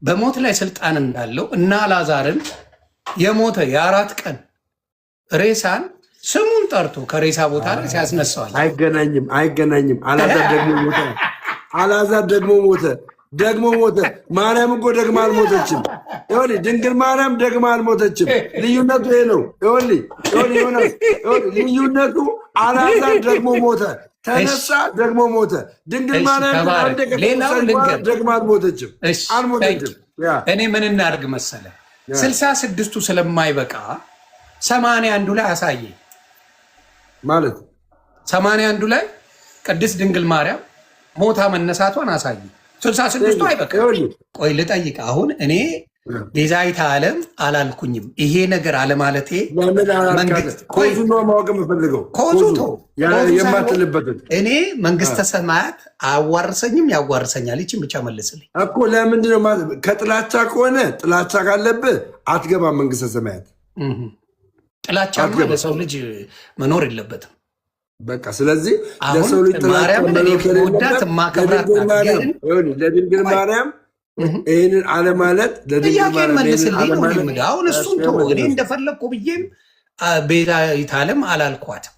በሞት ላይ ስልጣን እንዳለው እና አልዓዛርን የሞተ የ4 ቀን ሬሳን ስሙን ጠርቶ ከሬሳ ቦታ ላይ ሲያስነሳዋል። አይገናኝም። አልዓዛር ደግሞ ሞተ። ማርያም እኮ ደግማ አልሞተችም። ይኸውልህ ድንግል ማርያም ደግማ አልሞተችም። ልዩነቱ ይሄ ነው። ልዩነቱ አልዓዛር ደግሞ ሞተ፣ ተነሳ፣ ደግሞ ሞተ። ድንግል ማርያም ደግማ አልሞተችም። እኔ ምን እናድርግ መሰለ 66ቱ ስለማይበቃ 81ዱ ላይ አሳየ ማለት 81ዱ ላይ ቅድስት ድንግል ማርያም ሞታ መነሳቷን አሳየ። 66ቱ አይበቃ። ቆይ ልጠይቅ። አሁን እኔ ቤዛዊተ ዓለም አላልኩኝም። ይሄ ነገር አለማለቴ እኔ መንግስተ ሰማያት አያዋርሰኝም ያዋርሰኛል። ይችን ብቻ መልስልኝ እኮ። ለምንድነው ከጥላቻ ከሆነ ጥላቻ ካለብህ አትገባም መንግስተ ሰማያት። ጥላቻ ለሰው ልጅ መኖር የለበትም። በቃ ስለዚህ ለሰው ልጅ ለድንግል ማርያም ይህንን አለማለት ጥያቄን መልስልኝ ነው የምልህ። አሁን እሱን ተው። እኔ እንደፈለግኩ ብዬም ቤዛዊተ ዓለም አላልኳትም።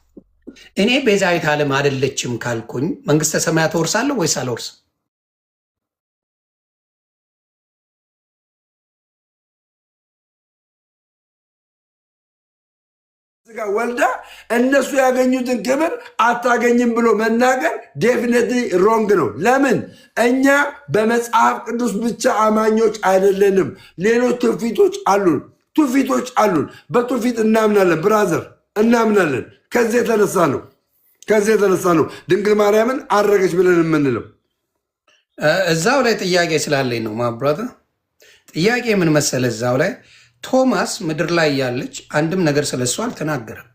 እኔ ቤዛዊተ ዓለም አይደለችም ካልኩኝ መንግስተ ሰማያት እወርሳለሁ ወይስ አልወርስም? ወልዳ እነሱ ያገኙትን ክብር አታገኝም ብሎ መናገር ዴፊኒትሊ ሮንግ ነው። ለምን? እኛ በመጽሐፍ ቅዱስ ብቻ አማኞች አይደለንም። ሌሎች ትውፊቶች አሉን። በትውፊት እናምናለን፣ ብራዘር እናምናለን። ከዚህ የተነሳ ነው ድንግል ማርያምን አረገች ብለን የምንለው። እዛው ላይ ጥያቄ ስላለኝ ነው ማብራታ። ጥያቄ ምን መሰለ፣ እዛው ላይ ቶማስ ምድር ላይ ያለች አንድም ነገር ስለሱ አልተናገረም።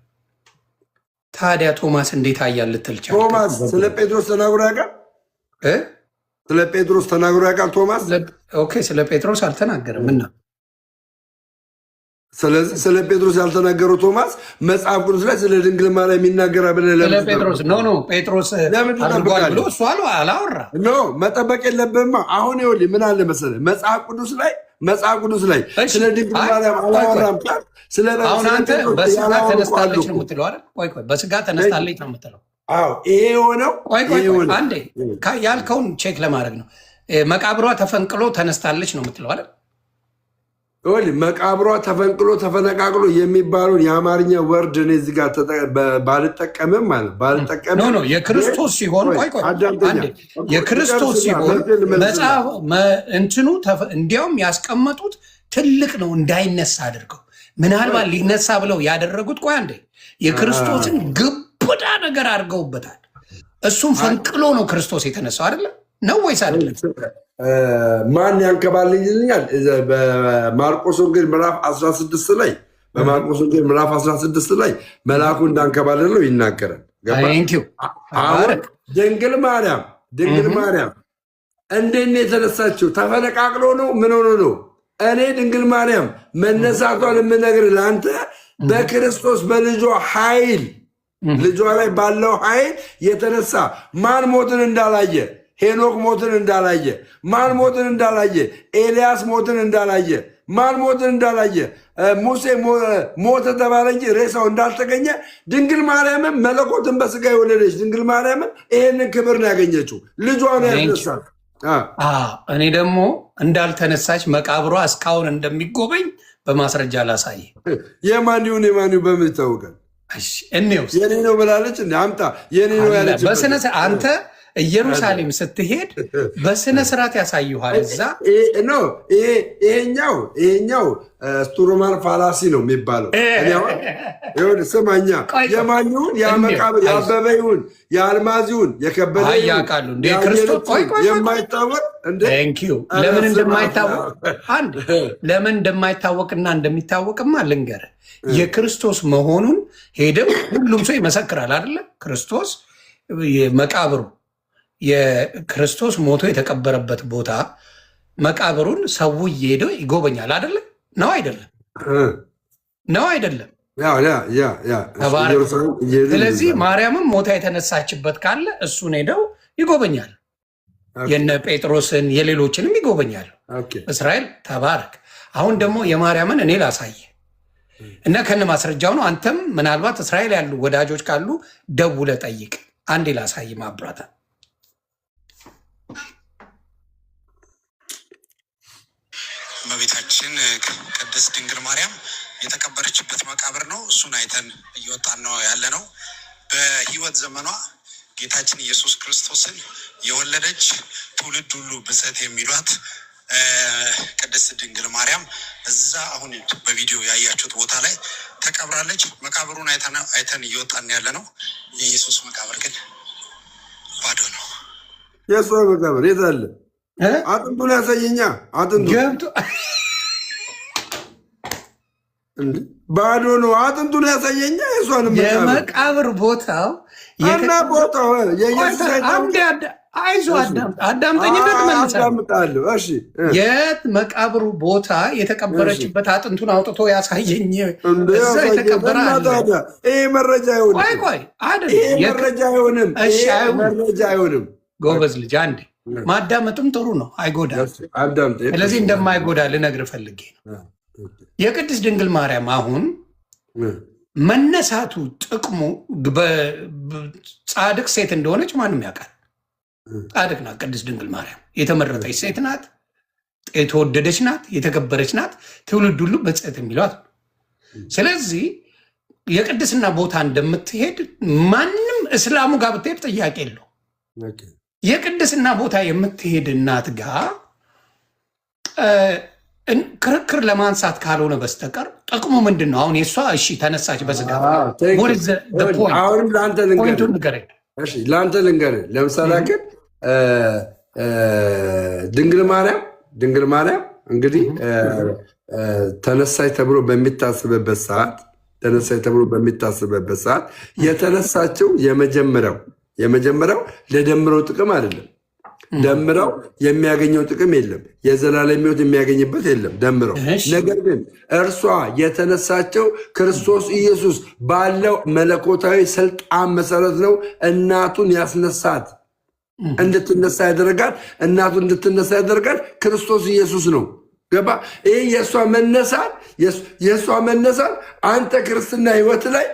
ታዲያ ቶማስ እንዴት አያል ልትል ቻልክ? ቶማስ ስለ ጴጥሮስ ተናግሮ ያውቃል? ስለ ጴጥሮስ ተናግሮ ያውቃል ቶማስ? ኦኬ፣ ስለ ጴጥሮስ አልተናገረም እና ስለዚህ ስለ ጴጥሮስ ያልተናገረው ቶማስ መጽሐፍ ቅዱስ ላይ ስለ ድንግል ማርያም ይናገራል ብለህ ስለ ጴጥሮስ ጴጥሮስ አድርጓል ብሎ እሱ አላወራ። መጠበቅ የለብህማ። አሁን ይኸውልህ ምን አለ መሰለህ መጽሐፍ ቅዱስ ላይ ስለ ድንግል ማርያም አላወራም። አሁን አንተ በስጋ ተነስታለች ነው የምትለው አይደል? ቆይ በስጋ ተነስታለች ነው የምትለው። ይሄ የሆነው አንዴ ያልከውን ቼክ ለማድረግ ነው። መቃብሯ ተፈንቅሎ ተነስታለች ነው የምትለው አይደል? መቃብሯ ተፈንቅሎ ተፈነቃቅሎ የሚባለውን የአማርኛ ወርድ እኔ እዚህ ጋር ባልጠቀምም የክርስቶስ ሲሆን የክርስቶስ ሲሆን መጽሐፍ እንትኑ እንዲያውም ያስቀመጡት ትልቅ ነው እንዳይነሳ አድርገው ምናልባት ሊነሳ ብለው ያደረጉት የክርስቶስን ግብዳ ነገር አድርገውበታል። እሱም ፈንቅሎ ነው ክርስቶስ የተነሳው አይደለም ነው ወይስ አይደለም? ማን ያንከባልልኛል? በማርቆስ ወንጌል ምዕራፍ 16 ላይ መልአኩ እንዳንከባልለው ይናገራል። አሁን ድንግል ማርያም እንዴት ነው የተነሳችው? ተፈነቃቅሎ ነው? ምን ሆኖ ነው? እኔ ድንግል ማርያም መነሳቷን የምነግርህ ለአንተ በክርስቶስ በልጇ ኃይል ልጇ ላይ ባለው ኃይል የተነሳ ማን ሞትን እንዳላየ ሄኖክ ሞትን እንዳላየ ማን ሞትን እንዳላየ ኤልያስ ሞትን እንዳላየ ማን ሞትን እንዳላየ ሙሴ ሞተ ተባለ እንጂ ሬሳው እንዳልተገኘ ድንግል ማርያምን መለኮትን በስጋ የወለደች ድንግል ማርያምን ይሄንን ክብር ነው ያገኘችው። ልጇ ነው ያስነሳት። እኔ ደግሞ እንዳልተነሳች መቃብሯ እስካሁን እንደሚጎበኝ በማስረጃ ላሳይ። የማን ይሁን በምን ይታወቃል? የኔ ነው ብላለች። አምጣ የኔ ነው ያለች አንተ ኢየሩሳሌም ስትሄድ በስነ ስርዓት ያሳዩሃል። እዛ ይሄኛው ስቱሮማን ፋላሲ ነው የሚባለው። ስማኛ የማኝሁን የአበበ ይሁን የአልማዝ ይሁን የከበደ ያውቃሉ እንደ ክርስቶስ የማይታወቅ ለምን እንደማይታወቅና እንደሚታወቅማ ልንገርህ። የክርስቶስ መሆኑን ሄደው ሁሉም ሰው ይመሰክራል አይደለ? ክርስቶስ መቃብሩ የክርስቶስ ሞቶ የተቀበረበት ቦታ መቃብሩን ሰው እየሄደው ይጎበኛል አይደለ? ነው አይደለም? ነው አይደለም? ስለዚህ ማርያምም ሞታ የተነሳችበት ካለ እሱን ሄደው ይጎበኛል። የነ ጴጥሮስን የሌሎችንም ይጎበኛሉ። እስራኤል ተባረክ። አሁን ደግሞ የማርያምን እኔ ላሳየ እና ከነ ማስረጃው ነው። አንተም ምናልባት እስራኤል ያሉ ወዳጆች ካሉ ደውለህ ጠይቅ። አንዴ ላሳይ ማብራታ እመቤታችን ቅድስት ድንግል ማርያም የተቀበረችበት መቃብር ነው። እሱን አይተን እየወጣን ነው ያለ ነው። በህይወት ዘመኗ ጌታችን ኢየሱስ ክርስቶስን የወለደች ትውልድ ሁሉ ብፅዕት የሚሏት ቅድስት ድንግል ማርያም እዛ አሁን በቪዲዮ ያያችሁት ቦታ ላይ ተቀብራለች። መቃብሩን አይተን እየወጣን ያለ ነው። የኢየሱስ መቃብር ግን ባዶ ነው። የእሷ መቃብር የት አለ? አጥንቱን ያሳየኛ። አጥንቱ ባዶ ነው። አጥንቱን ያሳየኛ። የእሷንም የመቃብር ቦታው እና ቦታው አይዞህ አዳምጠኝ፣ አዳምጣለሁ። እሺ የት መቃብሩ ቦታ የተቀበረችበት አጥንቱን አውጥቶ ያሳየኝ። እዛ የተቀበረ ይህ መረጃ አይሆንም። ቆይ መረጃ አይሆንም። መረጃ አይሆንም። ጎበዝ ልጅ አንዴ ማዳመጥም ጥሩ ነው፣ አይጎዳም። ስለዚህ እንደማይጎዳ ልነግርህ ፈልጌ ነው። የቅድስት ድንግል ማርያም አሁን መነሳቱ ጥቅሙ ጻድቅ ሴት እንደሆነች ማንም ያውቃል። ጻድቅ ናት ቅድስት ድንግል ማርያም። የተመረጠች ሴት ናት፣ የተወደደች ናት፣ የተከበረች ናት። ትውልድ ሁሉ ብፅዕት የሚሏት። ስለዚህ የቅድስና ቦታ እንደምትሄድ ማንም እስላሙ ጋር ብትሄድ ጥያቄ የለው። የቅድስና ቦታ የምትሄድ እናት ጋር ክርክር ለማንሳት ካልሆነ በስተቀር ጥቅሙ ምንድን ነው? አሁን የእሷ እሺ ተነሳች በስጋ አሁንም ለአንተ ልንገርህ። ለምሳሌ ግን ድንግል ማርያም እንግዲህ ተነሳች ተብሎ በሚታስብበት ሰዓት የተነሳችው የመጀመሪያው ለደምረው ጥቅም አይደለም። ደምረው የሚያገኘው ጥቅም የለም። የዘላለም ሕይወት የሚያገኝበት የለም ደምረው። ነገር ግን እርሷ የተነሳቸው ክርስቶስ ኢየሱስ ባለው መለኮታዊ ስልጣን መሰረት ነው። እናቱን ያስነሳት እንድትነሳ ያደረጋት ክርስቶስ ኢየሱስ ነው። ገባ? ይህ የእሷ መነሳት አንተ ክርስትና ሕይወት ላይ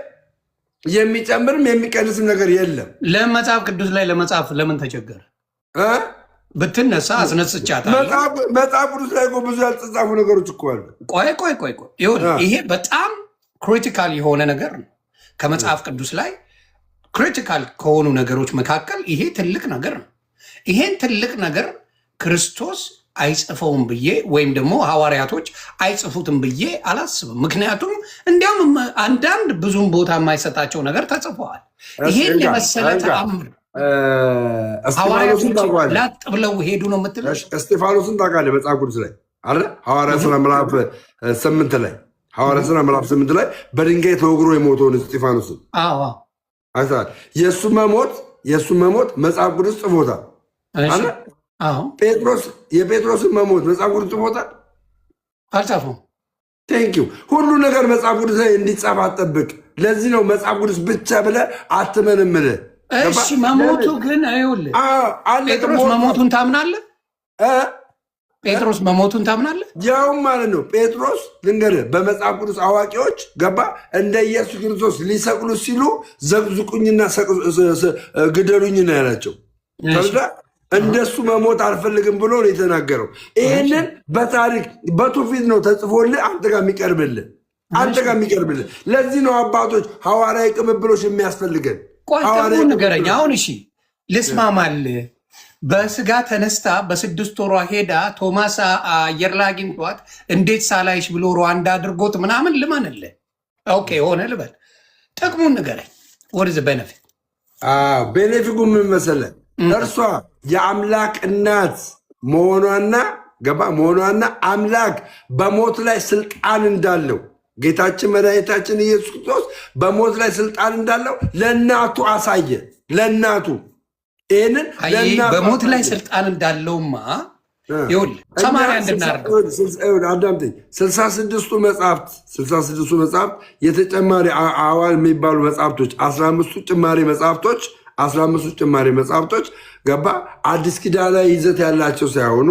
የሚጨምርም የሚቀንስም ነገር የለም። ለመጽሐፍ ቅዱስ ላይ ለመጽሐፍ ለምን ተቸገረ? ብትነሳ አስነስቻታለሁ። መጽሐፍ ቅዱስ ላይ ብዙ ያልተጻፉ ነገሮች እኮ አሉ። ቆይ ይሄ በጣም ክሪቲካል የሆነ ነገር ነው። ከመጽሐፍ ቅዱስ ላይ ክሪቲካል ከሆኑ ነገሮች መካከል ይሄ ትልቅ ነገር ነው። ይሄን ትልቅ ነገር ክርስቶስ አይጽፈውም ብዬ ወይም ደግሞ ሐዋርያቶች አይጽፉትም ብዬ አላስብም። ምክንያቱም እንዲያውም አንዳንድ ብዙም ቦታ የማይሰጣቸው ነገር ተጽፈዋል። ይሄን የመሰለ ተአምር ላጥ ብለው ሄዱ ነው የምትለው። እስጢፋኖስን ታውቃለህ? መጽሐፍ ቅዱስ ላይ አለ ሐዋርያ ሥራ ምዕራፍ 8 ላይ በድንጋይ ተወግሮ የሞተውን እስጢፋኖስን አይተሃል? የእሱ መሞት መጽሐፍ ቅዱስ ጽፎታል። የጴጥሮስን መሞት መጽሐፍ ቅዱስ ጽፎታል? አልጻፈውም። ቴንኪው። ሁሉ ነገር መጽሐፍ ቅዱስ ላይ እንዲጻፍ አትጠብቅ። ለዚህ ነው መጽሐፍ ቅዱስ ብቻ ብለህ አትመንምልህ። እሺ መሞቱ ግን አይውልህ። ጴጥሮስ መሞቱን ታምናለህ? ጴጥሮስ መሞቱን ታምናለህ? ያውም ማለት ነው ጴጥሮስ ልንገርህ፣ በመጽሐፍ ቅዱስ አዋቂዎች ገባ እንደ ኢየሱስ ክርስቶስ ሊሰቅሉ ሲሉ ዘቅዝቁኝና ግደሉኝ ነው ያላቸው። እንደሱ መሞት አልፈልግም ብሎ ነው የተናገረው። ይህንን በታሪክ በትውፊት ነው ተጽፎልህ አንተ ጋር የሚቀርብልህ። ለዚህ ነው አባቶች ሐዋርያዊ ቅብብሎች የሚያስፈልገን። ቆይ ንገረኝ አሁን። እሺ ልስማማልህ። በስጋ ተነስታ በ6 ወሯ ሄዳ ቶማስ አየር ላይ አግኝቷት እንዴት ሳላይሽ ብሎ ሩዋንዳ አድርጎት ምናምን ልመንልህ። ኦኬ ሆነ ልበል። ጥቅሙን ንገረኝ። ወርዝ ቤኔፊት ቤኔፊቱ ምን መሰለህ? እርሷ የአምላክ እናት መሆኗና አምላክ በሞት ላይ ስልጣን እንዳለው ጌታችን መድኃኒታችን ኢየሱስ ክርስቶስ በሞት ላይ ስልጣን እንዳለው ለእናቱ አሳየ። ለእናቱ ይህንን በሞት ላይ ስልጣን እንዳለውማ ይኸውልህ ሰማርያ እንድናርገው አዳምጠኝ። 66ቱ መጽሐፍት የተጨማሪ አዋል የሚባሉ መጽሐፍቶች 15ቱ ጭማሪ መጽሐፍቶች ገባ አዲስ ኪዳን ላይ ይዘት ያላቸው ሳይሆኑ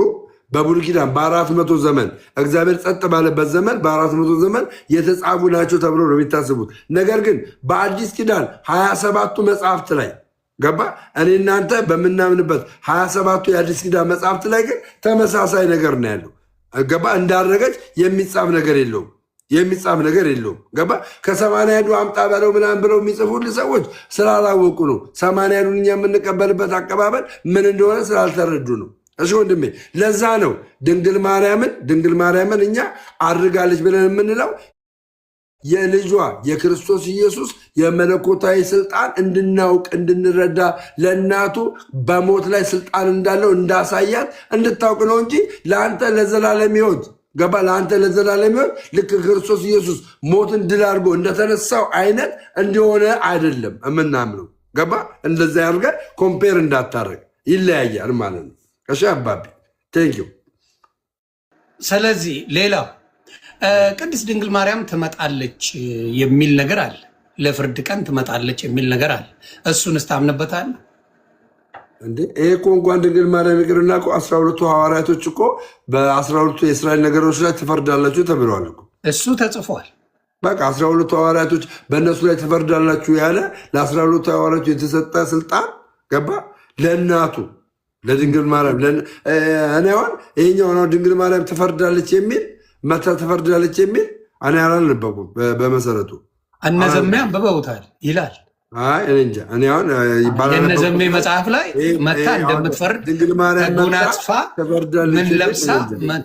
በብሉይ ኪዳን በ400 ዘመን እግዚአብሔር ጸጥ ባለበት ዘመን በ400 ዘመን የተጻፉ ናቸው ተብሎ ነው የሚታስቡት። ነገር ግን በአዲስ ኪዳን 27ቱ መጽሐፍት ላይ ገባ እኔ እናንተ በምናምንበት 27ቱ የአዲስ ኪዳን መጽሐፍት ላይ ግን ተመሳሳይ ነገር ነው ያለው። ገባ እንዳረገች የሚጻፍ ነገር የለውም። የሚጻፍ ነገር የለውም። ገባ ከ80 አምጣ በለው ምናምን ብለው የሚጽፉልን ሰዎች ስላላወቁ ነው። 80 እኛ የምንቀበልበት አቀባበል ምን እንደሆነ ስላልተረዱ ነው። እሺ ወንድሜ፣ ለዛ ነው ድንግል ማርያምን እኛ አድርጋለች ብለን የምንለው የልጇ የክርስቶስ ኢየሱስ የመለኮታዊ ስልጣን እንድናውቅ እንድንረዳ ለእናቱ በሞት ላይ ስልጣን እንዳለው እንዳሳያት እንድታውቅ ነው እንጂ ለአንተ ለዘላለም ሕይወት ገባ ለአንተ ለዘላለም ሕይወት ልክ ክርስቶስ ኢየሱስ ሞትን ድል አድርጎ እንደተነሳው አይነት እንዲሆነ አይደለም የምናምነው። ገባ እንደዛ ያድርገህ ኮምፔር እንዳታረግ ይለያያል ማለት ነው። እሺ አባቢ ቴንኪው። ስለዚህ ሌላው ቅድስት ድንግል ማርያም ትመጣለች የሚል ነገር አለ። ለፍርድ ቀን ትመጣለች የሚል ነገር አለ። እሱን ታምንበታለህ እንዴ? ይሄ እኮ እንኳን ድንግል ማርያም ይቅርና 12ቱ ሐዋርያቶች እኮ በ12ቱ የእስራኤል ነገሮች ላይ ትፈርዳላችሁ ተብለዋል እኮ። እሱ ተጽፏል። በቃ 12ቱ ሐዋርያቶች በእነሱ ላይ ትፈርዳላችሁ ያለ ለ12ቱ ሐዋርያቶች የተሰጠ ስልጣን ገባ ለእናቱ ለድንግል ማርያም። እኔ አሁን ይሄኛው ነው ድንግል ማርያም ትፈርዳለች የሚል መታ ትፈርዳለች የሚል እኔ አላነበብኩም። በመሰረቱ እነዘሜ አንብበውታል ይላል። እኔ እንጃ እኔ አሁን የእነዘሜ መጽሐፍ ላይ መታ እንደምትፈርድ ተጎናጽፋ ምን ለብሳ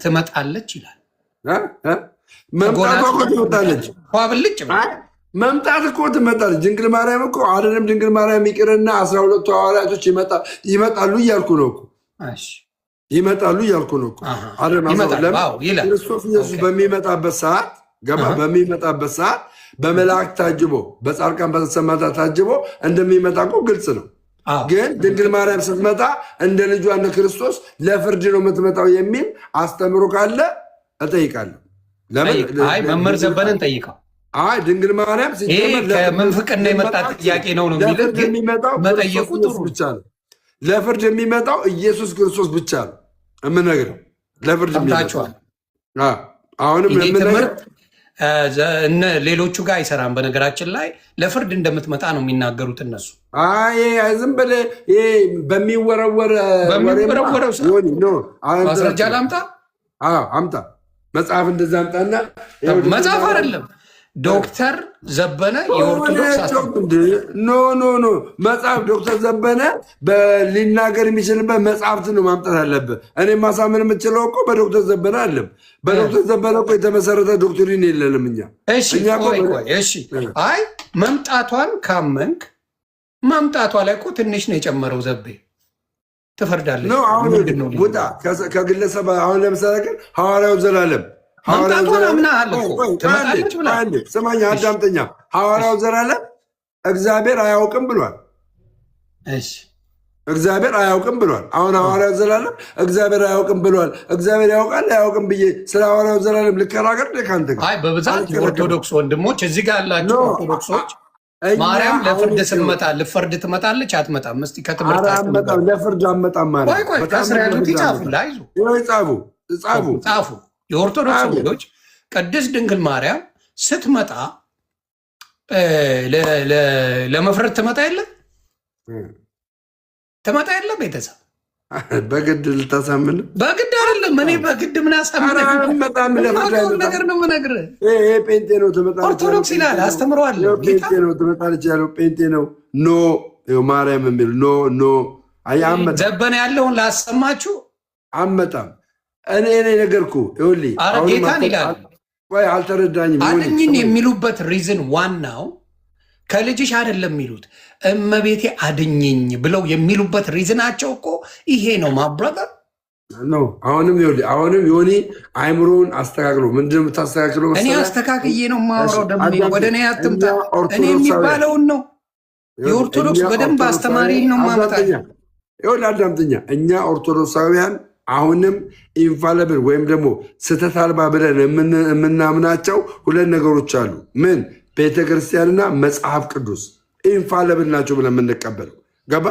ትመጣለች ይላል። መምጣቷ እኮ ትመጣለች። ብልጭ መምጣት እኮ ትመጣለች። ድንግል ማርያም እኮ አይደለም ድንግል ማርያም ይቅርና 12ቱ ሐዋርያቶች ይመጣሉ እያልኩ ነው እኮ ይመጣሉ እያልኩ ነው እኮ። ክርስቶስ ኢየሱስ በሚመጣበት ሰዓት ገባ በሚመጣበት ሰዓት በመላእክት ታጅቦ በጻድቃን በሰማዕታት ታጅቦ እንደሚመጣ እኮ ግልጽ ነው። ግን ድንግል ማርያም ስትመጣ እንደ ልጇ እንደ ክርስቶስ ለፍርድ ነው የምትመጣው የሚል አስተምሮ ካለ እጠይቃለሁ። መምህር ዘበነን ጠይቀው። ድንግል ማርያም ከምንፍቅና የመጣ ጥያቄ ነው የሚመጣው መጠየቁ ጥሩ ብቻ ነው። ለፍርድ የሚመጣው ኢየሱስ ክርስቶስ ብቻ ነው የምነግረው። ለፍርድ ሰምታችኋል። አሁንም ትምህርት ሌሎቹ ጋር አይሰራም። በነገራችን ላይ ለፍርድ እንደምትመጣ ነው የሚናገሩት እነሱ። ዝም ብለህ በሚወረወረው ማስረጃ ላምጣ። አምጣ መጽሐፍ እንደዛ አምጣና። መጽሐፍ አይደለም ዶክተር ዘበነ የኦርቶዶክስ ኖ መጽሐፍ ዶክተር ዘበነ ሊናገር የሚችልበት መጽሐፍት ነው ማምጣት አለብህ። እኔ ማሳመን የምችለው እኮ በዶክተር ዘበነ አለም። በዶክተር ዘበነ እኮ የተመሰረተ ዶክትሪን የለንም እኛ። እሺ አይ መምጣቷን ካመንክ መምጣቷ ላይ እኮ ትንሽ ነው የጨመረው። ዘቤ ትፈርዳለች። ውጣ ከግለሰብ። አሁን ለምሳሌ ግን ሐዋርያው ዘላለም ስማኝ አዳምጠኛ። ሐዋርያው ዘላለም እግዚአብሔር አያውቅም ብሏል። እግዚአብሔር አያውቅም ብሏል። አሁን ሐዋርያው ዘላለም እግዚአብሔር አያውቅም ብሏል። እግዚአብሔር ያውቃል አያውቅም ብዬ ስለ ሐዋርያው ዘላለም ልከራከር ከአንተ ጋር? በብዛት የኦርቶዶክስ ወንድሞች እዚህ ጋር ያላቸው ኦርቶዶክሶች ማርያም ለፍርድ ስንመጣ ልፈርድ ትመጣለች አትመጣም? እስኪ ከትምህርት ለፍርድ አትመጣም ማለት ከስር ያሉት ይጻፉ ላይዙ ጻፉ። የኦርቶዶክስ ወንዶች ቅድስት ድንግል ማርያም ስትመጣ ለመፍረድ ትመጣ የለ ቤተሰብ በግድ ልታሳምን በግድ አይደለም። እኔ በግድ ምን አሳምን ነገር ነው የምነግርህ። ጴንጤ ነው ትመጣለች። ኦርቶዶክስ ይላል አስተምረዋል። ጴንጤ ነው ትመጣለች ያለው ጴንጤ ነው። ኖ ማርያም የሚል ኖ ዘበነ ያለውን ላሰማችሁ አመጣም። እኔ ነገርኩህ። ይኸውልህ ጌታን ይላል አልተረዳኝም። አድኝን የሚሉበት ሪዝን ዋናው ከልጅሽ አይደለም የሚሉት እመቤቴ አድኝኝ ብለው የሚሉበት ሪዝናቸው እኮ ይሄ ነው። ማብራዘር ነው። አሁንም ዮኒ አይምሮውን አስተካክሎ ምንድን የምታስተካክለው? እኔ አስተካክዬ ነው የማወራው። ደግሞ ወደ እኔ አትምጣ። እኔ የሚባለውን ነው የኦርቶዶክስ በደንብ አስተማሪ ነው ማመጣ። ይኸውልህ አዳምጠኛ። እኛ ኦርቶዶክሳውያን አሁንም ኢንፋለብል ወይም ደግሞ ስህተት አልባ ብለን የምናምናቸው ሁለት ነገሮች አሉ። ምን? ቤተክርስቲያንና መጽሐፍ ቅዱስ ኢንፋለብል ናቸው ብለን የምንቀበለው ገባ።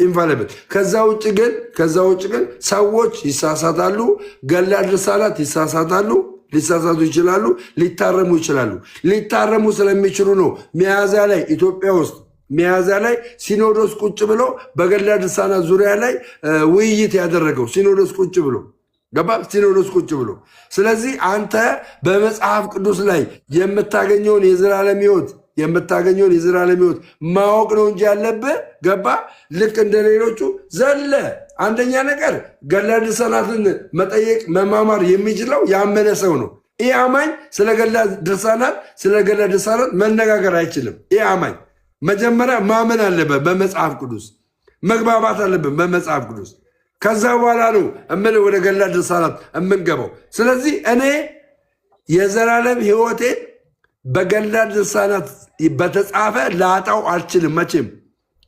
ኢንፋሊብል። ከዛ ውጭ ግን ሰዎች ይሳሳታሉ። ገድላት ድርሳናት ይሳሳታሉ፣ ሊሳሳቱ ይችላሉ፣ ሊታረሙ ይችላሉ። ሊታረሙ ስለሚችሉ ነው ሚያዝያ ላይ ኢትዮጵያ ውስጥ ሚያዝያ ላይ ሲኖዶስ ቁጭ ብሎ በገድላት ድርሳናት ዙሪያ ላይ ውይይት ያደረገው ሲኖዶስ ቁጭ ብሎ ገባ። ሲኖዶስ ቁጭ ብሎ ስለዚህ አንተ በመጽሐፍ ቅዱስ ላይ የምታገኘውን የዘላለም ሕይወት ማወቅ ነው እንጂ ያለብህ ገባ። ልክ እንደ ሌሎቹ ዘለ አንደኛ ነገር ገድላት ድርሳናትን መጠየቅ መማማር የሚችለው ያመነ ሰው ነው። ይህ አማኝ ስለ ገድላት ድርሳናት መነጋገር አይችልም። ይህ አማኝ መጀመሪያ ማመን አለበት፣ በመጽሐፍ ቅዱስ መግባባት አለብን በመጽሐፍ ቅዱስ። ከዛ በኋላ ነው ወደ ገድላት ድርሳናት የምንገባው። ስለዚህ እኔ የዘላለም ሕይወቴን በገድላት ድርሳናት በተጻፈ ላጣው አልችልም።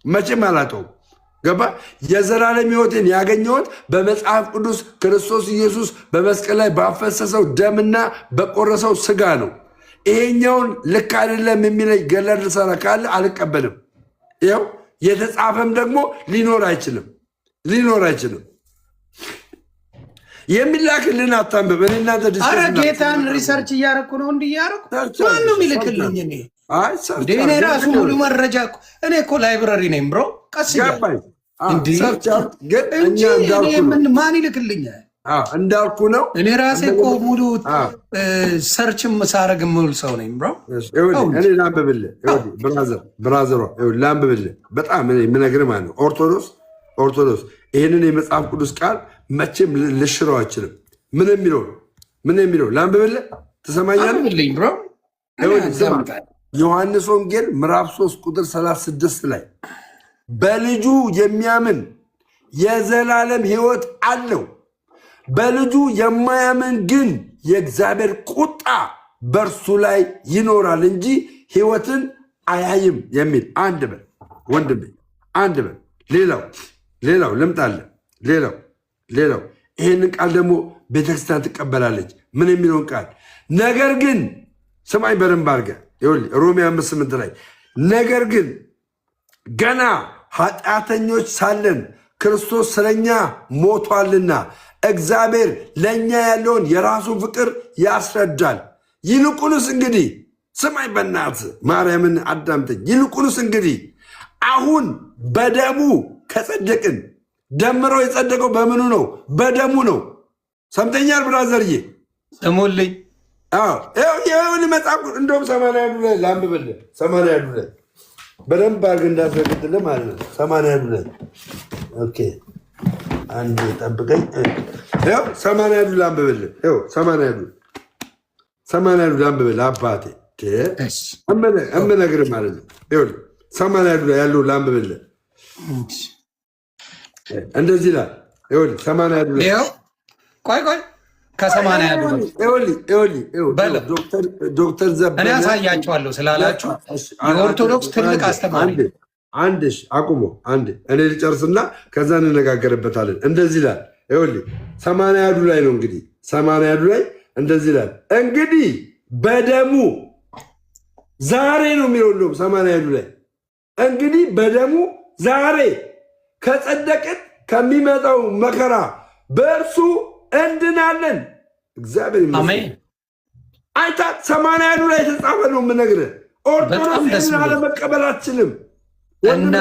መቼም አላጣው ገባ። የዘላለም ሕይወቴን ያገኘሁት በመጽሐፍ ቅዱስ ክርስቶስ ኢየሱስ በመስቀል ላይ ባፈሰሰው ደምና በቆረሰው ስጋ ነው። ይሄኛውን ልክ አይደለም የሚለኝ ገድላት ድርሳናት ካለ አልቀበልም። ይኸው የተጻፈም ደግሞ ሊኖር አይችልም። የሚላክልን አታንብብ። ኧረ ጌታን ሪሰርች እያደረኩ ነው። እንዲያደረኩ ማነው የሚልክልኝ? እኔ ራሱ ሙሉ መረጃ እኔ እኮ ላይብረሪ ነኝ ብሮ። ቀስ ማን ይልክልኛል? እንዳልኩ ነው። እኔ ራሴ እኮ ሙሉ ሰርችም ሳረግ የምውል ሰው ነኝ ብሮ። እኔ ላንብብልህ ብራዘሯ፣ ላንብብልህ በጣም የምነግርህ ማለት ነው። ኦርቶዶክስ ይህንን የመጽሐፍ ቅዱስ ቃል መቼም ልሽረው አይችልም። ምን የሚለው ላንብብልህ፣ ትሰማኛለህ? ዮሐንስ ወንጌል ምዕራፍ 3 ቁጥር 36 ላይ በልጁ የሚያምን የዘላለም ሕይወት አለው፣ በልጁ የማያምን ግን የእግዚአብሔር ቁጣ በእርሱ ላይ ይኖራል እንጂ ሕይወትን አያይም የሚል አንድ በል ወንድሜ፣ አንድ በል። ሌላው ልምጣለ። ሌላው ይህንን ቃል ደግሞ ቤተክርስቲያን ትቀበላለች። ምን የሚለውን ቃል? ነገር ግን ስማኝ በደንብ አድርገህ ሮሜ 5:8 ላይ ነገር ግን ገና ኃጢአተኞች ሳለን ክርስቶስ ስለኛ ሞቷልና እግዚአብሔር ለእኛ ያለውን የራሱን ፍቅር ያስረዳል። ይልቁንስ እንግዲህ ስማኝ በእናትህ ማርያምን አዳምጠኝ። ይልቁንስ እንግዲህ አሁን በደሙ ከጸደቅን፣ ደምረው የጸደቀው በምኑ ነው? በደሙ ነው። ሰምተኛል ብራዘርዬ? ስሙልኝ። ይሁን መጽሐፍ እንደውም 80 ላይ ላንብብልህ። 80 ላይ በደንብ አድርገህ እንዳስረግጥልህ ማለት ነው። 80 ላይ ኦኬ፣ አንድ ጠብቀኝ። 80 ላንብብልህ። 80 ላንብብልህ አባቴ እምነግርህ ማለት ነው። 80 ላይ ያለው ላንብብልህ። እንደዚህ ይላል። 80 ላይ ቆይ ዶክተር ዘበነ እኔ ያሳያቸዋለሁ ስላላችሁ የኦርቶዶክስ ትልቅ አስተማሪ አንድ አቁሞ አንድ እኔ ልጨርስና ከዛ እንነጋገርበታለን። እንደዚህ ይላል። 80 ላይ ነው እንግዲህ 80 ላይ እንደዚህ ይላል። እንግዲህ በደሙ ዛሬ ነው የሚለው 80 ላይ እንግዲህ በደሙ ዛሬ ከጸደቅን ከሚመጣው መከራ በእርሱ እንድናለን። እግዚአብሔር ይመስገን። አይታ 80 ላይ የተጻፈ ነው የምነግርህ። ኦርቶዶክስ አለመቀበል አትችልም። እና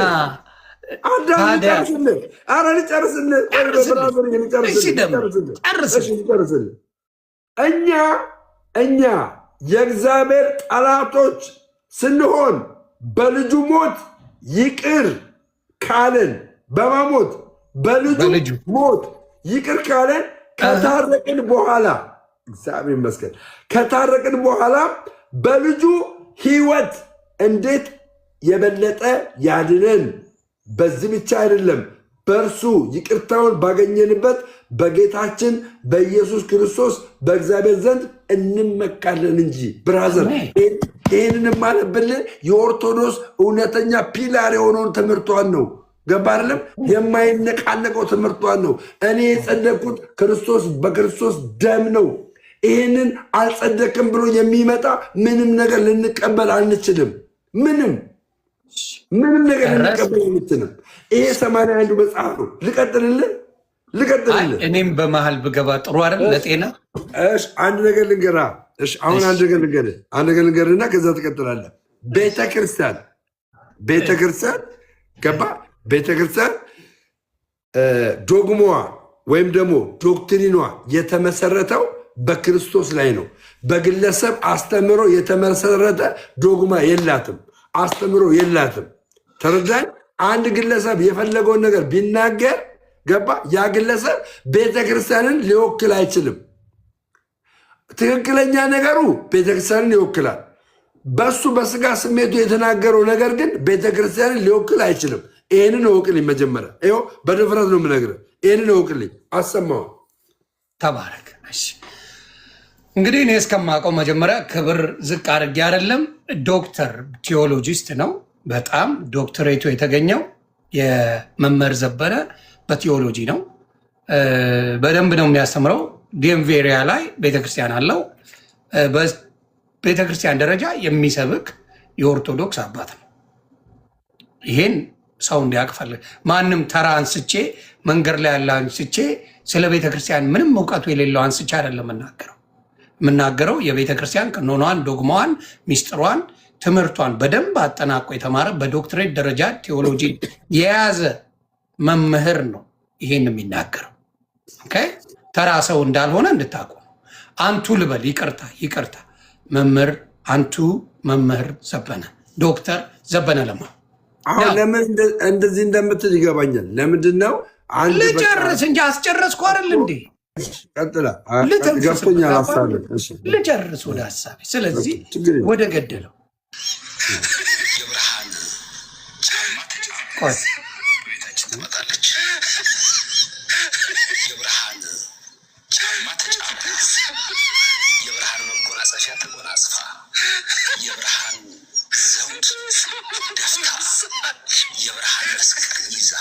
እኛ የእግዚአብሔር ጠላቶች ስንሆን በልጁ ሞት ይቅር ካለን በማሞት በልጁ ሞት ይቅር ካለን ከታረቅን በኋላ እግዚአብሔር ይመስገን ከታረቅን በኋላ በልጁ ሕይወት እንዴት የበለጠ ያድነን። በዚህ ብቻ አይደለም፣ በእርሱ ይቅርታውን ባገኘንበት በጌታችን በኢየሱስ ክርስቶስ በእግዚአብሔር ዘንድ እንመካለን እንጂ። ብራዘር ይህንን ማለብልህ የኦርቶዶክስ እውነተኛ ፒላር የሆነውን ትምህርቷን ነው። ገባ አይደለም? የማይነቃነቀው ትምህርቷን ነው። እኔ የጸደቅኩት በክርስቶስ ደም ነው። ይህንን አልጸደቅም ብሎ የሚመጣ ምንም ነገር ልንቀበል አንችልም። ምንም ምንም ነገር ልንቀበል የምትንም ይሄ 81 መጽሐፍ ነው። ልቀጥልልን። እኔም በመሀል ብገባ ጥሩ አይደል ለጤና? እሺ አንድ ነገር ልንገራ። እሺ አሁን አንድ ነገር ልንገርና ከዛ ትቀጥላለህ። ቤተክርስቲያን ገባ? ቤተክርስቲያን ዶግማዋ ወይም ደግሞ ዶክትሪኗ የተመሰረተው በክርስቶስ ላይ ነው። በግለሰብ አስተምሮ የተመሰረተ ዶግማ የላትም፣ አስተምሮ የላትም። ተረዳኝ? አንድ ግለሰብ የፈለገውን ነገር ቢናገር ገባ? ያ ግለሰብ ቤተክርስቲያንን ሊወክል አይችልም። ትክክለኛ ነገሩ ቤተክርስቲያንን ይወክላል። በሱ በስጋ ስሜቱ የተናገረው ነገር ግን ቤተክርስቲያንን ሊወክል አይችልም። ይህንን እወቅልኝ። መጀመሪያ ይኸው በድፍረት ነው የምነግርህ። ይህንን እወቅልኝ። አሰማው። ተባረክ። እንግዲህ እኔ እስከማውቀው መጀመሪያ ክብር ዝቅ አድርጌ አይደለም። ዶክተር ቴዎሎጂስት ነው። በጣም ዶክተሬቱ የተገኘው የመምህር ዘበነ በቴዎሎጂ ነው። በደንብ ነው የሚያስተምረው። ዲኤምቪ ኤሪያ ላይ ቤተክርስቲያን አለው። በቤተክርስቲያን ደረጃ የሚሰብክ የኦርቶዶክስ አባት ነው። ይሄን ሰው እንዲያቅፈልግ ማንም ተራ አንስቼ መንገድ ላይ ያለ አንስቼ ስለ ቤተክርስቲያን ምንም እውቀቱ የሌለው አንስቼ አይደለም የምናገረው የቤተክርስቲያን ቀኖኗን፣ ዶግማዋን፣ ሚስጥሯን፣ ትምህርቷን በደንብ አጠናቆ የተማረ በዶክትሬት ደረጃ ቴዎሎጂ የያዘ መምህር ነው ይሄን የሚናገረው። ተራ ሰው እንዳልሆነ እንድታውቁ ነው። አንቱ ልበል። ይቅርታ መምህር አንቱ መምህር ዘበነ ዶክተር ዘበነ ለማ። አሁን ለምን እንደዚህ እንደምትል ይገባኛል። ለምንድን ነው ልጨርስ እንጂ አስጨረስኩ አይደል እንዴ? ቀጥላ ገብቶኛል። ሀሳብ ልጨርስ ወደ ሀሳቤ። ስለዚህ ወደ ገደለው የብርሃን ጫማ ተጫማ ቤታችን ትመጣለች። የብርሃን ጫማ ተጫማ፣ የብርሃን መጎናጸፊያ ተጎናጽፋ፣ የብርሃን ዘውድ ደፍታ፣ የብርሃን መስቀል ይዛ፣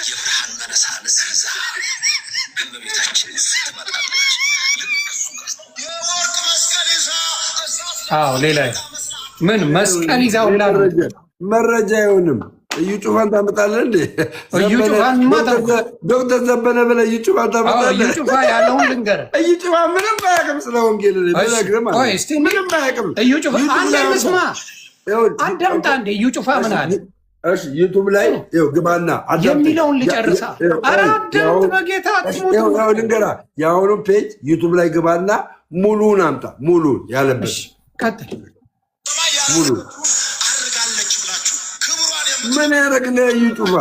የብርሃን መነሳንስ ይዛ በቤታችን ትመጣለች። የወርቅ መስቀል ይዛ ሌላ ምን መስቀል ይዛው መረጃ አይሆንም። እዩ ጩፋን ታመጣለህ እንዴ? እዩ ጩፋን ዶክተር ዘበነ ብለህ እዩ ጩፋን ታመጣለህ? እዩ ጩፋ ያለውን ልንገርህ። እዩ ጩፋ ምንም አያውቅም ስለ ወንጌል ምንም አያውቅም። እዩ ጩፋ አንድ መስማ አዳምጣ እንዴ። እዩ ጩፋ ምን አለ? እሺ ዩቱብ ላይ ግባና የሚለውን ልጨርሳ። ኧረ አዳምጥ በጌታ ልንገርህ። የአሁኑ ፔጅ ዩቱብ ላይ ግባና ሙሉውን አምጣ። ሙሉውን ያለበት ሙሉ ምን ያደረግና እዩ ጩፋ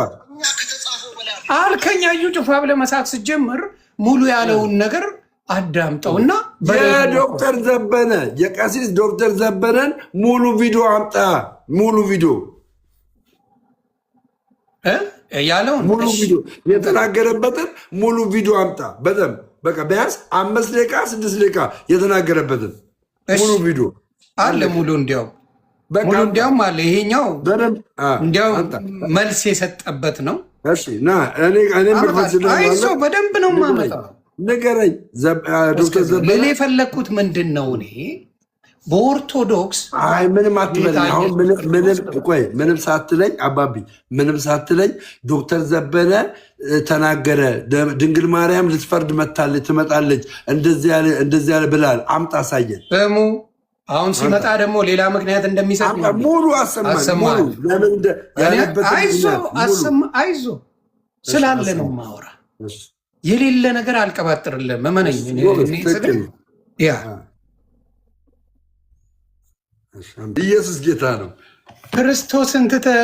አልከኛ። እዩ ጩፋ ብለህ መሳቅ ስትጀምር ሙሉ ያለውን ነገር አዳምጠውና የዶክተር ዘበነ የቀሲስ ዶክተር ዘበነን ሙሉ ቪዲዮ አምጣ። ሙሉ ቪዲዮ ያለውን ሙሉ ቪዲዮ የተናገረበትን ሙሉ ቪዲዮ አምጣ። በደምብ በቃ ቢያንስ 5 ደቂቃ 6 ደቂቃ የተናገረበትን ሙሉ ቪዲዮ አለ። ሙሉ እንዲያውም አለ። ይሄኛው እንዲያው መልስ የሰጠበት ነው። አይዞህ በደንብ ነው የማመጣው። ንገረኝ ዶክተር ዘበነ። ምን የፈለግኩት ምንድን ነው? እኔ በኦርቶዶክስ ምንም አትበለኝ። አሁን ምንም ሳትለኝ አባቢ ምንም ሳትለኝ ዶክተር ዘበነ ተናገረ። ድንግል ማርያም ልትፈርድ ትመጣለች እንደዚህ ያለ ብላል። አምጣ አሳየን። አሁን ሲመጣ ደግሞ ሌላ ምክንያት እንደሚሰጥ ሙሉ አሰማኝ። አይዞ ስላለ ነው ማወራ። የሌለ ነገር አልቀባጥርልም። መመነኝ ኢየሱስ ጌታ ነው። ክርስቶስን ትተህ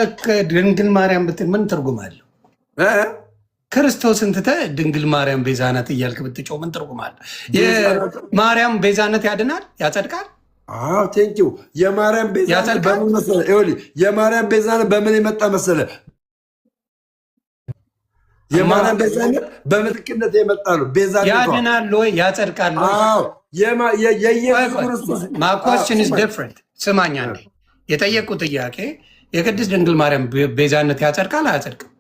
ድንግል ማርያም ብትል ምን ትርጉም አለው? ክርስቶስን ትተህ ድንግል ማርያም ቤዛነት እያልክ ብትጮህ ምን ትርጉም አለው? የማርያም ቤዛነት ያድናል፣ ያጸድቃል። ቴንኪው። የማርያም ቤዛነት በምን መሰለህ? የማርያም ቤዛነት በምን የመጣ መሰለህ? የማርያም ቤዛነት በምትክነት የመጣ ነው። ቤዛነት ያድናል ወይ ያጸድቃል? የኢየሱስ ክርስቶስ ማኳስችን ኢዝ ዲፍረንት። ስማኛ እንዴ የጠየቁ ጥያቄ የቅድስት ድንግል ማርያም ቤዛነት ያጸድቃል አያጸድቅም?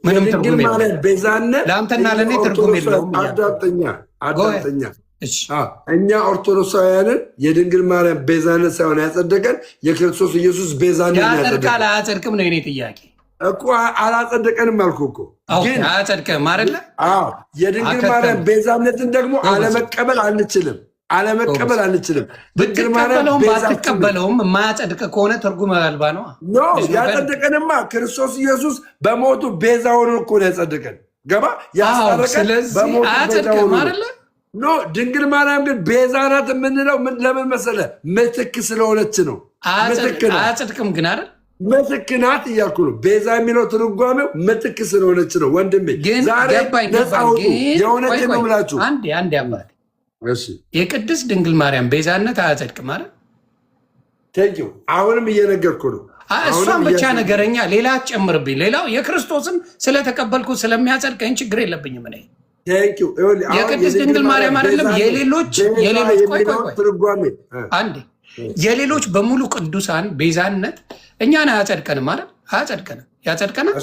ምንም ትርጉም የለውም። ቤዛነት ለአንተና ለእኔ ትርጉም የለውም። አዳምጠኛ እኛ ኦርቶዶክሳውያንን የድንግል ማርያም ቤዛነት ሳይሆን ያጸደቀን የክርስቶስ ኢየሱስ ቤዛነት ያጸድቃል አያጸድቅም ነው የኔ ጥያቄ እኮ። አላጸደቀንም አልኩ እኮ ግን አያጸድቅም አይደለ? የድንግል ማርያም ቤዛነትን ደግሞ አለመቀበል አንችልም። ብትቀበለውም ባትቀበለውም የማያጸድቅ ከሆነ ትርጉም አልባ ነው። ያጸደቀንማ ክርስቶስ ኢየሱስ በሞቱ ቤዛ ሆኖ እኮ ነው ያጸደቀን። ገባ? ያስታረቀን በሞቱ አያጸድቅም አይደለ? ድንግል ማርያም ግን ቤዛ ናት የምንለው ለምን መሰለ? ምትክ ስለሆነች ነው። አያጸድቅም ግን አይደል? ምትክ ናት እያልኩ ነው። ቤዛ የሚለው ትርጓሜው ምትክ ስለሆነች ነው። ወንድሜ ዛሬ ነፃ ሁኑ። የእውነቴን ነው የምላችሁ። አንዴ አባት የቅድስት ድንግል ማርያም ቤዛነት አያጸድቅም አይደል? ቴንኪው። አሁንም እየነገርኩ ነው። እሷን ብቻ ነገረኛ፣ ሌላ ጨምርብኝ። ሌላው የክርስቶስን ስለተቀበልኩ ስለሚያጸድቀኝ ችግር የለብኝም። እኔ የቅድስት ድንግል ማርያም አይደለም የሌሎች አንዴ የሌሎች በሙሉ ቅዱሳን ቤዛነት እኛን አያጸድቀንም ማለት አያጸድቀንም። ያጸድቀናል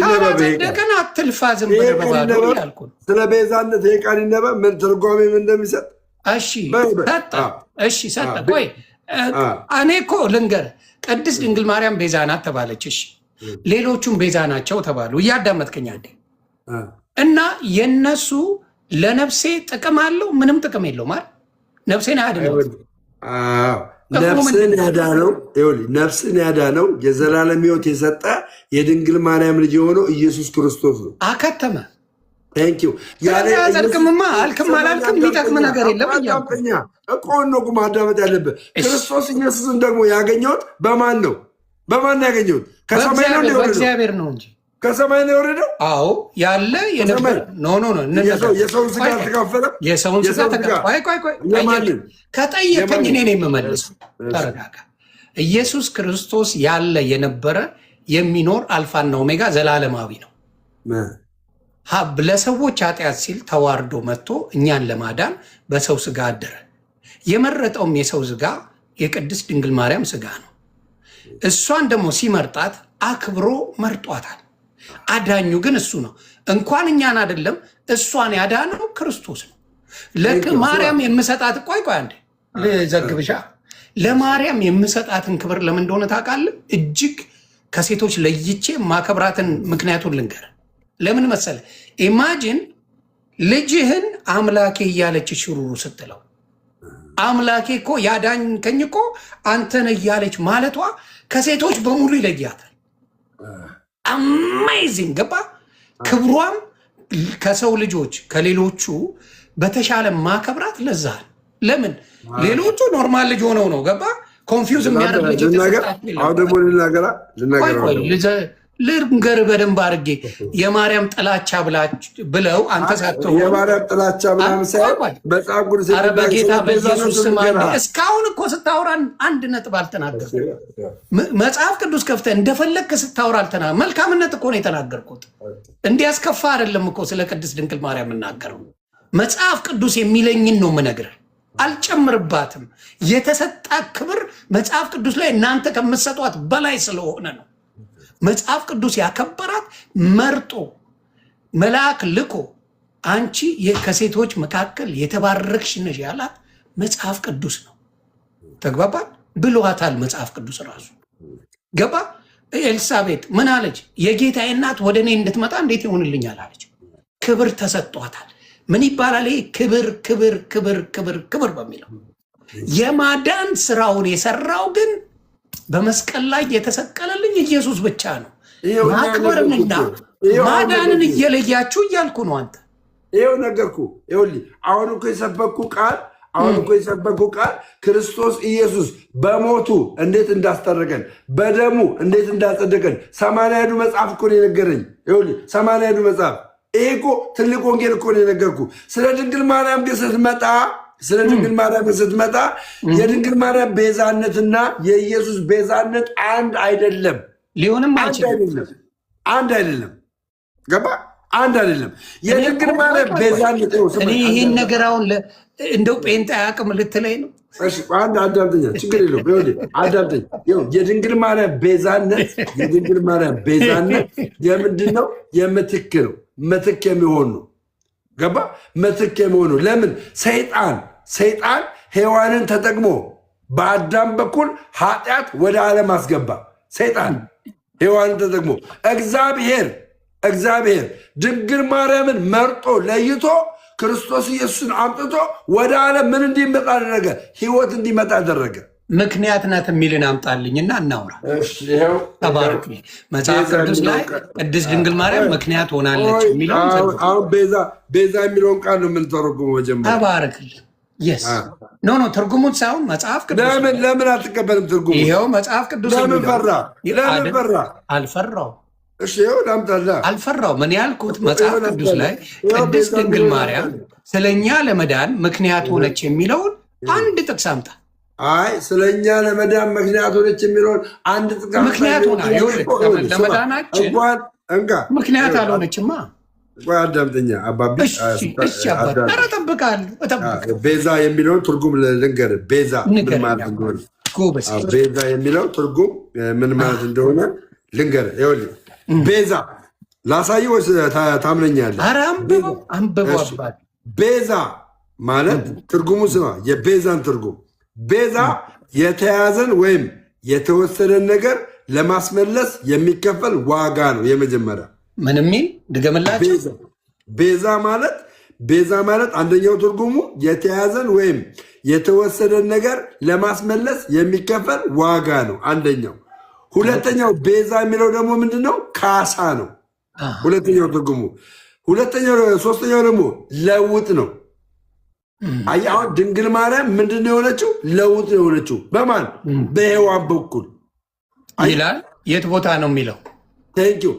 ካላጸደቀን አትልፋ ዝም ብለህ በባዶ ያልኩ ነው። ስለ ቤዛነት ይሄ ቃል ይነበብ ምን ትርጓሜ ምን እንደሚሰጥ ሰጠ። ቆይ እኔ እኮ ልንገርህ፣ ቅድስት ድንግል ማርያም ቤዛ ናት ተባለች። እሺ ሌሎቹም ቤዛ ናቸው ተባሉ። እያዳመጥከኝ አንዴ እና የነሱ ለነፍሴ ጥቅም አለው? ምንም ጥቅም የለው ማለት ነፍሴን አያድነው። ነፍስን ያዳነው የዘላለም ሕይወት የሰጠ የድንግል ማርያም ልጅ የሆነው ኢየሱስ ክርስቶስ ነው። አከተመ። ያጸድቅምማ አልክም አላልክም የሚጠቅም ነገር የለም እኮ ነው ማዳመጥ ያለብህ። ክርስቶስ ኢየሱስን ደግሞ ያገኘሁት በማን ነው? በማን ያገኘሁት? ከሰማይ ነው? በእግዚአብሔር ነው እንጂ ከሰማይ ነው የወረደው? አዎ ያለ የነበር የሰውን ስጋ አልተካፈለም። የሰውን ስጋ ከጠየቀኝ እኔ ነው የምመልሰው። ተረጋጋ። ኢየሱስ ክርስቶስ ያለ የነበረ የሚኖር አልፋና ኦሜጋ ዘላለማዊ ነው። ለሰዎች ኃጢአት ሲል ተዋርዶ መጥቶ እኛን ለማዳን በሰው ስጋ አደረ። የመረጠውም የሰው ስጋ የቅድስት ድንግል ማርያም ስጋ ነው። እሷን ደግሞ ሲመርጣት አክብሮ መርጧታል። አዳኙ ግን እሱ ነው። እንኳን እኛን አይደለም እሷን ያዳነው ክርስቶስ ነው። ለማርያም የምሰጣት ቆይ አንዴ ልዘግብሻ። ለማርያም የምሰጣትን ክብር ለምን እንደሆነ ታውቃለህ? እጅግ ከሴቶች ለይቼ ማከብራትን ምክንያቱን ልንገር። ለምን መሰለ? ኢማጂን ልጅህን አምላኬ እያለች ሽሩሩ ስትለው አምላኬ እኮ ያዳኝከኝ እኮ አንተን እያለች ማለቷ ከሴቶች በሙሉ ይለያታል። አሜዚንግ ገባ? ክብሯም ከሰው ልጆች ከሌሎቹ በተሻለ ማከብራት ለዛል። ለምን ሌሎቹ ኖርማል ልጅ ሆነው ነው ገባ? ኮንፊውዝ የሚያደርግ ልጅ ልንገር በደንብ አድርጌ የማርያም ጥላቻ ብለው አንተ ሳትሆን የማርያም ጥላቻ በጌታ በኢየሱስ ስም እስካሁን እኮ ስታወራን አንድ ነጥብ አልተናገርኩ። መጽሐፍ ቅዱስ ከፍተህ እንደፈለግክ ስታወራ አልተናገርኩ። መልካምነት እኮ ነው የተናገርኩት። እንዲያስከፋ አይደለም እኮ ስለ ቅድስት ድንግል ማርያም የምናገረው። መጽሐፍ ቅዱስ የሚለኝን ነው የምነግርህ፣ አልጨምርባትም። የተሰጣ ክብር መጽሐፍ ቅዱስ ላይ እናንተ ከምትሰጧት በላይ ስለሆነ ነው። መጽሐፍ ቅዱስ ያከበራት መርጦ መልአክ ልኮ አንቺ ከሴቶች መካከል የተባረክሽ ነሽ ያላት መጽሐፍ ቅዱስ ነው። ተግባባል ብሏታል መጽሐፍ ቅዱስ ራሱ ገባ። ኤልሳቤጥ ምን አለች? የጌታዬ እናት ወደ እኔ እንድትመጣ እንዴት ይሆንልኛል አለች። ክብር ተሰጧታል። ምን ይባላል? ክብር ክብር ክብር ክብር ክብር በሚለው የማዳን ስራውን የሰራው ግን በመስቀል ላይ የተሰቀለልኝ ኢየሱስ ብቻ ነው። ማክበርንና ማዳንን እየለያችሁ እያልኩ ነው። አንተ ይኸው ነገርኩ። ይኸውልህ አሁን እኮ የሰበኩ ቃል ክርስቶስ ኢየሱስ በሞቱ እንዴት እንዳስታረቀን በደሙ እንዴት እንዳጸደቀን 80 መጽሐፍ እኮ ነው የነገረኝ። ይኸውልህ 80 መጽሐፍ። ይሄ እኮ ትልቅ ወንጌል እኮ ነው የነገርኩ። ስለ ድንግል ማርያም ግን ስትመጣ የድንግል ማርያም ቤዛነትና የኢየሱስ ቤዛነት አንድ አይደለም። ሊሆንም አይችልም። አንድ አይደለም። ገባ? አንድ አይደለም። የድንግል ማርያም ቤዛነት እኔ ይህን ነገር አሁን እንደው ጴንጤ አያውቅም ልትለኝ ነው? አንድ አዳምጠኛ፣ ችግር የለውም። አዳምጠኝ። የድንግል ማርያም ቤዛነት የምንድን ነው? የምትክ ነው። ምትክ የሚሆን ነው። ገባ ምትክ የመሆኑ ለምን ሰይጣን ሔዋንን ተጠቅሞ በአዳም በኩል ኃጢአት ወደ ዓለም አስገባ። ሰይጣን ሔዋንን ተጠቅሞ እግዚአብሔር ድንግል ማርያምን መርጦ ለይቶ ክርስቶስ ኢየሱስን አምጥቶ ወደ ዓለም ምን እንዲመጣ አደረገ? ሕይወት እንዲመጣ አደረገ። ምክንያት ናት የሚልን አምጣልኝና እናውራ። ተባረክ። መጽሐፍ ቅዱስ ላይ ቅድስት ድንግል ማርያም ምክንያት ሆናለች የሚለውን አሁን ቤዛ የሚለውን ቃል ነው የምንተረጉመው መጀመሪያ። ተባረክልኝ። ኖ ትርጉሙን ሳይሆን መጽሐፍ ቅዱስ ለምን አትቀበልም? ትርጉሙ ይኸው መጽሐፍ ቅዱስ ለምን ፈራ? አልፈራው ላምጣልህ። አልፈራው። ምን ያልኩት መጽሐፍ ቅዱስ ላይ ቅድስት ድንግል ማርያም ስለኛ ለመዳን ምክንያት ሆነች የሚለውን አንድ ጥቅስ አምጣ። አይ ስለኛ ለመዳን ምክንያት ሆነች የሚለውን አንድ ጥቅስ ምክንያት ሆና ለመዳናችን ምክንያት አልሆነችማ። አዳምጠኛ አባቢ እጠብቃለሁ። ቤዛ የሚለውን ትርጉም ልንገርህ። ቤዛ የሚለው ትርጉም ምን ማለት እንደሆነ ልንገርህ። ይኸውልህ ቤዛ ላሳይ ወይስ ታምነኛለህ? ቤዛ ማለት ትርጉሙ ስማ፣ የቤዛን ትርጉም ቤዛ የተያዘን ወይም የተወሰደን ነገር ለማስመለስ የሚከፈል ዋጋ ነው። የመጀመሪያ ምን የሚል ድገምላቸው። ቤዛ ማለት አንደኛው ትርጉሙ የተያዘን ወይም የተወሰደን ነገር ለማስመለስ የሚከፈል ዋጋ ነው አንደኛው። ሁለተኛው ቤዛ የሚለው ደግሞ ምንድነው? ካሳ ነው ሁለተኛው ትርጉሙ። ሶስተኛው ደግሞ ለውጥ ነው። አየህ አሁን ድንግል ማርያም ምንድን ነው የሆነችው? ለውጥ ነው የሆነችው። በማን? በሔዋን በኩል ይላል። የት ቦታ ነው የሚለው? ቴንኪው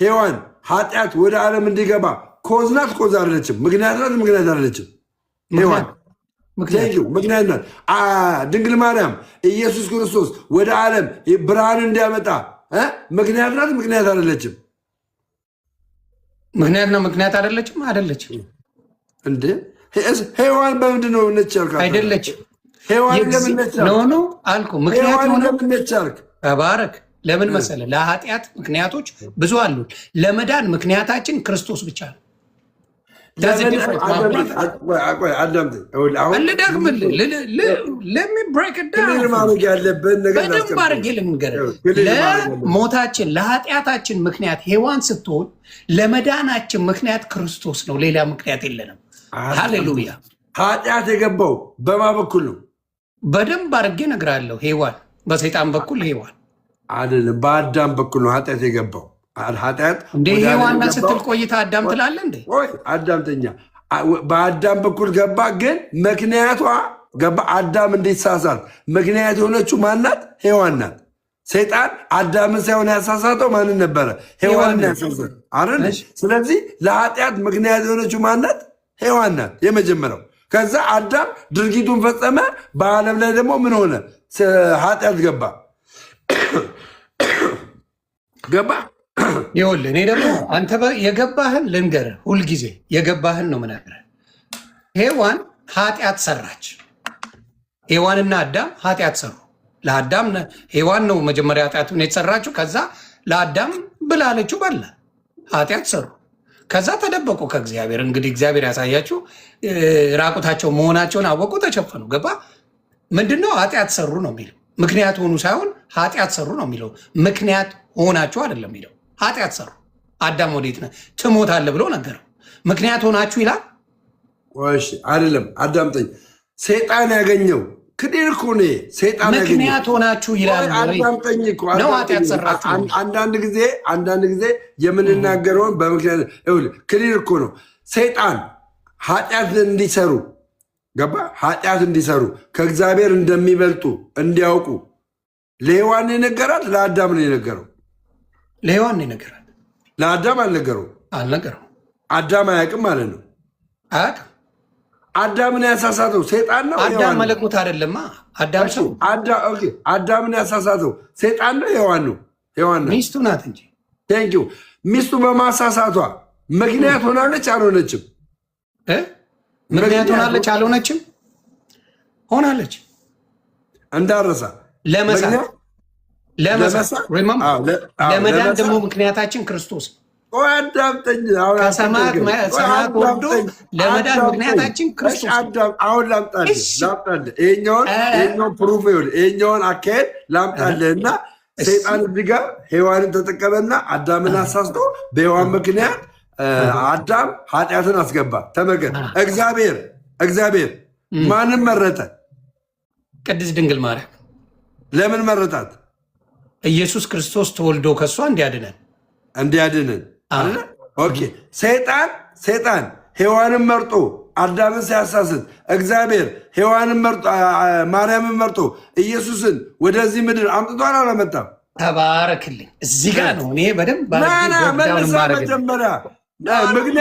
ሔዋን ኃጢአት ወደ ዓለም እንዲገባ ኮዝ ናት? ኮዝ አይደለችም። ምክንያት ናት? ምክንያት አይደለችም። ሔዋን ምክንያት ናት። ድንግል ማርያም ኢየሱስ ክርስቶስ ወደ ዓለም ብርሃን እንዲያመጣ ምክንያት ናት? ምክንያት አይደለችም። ምክንያት ነው? ምክንያት አይደለችም። አይደለችም እንዴ? ሔዋን በምንድን ነው ነች ያልካት? አይደለችም። ሔዋን ለምን ነች አልኩ? ምክንያት ለምን ነች ያልክ? ተባረክ። ለምን መሰለ? ለኃጢአት ምክንያቶች ብዙ አሉ። ለመዳን ምክንያታችን ክርስቶስ ብቻ ነው። ለሞታችን ለኃጢአታችን ምክንያት ሔዋን ስትሆን ለመዳናችን ምክንያት ክርስቶስ ነው። ሌላ ምክንያት የለንም። ሃሌሉያ። ኃጢአት የገባው በማ በኩል ነው? በደንብ አድርጌ እነግርሃለሁ። ሔዋን በሰይጣን በኩል ሔዋን አይደለም፣ በአዳም በኩል ነው ኃጢአት የገባው። ኃጢአት እንደ ሔዋን ስትል ቆይታ አዳም ትላለህ እንዴ? አዳምተኛ በአዳም በኩል ገባ፣ ግን ምክንያቷ ገባ አዳም እንዲሳሳት ምክንያት የሆነችው ማናት? ሔዋን ናት። ሰይጣን አዳምን ሳይሆን ያሳሳተው ማንን ነበረ? ሔዋንን ያሳሳት አይደል? ስለዚህ ለኃጢአት ምክንያት የሆነችው ማናት? ሔዋን ናት የመጀመሪያው። ከዛ አዳም ድርጊቱን ፈጸመ። በዓለም ላይ ደግሞ ምን ሆነ? ኃጢአት ገባ። ይኸውልህ እኔ ደግሞ አንተ የገባህን ልንገርህ። ሁልጊዜ የገባህን ነው የምነግርህ። ሔዋን ኃጢአት ሰራች። ሔዋንና አዳም ኃጢአት ሰሩ። ለአዳም ሔዋን ነው መጀመሪያ ኃጢአቱን የተሰራችው። ከዛ ለአዳም ብላለችው በላ። ኃጢአት ሰሩ። ከዛ ተደበቁ ከእግዚአብሔር። እንግዲህ እግዚአብሔር ያሳያችሁ። ራቁታቸው መሆናቸውን አወቁ፣ ተሸፈኑ። ገባ? ምንድነው? ኃጢአት ሰሩ ነው የሚለው። ምክንያት ሆኑ ሳይሆን ኃጢአት ሰሩ ነው የሚለው። ምክንያት ሆናችሁ አይደለም የሚለው። ኃጢአት ሰሩ። አዳም ወዴት ነህ? ትሞታለህ ብሎ ነገረው። ምክንያት ሆናችሁ ይላል አይደለም። አዳምጠኝ። ሰይጣን ያገኘው ክዴር እኮ ነው። ሰይጣን ምክንያት ሆናችሁ ይላል። አዳምጠኝ እኮ ነው። ኃጢአት ሰራችሁ። አንዳንድ ጊዜ የምንናገረውን በምክንያት ክዴር እኮ ነው። ሰይጣን ኃጢአት እንዲሰሩ ገባ? ኃጢአት እንዲሰሩ ከእግዚአብሔር እንደሚበልጡ እንዲያውቁ ለሔዋን የነገራት ለአዳም ነው የነገረው። ለሔዋን የነገራት ለአዳም አልነገረው። አዳም አያውቅም ማለት ነው። አያውቅም። አዳምን ያሳሳተው ሰይጣን ነው። አዳም መለኮት አይደለማ። አዳም ሰው። አዳምን ያሳሳተው ሰይጣን ነው። ሔዋን ነው። ሔዋን ሚስቱ ናት እንጂ። ቴንኪው። ሚስቱ በማሳሳቷ ምክንያት ሆናለች አልሆነችም? ምክንያት ሆናለች አልሆነችም? ሆናለች። እንዳረሳ ለመዳን ደግሞ ምክንያታችን ክርስቶስ። አዳምጠኝ። ከሰማያት ወርዶ ለመዳን ምክንያታችን ክርስቶስ። አሁን ላምጣልህ ይኸኛውን ፕሩፍ ይኸኛውን አካሄድ ላምጣልህ እና ሰይጣን እዚህ ጋር ሔዋንን ተጠቀመና አዳምን አሳስቶ በሔዋን ምክንያት አዳም ኃጢአትን አስገባ። ተመልከት። እግዚአብሔር ማንም መረጠ? ቅድስት ድንግል ማርያም። ለምን መረጣት? ኢየሱስ ክርስቶስ ተወልዶ ከእሷ እንዲያድነን። ኦኬ። ሰይጣን ሔዋንን መርጦ አዳምን ሲያሳስት እግዚአብሔር ሔዋንን መርጦ ማርያምን መርጦ ኢየሱስን ወደዚህ ምድር አምጥቷል አላመጣም? ተባረክልኝ። እዚህ ጋር ነው እኔ በደንብ መጀመሪያ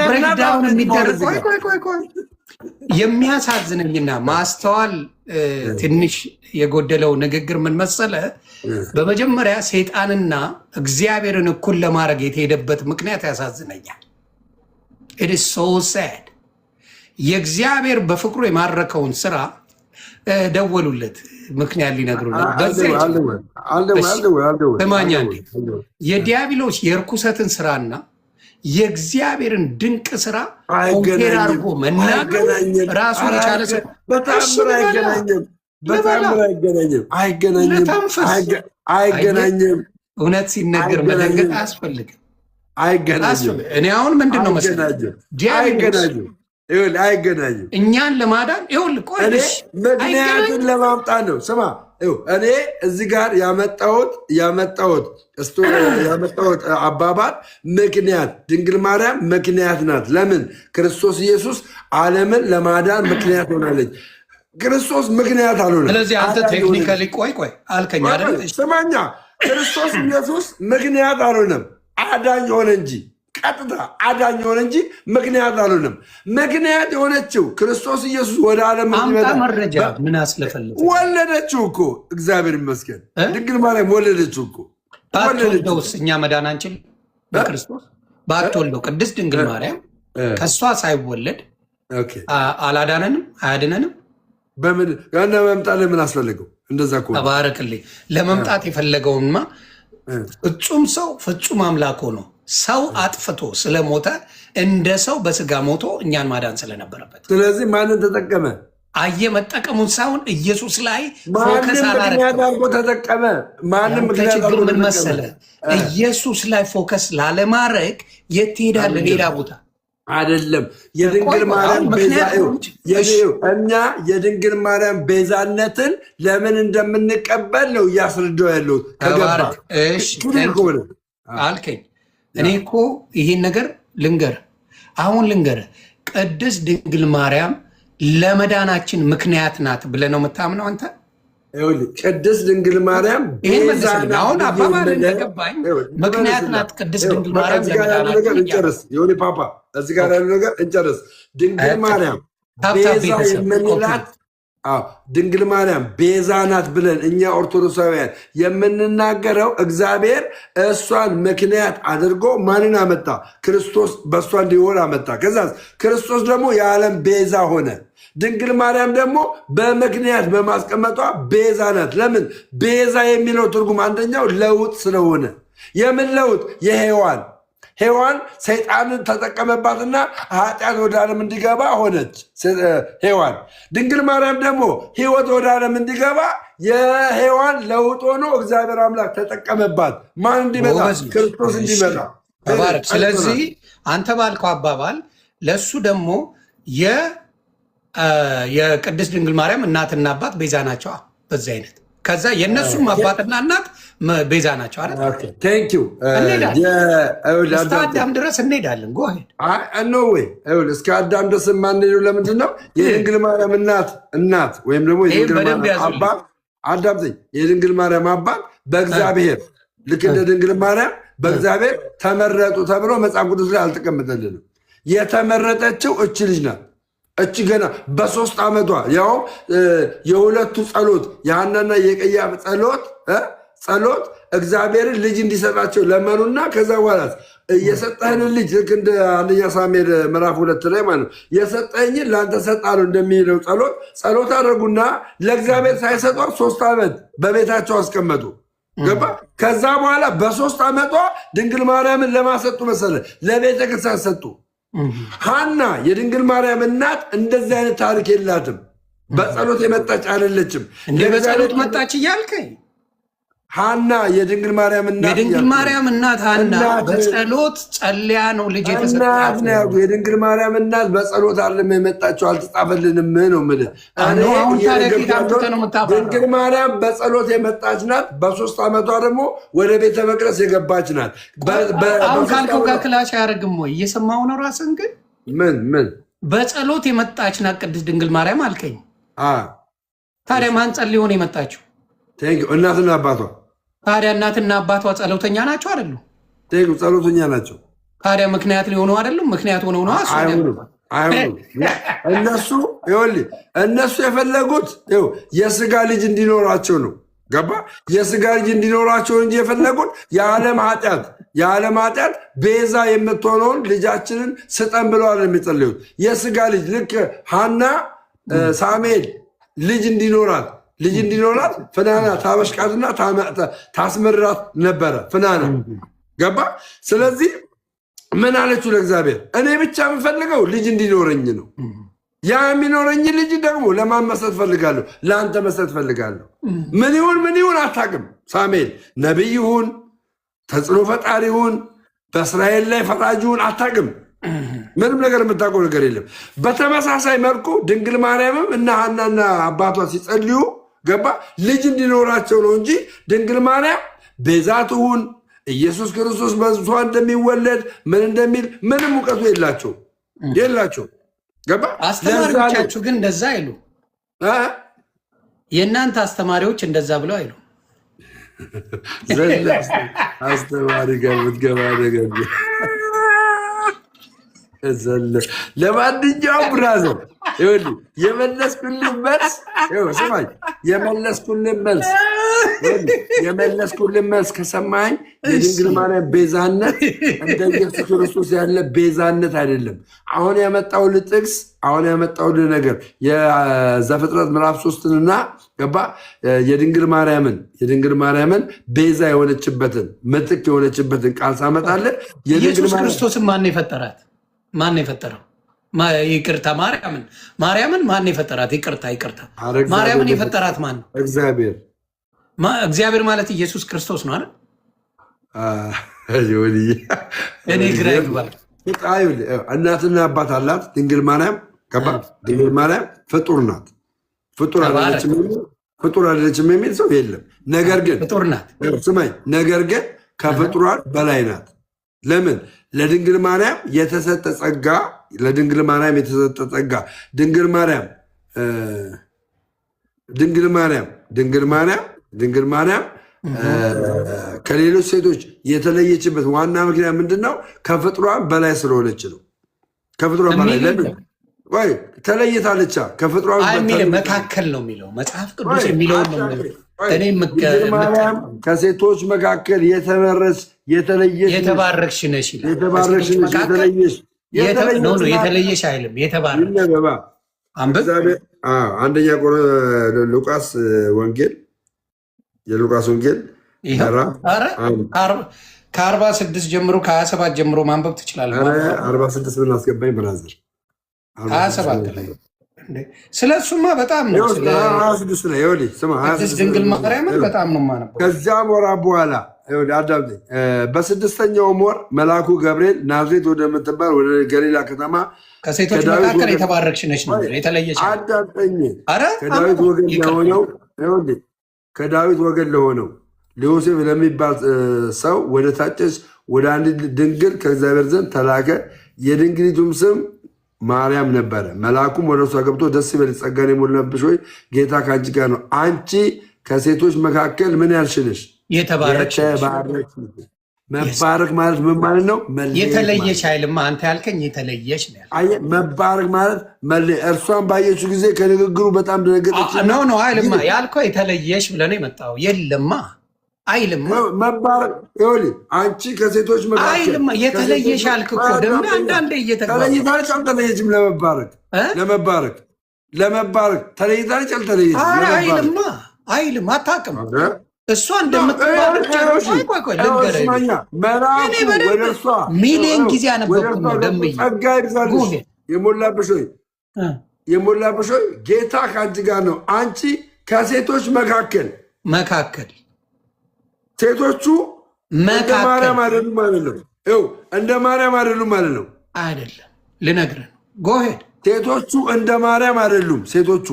ብሬክዳውን የሚደረግ የሚያሳዝነኝና ማስተዋል ትንሽ የጎደለው ንግግር ምን መሰለ? በመጀመሪያ ሰይጣንና እግዚአብሔርን እኩል ለማድረግ የተሄደበት ምክንያት ያሳዝነኛል። ኢት ኢዝ ሶ ሳድ። የእግዚአብሔር በፍቅሩ የማረከውን ስራ ደወሉለት ምክንያት ሊነግሩለት። ስማኛ የዲያብሎስ የርኩሰትን ስራና የእግዚአብሔርን ድንቅ ስራ ኮምፔር አድርጎ መናገር ራሱን የቻለ አይገናኝም። እውነት ሲነገር መደንገጥ አያስፈልግም። እኔ አሁን ምንድን ነው መሰለህ አይገናኝም። እኛን ለማዳን ምክንያቱን ለማምጣት ነው። ስማ እኔ እዚህ ጋር ያመጣሁት አባባል ምክንያት ድንግል ማርያም ምክንያት ናት። ለምን? ክርስቶስ ኢየሱስ ዓለምን ለማዳን ምክንያት ሆናለች። ክርስቶስ ምክንያት አልሆነም። ስለዚህ አንተ ቴክኒካሊ ቆይ አልከኝ አይደል? ስማኛ፣ ክርስቶስ ኢየሱስ ምክንያት አልሆነም፣ አዳኝ ሆነ እንጂ ቀጥታ አዳኝ ሆነ እንጂ ምክንያት አልሆነም። ምክንያት የሆነችው ክርስቶስ ኢየሱስ ወደ ዓለም መረጃ ምን አስለፈለገ? ወለደችው እኮ። እግዚአብሔር ይመስገን ድንግል ማርያም ወለደችው እኮ። ባትወልደውስ እኛ መዳን አንችል? በክርስቶስ ባትወልደው ቅድስት ድንግል ማርያም ከእሷ ሳይወለድ አላዳነንም? አያድነንም? በምን ያና መምጣት ለምን አስፈለገው? እንደዛ እኮ ተባረክልኝ። ለመምጣት የፈለገውማ ፍጹም ሰው ፍጹም አምላክ ሆኖ ሰው አጥፍቶ ስለሞተ እንደ ሰው በስጋ ሞቶ እኛን ማዳን ስለነበረበት። ስለዚህ ማንን ተጠቀመ? መጠቀሙን ሳይሆን ኢየሱስ ላይ ፎከስ አላደረገም። ተጠቀመ። ማንም ችግር ምን መሰለ? ኢየሱስ ላይ ፎከስ ላለማድረግ የት ትሄዳለህ? ሌላ ቦታ አይደለም። የድንግል ማርያም እኛ የድንግል ማርያም ቤዛነትን ለምን እንደምንቀበል ነው እያስረዳው ያለው። አልከኝ። እኔ እኮ ይሄን ነገር ልንገር ቅድስት ድንግል ማርያም ለመዳናችን ምክንያት ናት ብለህ ነው የምታምነው አንተ? ቅድስት ድንግል ማርያም አሁን አባባል እንደገባኝ ምክንያት ናት ቅድስት ድንግል ማርያም ለመዳናችን። እንጨርስ የሆነ ፓፓ እዚህ ጋር ያለው ነገር እንጨርስ። ድንግል ማርያም ቤዛ የምንላት ድንግል ማርያም ቤዛ ናት ብለን እኛ ኦርቶዶክሳውያን የምንናገረው እግዚአብሔር እሷን ምክንያት አድርጎ ማንን አመጣ? ክርስቶስ በእሷ እንዲሆን አመጣ። ከዛስ ክርስቶስ ደግሞ የዓለም ቤዛ ሆነ። ድንግል ማርያም ደግሞ በምክንያት በማስቀመጧ ቤዛ ናት። ለምን? ቤዛ የሚለው ትርጉም አንደኛው ለውጥ ስለሆነ። የምን ለውጥ? ሔዋን ሰይጣንን ተጠቀመባትና ኃጢአት ወደ ዓለም እንዲገባ ሆነች ሔዋን። ድንግል ማርያም ደግሞ ሕይወት ወደ ዓለም እንዲገባ የሔዋን ለውጥ ሆኖ እግዚአብሔር አምላክ ተጠቀመባት። ማን እንዲመጣ? ክርስቶስ እንዲመጣ። ስለዚህ አንተ ባልከው አባባል ለእሱ ደግሞ የቅድስት ድንግል ማርያም እናትና አባት ቤዛ ናቸው። በዚህ አይነት ከዛ የእነሱም አባትና እናት ቤዛ ናቸው። እስከ አዳም ድረስ እንሄዳለን። እስከ አዳም ድረስ የማንሄደው ለምንድን ነው? የድንግል ማርያም እናት ወይም ደግሞ የድንግል ማርያም አባት በእግዚአብሔር ልክ እንደ ድንግል ማርያም በእግዚአብሔር ተመረጡ ተብሎ መጽሐፍ ቅዱስ ላይ አልተቀመጠልንም። የተመረጠችው እች ልጅ ናት። እች ገና በ3 ዓመቷ ያው የሁለቱ ጸሎት የሐናና የቀያፍ ጸሎት እግዚአብሔርን ልጅ እንዲሰጣቸው ለመኑና ከዛ በኋላ የሰጠህን ልጅ ልክ እንደ አንደኛ ሳሙኤል ምዕራፍ 2 ላይ ማለት ነው የሰጠኝን ለአንተ ሰጣለሁ እንደሚለው ጸሎት አደረጉና ለእግዚአብሔር ሳይሰጧት 3 ዓመት በቤታቸው አስቀመጡ። ገባ። ከዛ በኋላ በ3 ዓመቷ ድንግል ማርያምን ለማሰጡ መሰለ ለቤተ ክርስቲያን ሰጡ። ሐና የድንግል ማርያም እናት እንደዚህ አይነት ታሪክ የላትም። በጸሎት የመጣች አይደለችም። እንደ በጸሎት መጣች እያልከኝ ሐና የድንግል ማርያም እናት የድንግል ማርያም እናት ሐና በጸሎት ጸልያ ነው ልጅ የተሰጣት ነው። የድንግል ማርያም እናት በጸሎት አይደለም የመጣችው፣ አልተጻፈልንም ነው የምልህ። ድንግል ማርያም በጸሎት የመጣች ናት። በ3 ዓመቷ ደግሞ ወደ ቤተ መቅደስ የገባች ናት። አሁን ካልከው ጋር ክላሽ አያደርግም ወይ? እየሰማሁ ነው ራስን። ግን ምን በጸሎት የመጣች ናት ቅድስት ድንግል ማርያም አልከኝ። ታዲያ ማን ጸልዮ ነው የመጣችው? እናትና አባቷ። ታዲያ እናትና አባቷ ጸሎተኛ ናቸው አይደሉ? ጸሎተኛ ናቸው። ታዲያ ምክንያት ሊሆኑ አይደሉም? ምክንያት ሆነው ነው እነሱ የፈለጉት የስጋ ልጅ እንዲኖራቸው ነው። ገባ? የስጋ ልጅ እንዲኖራቸው እንጂ የፈለጉት የዓለም ኃጢአት ቤዛ የምትሆነውን ልጃችንን ስጠን ብለዋል የሚጸልዩት። የስጋ ልጅ ልክ ሐና ሳሙኤል ልጅ እንዲኖራት ፍናና ታበሽቃትና ታስመራት ነበረ ፍናና። ገባ? ስለዚህ ምን አለችው ለእግዚአብሔር? እኔ ብቻ የምፈልገው ልጅ እንዲኖረኝ ነው። ያ የሚኖረኝ ልጅ ደግሞ ለማን መስጠት ፈልጋለሁ? ለአንተ መስጠት ፈልጋለሁ። ምን ይሁን አታውቅም። ሳሙኤል ነቢይ ይሁን፣ ተጽዕኖ ፈጣሪ ይሁን፣ በእስራኤል ላይ ፈራጅ ይሁን አታውቅም። ምንም ነገር የምታውቀው ነገር የለም። በተመሳሳይ መልኩ ድንግል ማርያምም እና ሐናና አባቷ ሲጸልዩ ገባ ልጅ እንዲኖራቸው ነው እንጂ ድንግል ማርያም ቤዛ ትሁን ኢየሱስ ክርስቶስ በእሷ እንደሚወለድ ምን እንደሚል ምንም እውቀቱ የላቸው። ገባ። አስተማሪዎቻችሁ ግን እንደዛ አይሉ። የእናንተ አስተማሪዎች እንደዛ ብለው አይሉ። አስተማሪ ጋር ምትገባ ነገር ለማንኛውም ብራዘር የመለስኩልን መልስ ከሰማኝ የድንግል ማርያም ቤዛነት እንደ ኢየሱስ ክርስቶስ ያለ ቤዛነት አይደለም። አሁን ያመጣውልህ ጥቅስ አሁን ያመጣውልህ ነገር የዘፍጥረት ምዕራፍ 3ንና ገባ የድንግል ማርያምን ቤዛ የሆነችበትን ምትክ የሆነችበትን ቃል ሳመጣልህ ኢየሱስ ክርስቶስን ማን የፈጠራት? ማን የፈጠረው? ይቅርታ ማርያምን ማን የፈጠራት? ይቅርታ ማርያምን የፈጠራት ማን ነው? እግዚአብሔር ማለት ኢየሱስ ክርስቶስ ነው አይደል? እኔ ግራ ይግባል። እናትና አባት አላት ድንግል ማርያም። ድንግል ማርያም ፍጡር ናት። ፍጡር አይደለችም የሚል ሰው የለም። ነገር ግን ስማኝ፣ ነገር ግን ከፍጡራን በላይ ናት። ለምን? ለድንግል ማርያም የተሰጠ ጸጋ ድንግል ማርያም ከሌሎች ሴቶች የተለየችበት ዋና ምክንያት ምንድን ነው? ከፍጡራን በላይ ስለሆነች ነው። ከፍጡራን በላይ ለምን ተለይታለቻ? ከፍጡራን መካከል ነው የሚለው መጽሐፍ ቅዱስ የሚለውን ነው። ማርያም ከሴቶች መካከል የተባረክሽ ነሽ ይላል። የተለየሽ አይልም። አንደኛ ሉቃስ ወንጌል የሉቃስ ወንጌል ከ46 ጀምሮ ከ27 ጀምሮ ማንበብ ትችላለህ። 46 ምን አስገባኝ ብራዘር 27 ላይ ስለ እሱማ በጣም ነው። ድንግል ማርያምን በጣም ነው የማነበው። ከዚያም ወራት በኋላ አዳምጠኝ። በ6ኛውም ወር መልአኩ ገብርኤል ናዝሬት ወደምትባል ወደ ገሊላ ከተማ ከሴቶች መካከል የተባረክሽ ነች ነው የተለየች። አዳምጠኝ። ከዳዊት ወገን ለሆነው ለዮሴፍ ለሚባል ሰው ወደ ታጨች ወደ አንዲት ድንግል ከእግዚአብሔር ዘንድ ተላከ። የድንግሊቱም ስም ማርያም ነበረ። መልአኩም ወደ እርሷ ገብቶ ደስ ይበልሽ፣ ጸጋን የሞላብሽ ሆይ ጌታ ከአንቺ ጋር ነው። አንቺ ከሴቶች መካከል ምን ያልሽ ነሽ? የተባረክሽ። መባረክ ማለት ምን ማለት ነው? የተለየሽ አይልማ። አንተ ያልከኝ የተለየሽ ነው። መባረክ ማለት እርሷን ባየችው ጊዜ ከንግግሩ በጣም ደነገጠች። ኖ አይልማ። ያልከው የተለየሽ ብለህ ነው የመጣው። የለማ አይልማ። መባረክ ይኸውልህ፣ አንቺ ከሴቶች መካከል አይልማ። የተለየሽ አልክ እኮ ደግሞ አንዳንዴ ተለይታለች አልተለየችም? ለመባረክ ተለይታለች አልተለየችም? አይልማ። አታውቅም። እሷ እንደምትባረክ ሚሊዮን ጊዜ አነበብኩ ነው ደምዬ የሞላብሽ ሆይ ጌታ ከአንቺ ጋር ነው፣ አንቺ ከሴቶች መካከል ሴቶቹ እንደ ማርያም አይደሉም ማለት ነው። እንደ ማርያም አይደሉም ማለት ነው። አይደለም ልነግርህ ነው። ጎሄድ ሴቶቹ እንደ ማርያም አይደሉም። ሴቶቹ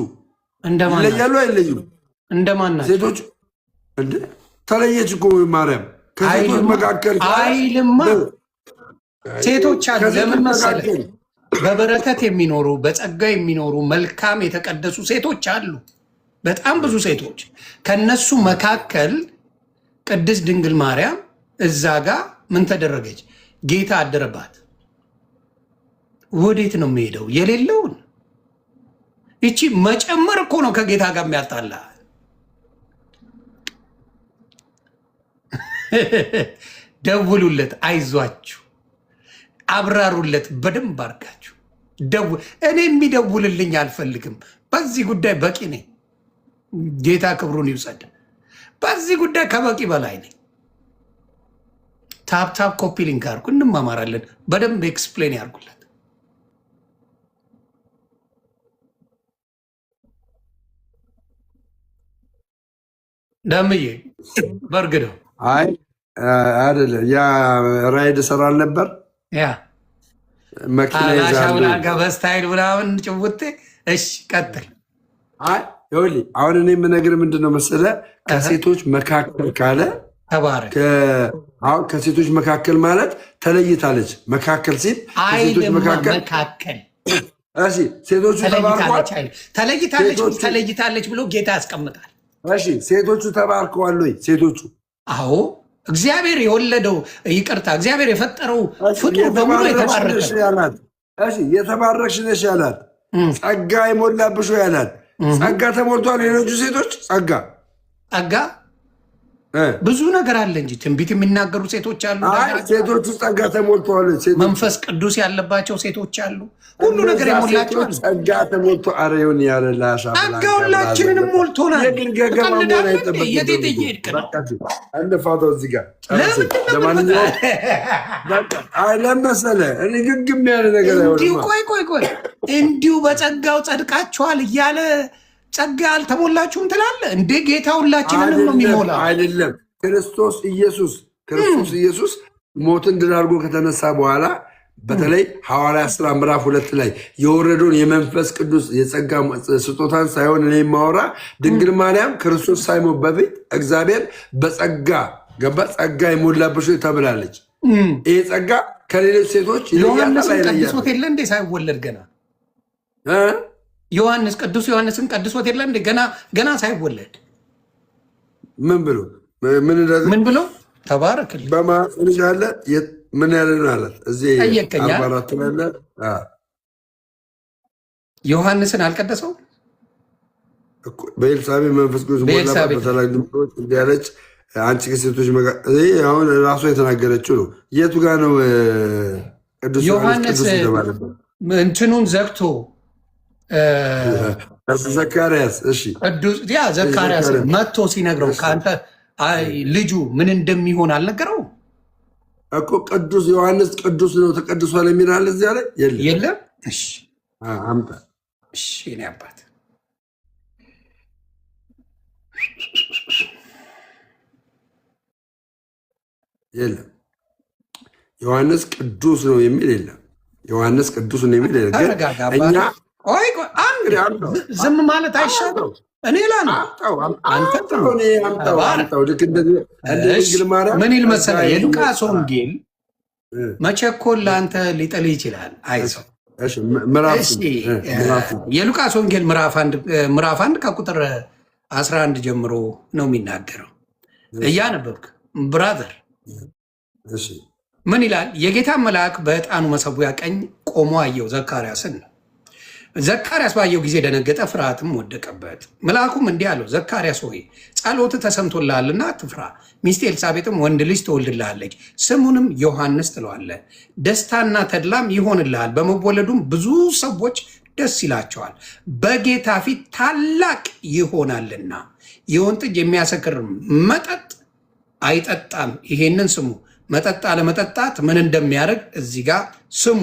ይለያሉ አይለዩም? እንደማን ናቸው ሴቶቹ? እንደ ተለየች እኮ ማርያም ከሴቶች መካከል አይልማ። ሴቶች አሉ። ለምን መሰለህ? በበረከት የሚኖሩ በጸጋ የሚኖሩ መልካም የተቀደሱ ሴቶች አሉ። በጣም ብዙ ሴቶች። ከነሱ መካከል ቅድስት ድንግል ማርያም እዛ ጋር ምን ተደረገች? ጌታ አደረባት። ወዴት ነው የሚሄደው? የሌለውን ይቺ መጨመር እኮ ነው ከጌታ ጋር የሚያጣላ። ደውሉለት፣ አይዟችሁ፣ አብራሩለት በደንብ አድርጋችሁ። እኔ የሚደውልልኝ አልፈልግም። በዚህ ጉዳይ በቂ ነኝ። ጌታ ክብሩን ይውሰድ። በዚህ ጉዳይ ከበቂ በላይ ነኝ። ታፕታፕ ኮፒ ሊንክ አድርጉ፣ እንማማራለን። በደንብ ኤክስፕሌን ያርጉለት። ደምዬ በርግደው አይ አይደለ ያ ራይድ ሰራል ነበር ያ መኪና ይዛል በስታይል ምናምን ጭውቴ። እሺ ቀጥል። አይ ይኸውልህ አሁን እኔ የምነግርህ ምንድን ነው መሰለህ፣ ከሴቶች መካከል ካለ ተባረክ። አሁን ከሴቶች መካከል ማለት ተለይታለች። መካከል ሲል ከሴቶች መካከል እሺ፣ ሴቶቹ ተለይታለች ብሎ ጌታ ያስቀምጣል። እሺ፣ ሴቶቹ ተባርከዋል ወይ? ሴቶቹ አዎ፣ እግዚአብሔር የወለደው ይቅርታ፣ እግዚአብሔር የፈጠረው ፍጡር በሙሉ የተባረከ ያላት። እሺ፣ የተባረክሽ ነሽ ያላት፣ ጸጋ የሞላብሽ ያላት። ጸጋ ተሞልቷል። ሌሎቹ ሴቶች ጸጋ ብዙ ነገር አለ እንጂ ትንቢት የሚናገሩ ሴቶች አሉ። ሴቶቹ ጸጋ ተሞልተዋል። መንፈስ ቅዱስ ያለባቸው ሴቶች አሉ። ሁሉ ነገር የሞላቸው ጸጋ ተሞልቶ አሬውን ያለላሻ ጸጋ ሁላችንንም ሞልቶናል። እንደፋተው እዚህ ጋር ለመሰለህ ግግም ያለ ነገር እንዲሁ ቆይ እንዲሁ በጸጋው ጸድቃችኋል እያለ ጸጋ አልተሞላችሁም ትላለህ እንዴ? ጌታ ሁላችንንም ነው የሚሞላ። አይደለም ክርስቶስ ኢየሱስ ሞትን ድል አድርጎ ከተነሳ በኋላ በተለይ ሐዋርያት ሥራ ምዕራፍ 2 ላይ የወረደውን የመንፈስ ቅዱስ የጸጋ ስጦታን ሳይሆን እኔ የማወራ ድንግል ማርያም ክርስቶስ ሳይሞት በፊት እግዚአብሔር በጸጋ ጸጋ የሞላብሽ ተብላለች። ይሄ ጸጋ ከሌሎች ሴቶች ቀድሶት የለ እንዴ? ሳይወለድ ገና ቅዱስ ዮሐንስን ቀድሶት የለ እንዴ? ገና ሳይወለድ ምን ብሎ ተባረክልኝ በማጽንሽ አለ ምን ያለ ነው አላት። እዚህ አባራት ያለ ዮሐንስን አልቀደሰው በኤልሳቤ መንፈስ ቅዱስ ሞላባት በተለያዩ ምክሮች እንዲያለች አንቺ ከሴቶች አሁን ራሷ የተናገረችው ነው። የቱ ጋር ነው ቅዱስ ዮሐንስ እንትኑን ዘግቶ ዘካርያስ? እሺ ዘካርያስ መጥቶ ሲነግረው ከአንተ ልጁ ምን እንደሚሆን አልነገረውም እኮ። ቅዱስ ዮሐንስ ቅዱስ ነው ተቀድሷል የሚላል እዚያ ላይ የለም። አምጣ። እኔ አባት የለም ዮሐንስ ቅዱስ ነው የሚል የለም። ዮሐንስ ቅዱስ ነው የሚል የለም። እኛ ዝም ማለት አይሻልም? እኔ ምን ይል መሰለህ፣ የሉቃስ ወንጌል መቸኮል ለአንተ ሊጥልህ ይችላል። አይዞህ። የሉቃስ ወንጌል ምዕራፍ 1 ከቁጥር 11 ጀምሮ ነው የሚናገረው። እያነበብክ ብራዘር ምን ይላል? የጌታ መልአክ በዕጣኑ መሰዊያ ቀኝ ቆሞ አየው ዘካርያስን ነው። ዘካርያስ ባየው ጊዜ ደነገጠ፣ ፍርሃትም ወደቀበት። መልአኩም እንዲህ አለው፣ ዘካርያስ ሆይ ጸሎት ተሰምቶልሃልና አትፍራ። ሚስት ኤልሳቤጥም ወንድ ልጅ ትወልድልሃለች፣ ስሙንም ዮሐንስ ትለዋለህ። ደስታና ተድላም ይሆንልሃል፣ በመወለዱም ብዙ ሰዎች ደስ ይላቸዋል፣ በጌታ ፊት ታላቅ ይሆናልና የወይን ጠጅ የሚያሰክር መጠጥ አይጠጣም። ይሄንን ስሙ። መጠጥ አለመጠጣት ምን እንደሚያደርግ እዚህ ጋር ስሙ።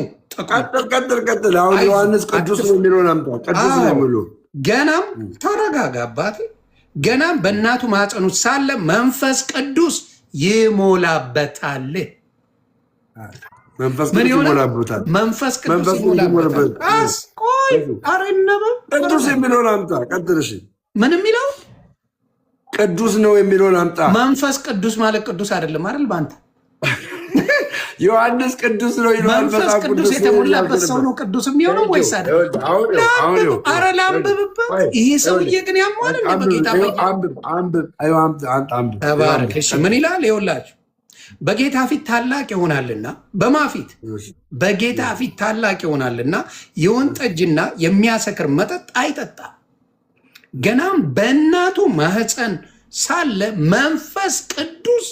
ቀጥል። አሁን ዮሐንስ ቅዱስ ነው የሚለውን አምጣ። ቅዱስ ነው የሚለው ገናም ተረጋጋ አባቴ። ገናም በእናቱ ማኅፀን ውስጥ ሳለ መንፈስ ቅዱስ ይሞላበታል። መንፈስ ቅዱስ ይሞላበታል። መንፈስ ቅዱስ ይሞላበታል። ቆይ ኧረ ይነበብ። ቅዱስ የሚለውን አምጣ። ቀጥል። እሺ ምን የሚለው ቅዱስ ነው የሚለውን አምጣ። መንፈስ ቅዱስ ማለት ቅዱስ አይደለም አይደል? በአንተ ዮሐንስ ቅዱስ ነው ይላል። መንፈስ ቅዱስ የተሞላበት ሰው ነው ቅዱስ የሚሆነው ወይስ አይደለም? ኧረ ላንብብበት። ይሄ ሰውዬ ግን ያሟል በጌታ ተባረክ። እሺ ምን ይላል? ይኸውላችሁ በጌታ ፊት ታላቅ ይሆናልና፣ በማ ፊት? በጌታ ፊት ታላቅ ይሆናልና የወይን ጠጅና የሚያሰክር መጠጥ አይጠጣም። ገናም በእናቱ ማኅፀን ሳለ መንፈስ ቅዱስ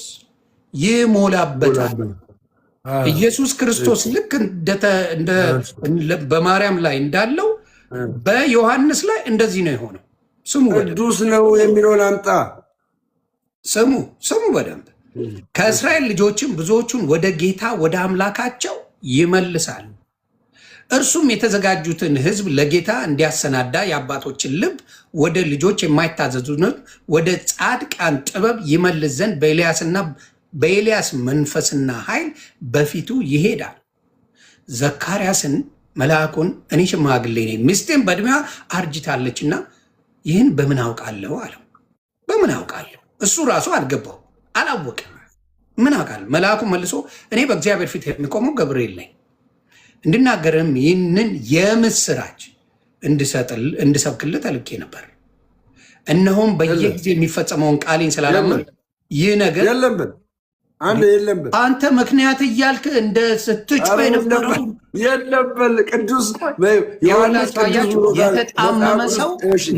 ይሞላበታል። ኢየሱስ ክርስቶስ ልክ በማርያም ላይ እንዳለው በዮሐንስ ላይ እንደዚህ ነው የሆነው። ስሙ። ቅዱስ ነው የሚለውን አምጣ። ስሙ በደንብ። ከእስራኤል ልጆችም ብዙዎቹን ወደ ጌታ ወደ አምላካቸው ይመልሳል። እርሱም የተዘጋጁትን ሕዝብ ለጌታ እንዲያሰናዳ የአባቶችን ልብ ወደ ልጆች የማይታዘዙትን ወደ ጻድቃን ጥበብ ይመልስ ዘንድ በኤልያስ መንፈስና ኃይል በፊቱ ይሄዳል። ዘካርያስን መልአኩን እኔ ሽማግሌ ነኝ፣ ሚስቴም በዕድሜዋ አርጅታለችና ይህን በምን አውቃለሁ አለው። በምን አውቃለሁ? እሱ ራሱ አልገባው፣ አላወቅም። ምን አውቃለሁ? መልአኩ መልሶ እኔ በእግዚአብሔር ፊት የሚቆመው ገብርኤል ነኝ፣ እንድናገርም ይህንን የምስራች እንድሰብክልህ ተልኬ ነበር። እነሆም በየጊዜ የሚፈጸመውን ቃሌን ስላላመን ይህ ነገር አንተ ምክንያት እያልክ እንደ ስትጮህ የነበረው የለበል ቅዱስ የተጣመመ ሰው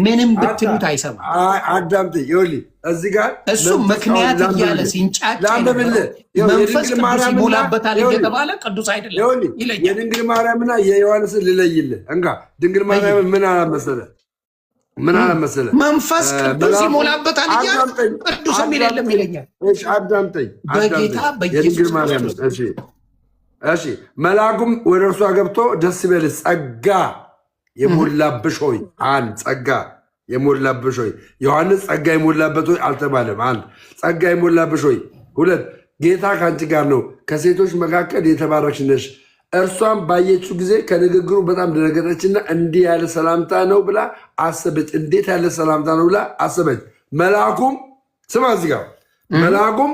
ምንም ብትሉት አይሰማም። አዳምጠኝ። ይኸውልህ እዚህ ጋር እሱ ምክንያት እያለ ሲንጫጭ መንፈስ ቅዱስ ይሞላበታል እየተባለ ቅዱስ አይደለም ይለኛል። የድንግል ማርያምና የዮሐንስን ልለይልህ። እንጋ ድንግል ማርያም ምን አላመሰለህ? መንፈስ ቅዱስ ይሞላበታል እያለ ቅዱስ የሚል የለም ይለኛል። አዳምጠኝ። በጌታ በኢየሱስ ክርስቶስ እሺ። መልአኩም ወደ እርሷ ገብቶ ደስ ይበልሽ ጸጋ የሞላብሽ ሆይ፣ አንድ ጸጋ የሞላብሽ ሆይ። ዮሐንስ ጸጋ የሞላበት ሆይ አልተባለም። አንድ ጸጋ የሞላብሽ ሆይ፣ ሁለት ጌታ ከአንቺ ጋር ነው፣ ከሴቶች መካከል የተባረክሽ ነሽ። እርሷም ባየችው ጊዜ ከንግግሩ በጣም ደነገጠችና እንዲህ ያለ ሰላምታ ነው ብላ አሰበች። እንዴት ያለ ሰላምታ ነው ብላ አሰበች። መልአኩም ስማ፣ እዚህ ጋር መልአኩም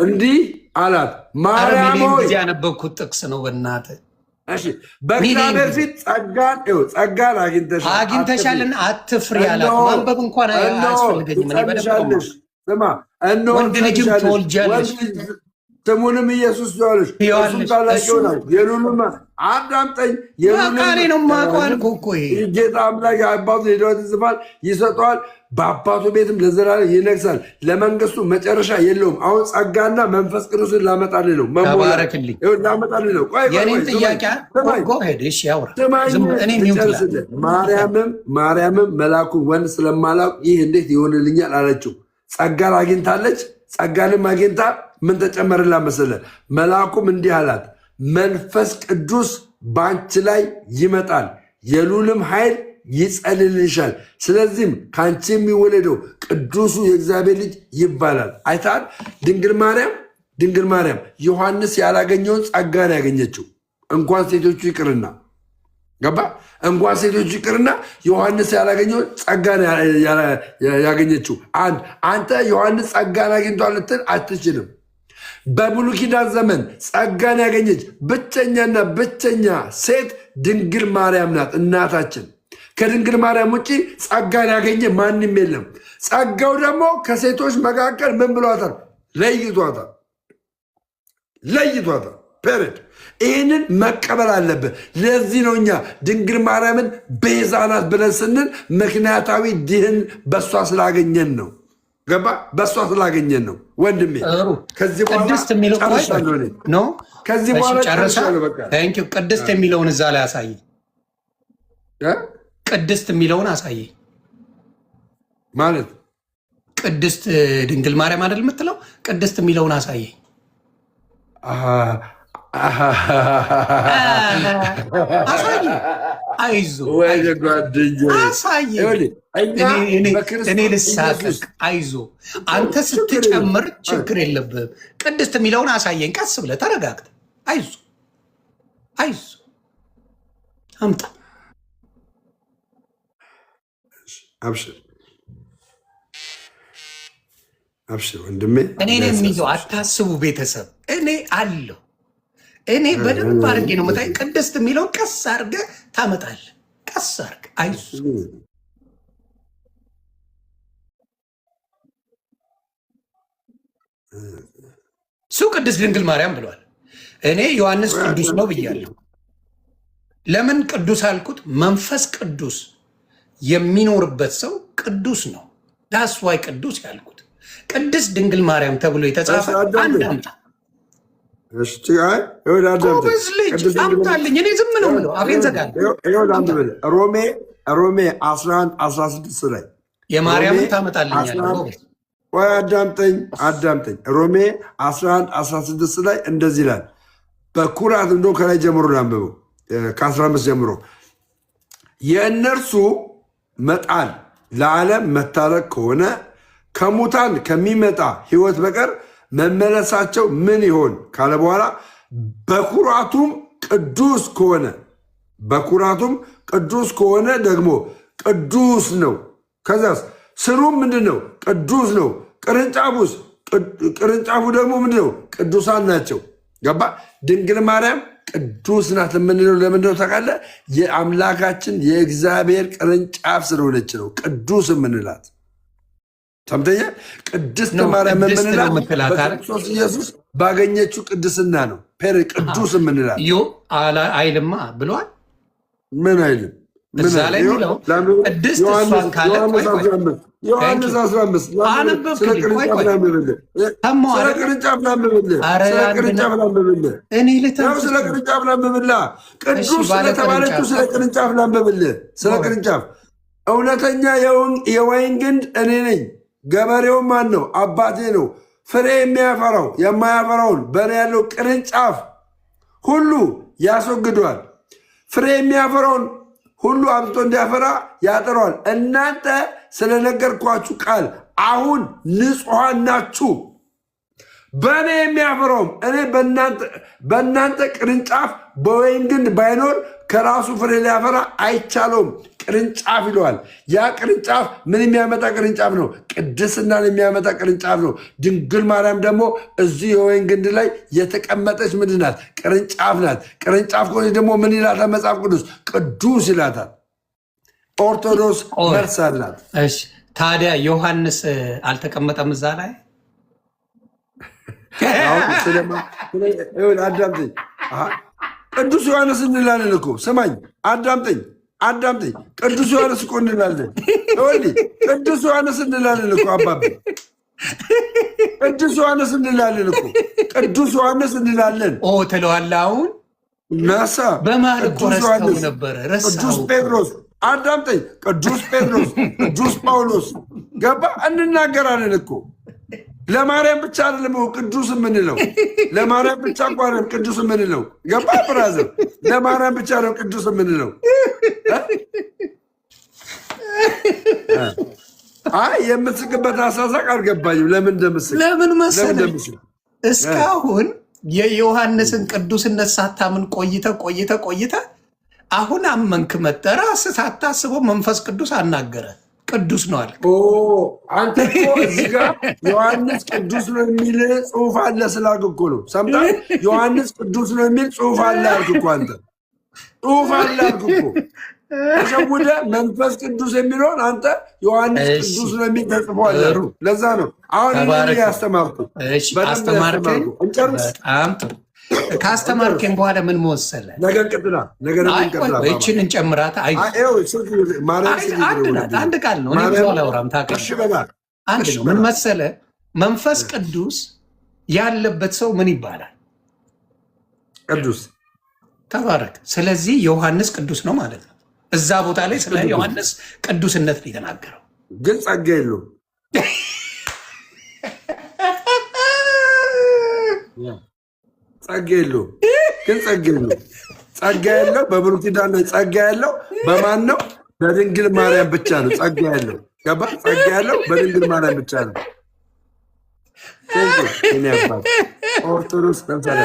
እንዲህ አላት፣ ማርያም ሆይ። ያነበብኩት ጥቅስ ነው። በእናትህ በእግዚአብሔር ፊት ጸጋን አግኝተሻልና አትፍሪ አላት። ማንበብ እንኳን አያስፈልገኝም። ስማ፣ እነሆ ወንድ ልጅም ትወልጃለሽ፣ ስሙንም ኢየሱስ ትለዋለሽ፣ እርሱም ታላቅ ይሆናል። የሉሉማ አዳምጠኝ። ቃሌ ነው ማቋል እኮ ጌታ አምላክ አባቱ የዳዊትን ዙፋን ይሰጠዋል፣ በአባቱ ቤትም ለዘላለም ይነግሳል፣ ለመንግስቱ መጨረሻ የለውም። አሁን ጸጋና መንፈስ ቅዱስን ላመጣልህ ነው። ተባረክልኝ። ላመጣልህ ነው። የኔን ጥያቄ ማርያምም መልአኩን ወንድ ስለማላውቅ ይህ እንዴት ይሆንልኛል አለችው። ጸጋን አግኝታለች። ጸጋንም አግኝታ ምን ተጨመርላ መሰለ? መልአኩም እንዲህ አላት፣ መንፈስ ቅዱስ በአንቺ ላይ ይመጣል፣ የልዑልም ኃይል ይጸልልሻል። ስለዚህም ከአንቺ የሚወለደው ቅዱሱ የእግዚአብሔር ልጅ ይባላል። አይታል። ድንግል ማርያም ዮሐንስ ያላገኘውን ጸጋን ያገኘችው። እንኳን ሴቶቹ ይቅርና ገባ እንኳን ሴቶቹ ይቅርና ዮሐንስ ያላገኘውን ጸጋን ያገኘችው። አንተ ዮሐንስ ጸጋን አግኝቷል ልትል አትችልም። በብሉይ ኪዳን ዘመን ጸጋን ያገኘች ብቸኛና ብቸኛ ሴት ድንግል ማርያም ናት፣ እናታችን። ከድንግል ማርያም ውጭ ጸጋን ያገኘ ማንም የለም። ጸጋው ደግሞ ከሴቶች መካከል ምን ብሏታል? ለይቷታል። ፔሬድ። ይህንን መቀበል አለብን። ለዚህ ነው እኛ ድንግል ማርያምን ቤዛ ናት ብለን ስንል ምክንያታዊ ድህን በእሷ ስላገኘን ነው። ገባ? በእሷ ስላገኘን ነው ወንድሜ። ከዚህ በኋላ ቅድስት የሚለውን እዛ ላይ ያሳይ። ቅድስት የሚለውን አሳየኝ ማለት ቅድስት ድንግል ማርያም አይደል የምትለው? ቅድስት የሚለውን አሳየኝ። አሳየኝ። አይዞህ አሳየኝ። እኔ ልሳቀቅ። አይዞህ አንተ ስትጨምር ችግር የለብህም። ቅድስት የሚለውን አሳየኝ። ቀስ ብለህ ተረጋግተህ። አይዞህ አይዞህ አምጣ። አብሽር አብሽር ወንድሜ፣ እኔ ነው የሚይዘው። አታስቡ ቤተሰብ፣ እኔ አለሁ። እኔ በደንብ አድርጌ ነው መጣ። ቅድስት የሚለውን ቀስ አድርገህ ታመጣለህ። ቀስ አድርገህ። አይዞህ እሱ ቅድስት ድንግል ማርያም ብሏል። እኔ ዮሐንስ ቅዱስ ነው ብያለሁ። ለምን ቅዱስ አልኩት? መንፈስ ቅዱስ የሚኖርበት ሰው ቅዱስ ነው። ዳስዋይ ቅዱስ ያልኩት ቅድስት ድንግል ማርያም ተብሎ የተጻፈ አንድ አምጣ። ጎበዝ ልጅ አምጣልኝ። እኔ ዝም ነው የምለው፣ አፌን ዘጋለሁ። ሮሜ 11:16 ላይ የማርያምን ታመጣልኛለህ። አዳምጠኝ። ሮሜ 11:16 ላይ እንደዚህ ይላል። በኩራት እንደው ከላይ ጀምሮ ላንብበው፣ ከ15 ጀምሮ የእነርሱ መጣል ለዓለም መታረቅ ከሆነ ከሙታን ከሚመጣ ሕይወት በቀር መመለሳቸው ምን ይሆን ካለ በኋላ በኩራቱም ቅዱስ ከሆነ ደግሞ ቅዱስ ነው። ከዚያስ ስሩም ምንድን ነው? ቅዱስ ነው። ቅርንጫፉ ደግሞ ምንድን ነው? ቅዱሳን ናቸው። ገባ? ድንግል ማርያም ቅዱስ ናት የምንለው ለምንድነው ታውቃለህ? የአምላካችን የእግዚአብሔር ቅርንጫፍ ስለሆነች ነው ቅዱስ የምንላት። ሰምተኛ? ቅድስት ማርያም የምንላት በክርስቶስ ኢየሱስ ባገኘችው ቅድስና ነው። ቅዱስ የምንላት አይልማ ብሏል። ምን አይልም? እዛ ላይ የሚለው ቅድስት እሷን ካለ ዮሐንስ 15 ስለ ቅርንጫፍ ላንብብልህ። ቅዱስ ስለተባለችው ስለ ቅርንጫፍ ላንብብልህ። ስለ ቅርንጫፍ እውነተኛ የወይን ግንድ እኔ ነኝ። ገበሬው ማን ነው? አባቴ ነው። ፍሬ የሚያፈራው የማያፈራውን በእኔ ያለው ቅርንጫፍ ሁሉ ያስወግደዋል። ፍሬ የሚያፈራውን ሁሉ አብዝቶ እንዲያፈራ ያጠረዋል። እናንተ ስለነገርኳችሁ ቃል አሁን ንጹሐን ናችሁ። በእኔ የሚያፈራውም እኔ በእናንተ ቅርንጫፍ በወይን ግንድ ባይኖር ከራሱ ፍሬ ሊያፈራ አይቻለውም። ቅርንጫፍ ይለዋል። ያ ቅርንጫፍ ምን የሚያመጣ ቅርንጫፍ ነው? ቅድስናን የሚያመጣ ቅርንጫፍ ነው። ድንግል ማርያም ደግሞ እዚህ የወይን ግንድ ላይ የተቀመጠች ምንድን ናት? ቅርንጫፍ ናት። ቅርንጫፍ ከሆነች ደግሞ ምን ይላታል መጽሐፍ ቅዱስ? ቅዱስ ይላታል። ኦርቶዶክስ መልስ አላት። ታዲያ ዮሐንስ አልተቀመጠም እዛ ላይ? አዳምጠኝ። ቅዱስ ዮሐንስ እንላለን እኮ። ስማኝ፣ አዳምጠኝ። ቅዱስ ዮሐንስ እኮ እንላለን። ቅዱስ ዮሐንስ እንላለን እኮ አባቤ፣ ቅዱስ ዮሐንስ እንላለን እኮ። ቅዱስ ዮሐንስ እንላለን ትለዋለህ። አሁን ናሳ ቅዱስ ጴጥሮስ፣ አዳምጠኝ። ቅዱስ ጴጥሮስ፣ ቅዱስ ጳውሎስ ገባ እንናገራለን እኮ። ለማርያም ብቻ አይደለም ቅዱስ የምንለው። ለማርያም ብቻ እንኳን ቅዱስ የምንለው ገባ ብራዘር። ለማርያም ብቻ ነው ቅዱስ የምንለው። አይ የምትስቅበት አሳሳቅ አልገባኝም። ለምን እንደምስቅ ለምን መሰለህ? እስካሁን የዮሐንስን ቅዱስነት ሳታምን ቆይተ አሁን አመንክ መጠህ ራስህ ሳታስበው መንፈስ ቅዱስ አናገረ። ቅዱስ ነው አለ። አንተ እኮ እዚህ ጋር ዮሐንስ ቅዱስ ነው የሚል ጽሑፍ አለ ስላልክ እኮ ነው። ሰምተሃል? ዮሐንስ ቅዱስ ነው የሚል ጽሑፍ አለ አልክ እኮ አንተ። ጽሑፍ አለ አልክ እኮ ተሸውደህ መንፈስ ቅዱስ የሚለውን አንተ ዮሐንስ ቅዱስ ነው የሚል ተጽፏል። ለዛ ነው አሁን እኔ ያስተማርኩት። አስተማርከኝ። በጣም ጥሩ። ካስተማርከኝ በኋላ ምን መወሰለ ነገር ቅጥላ ይችን እንጨምራት። አንድ ቃል ነው። እኔ ብዙ አላወራም። አንድ ነው። ምን መሰለ? መንፈስ ቅዱስ ያለበት ሰው ምን ይባላል? ቅዱስ። ተባረክ። ስለዚህ ዮሐንስ ቅዱስ ነው ማለት ነው። እዛ ቦታ ላይ ስለ ዮሐንስ ቅዱስነት ነው የተናገረው። ግን ጸጋ የለውም። ጸጋ የለውም። ግን ጸጋ የለውም። ጸጋ ያለው በብሉይ ኪዳን ነው። ጸጋ ያለው በማን ነው? በድንግል ማርያም ብቻ ነው ጸጋ ያለው። ገባ? ጸጋ ያለው በድንግል ማርያም ብቻ ነው። እኔ አባት ኦርቶዶክስ ተንሰለ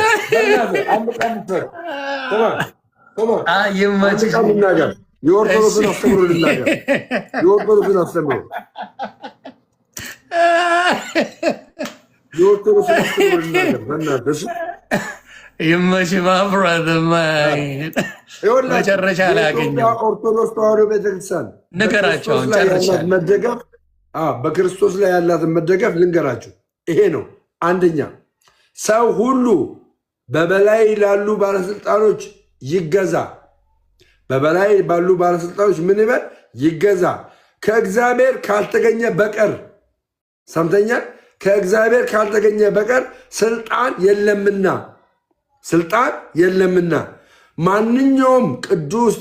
ይመችናገር የኦርቶዶክስን አስተምሮ ልናገር። የኦርቶዶክስን አስተምሮ የኦርቶዶክስን አስተምሮ ልናገር። በእናትህ ይመች ማፍራትማ መጨረሻ ላይ ያገኘው ኦርቶዶክስ ተዋሕዶ ቤተክርስቲያን ንገራቸው። መደገፍ በክርስቶስ ላይ ያላትን መደገፍ ልንገራቸው። ይሄ ነው አንደኛ። ሰው ሁሉ በበላይ ላሉ ባለስልጣኖች ይገዛ። በበላይ ባሉ ባለስልጣኖች ምን ይበል? ይገዛ። ከእግዚአብሔር ካልተገኘ በቀር ሰምተኛ፣ ከእግዚአብሔር ካልተገኘ በቀር ስልጣን የለምና፣ ስልጣን የለምና። ማንኛውም ቅዱስ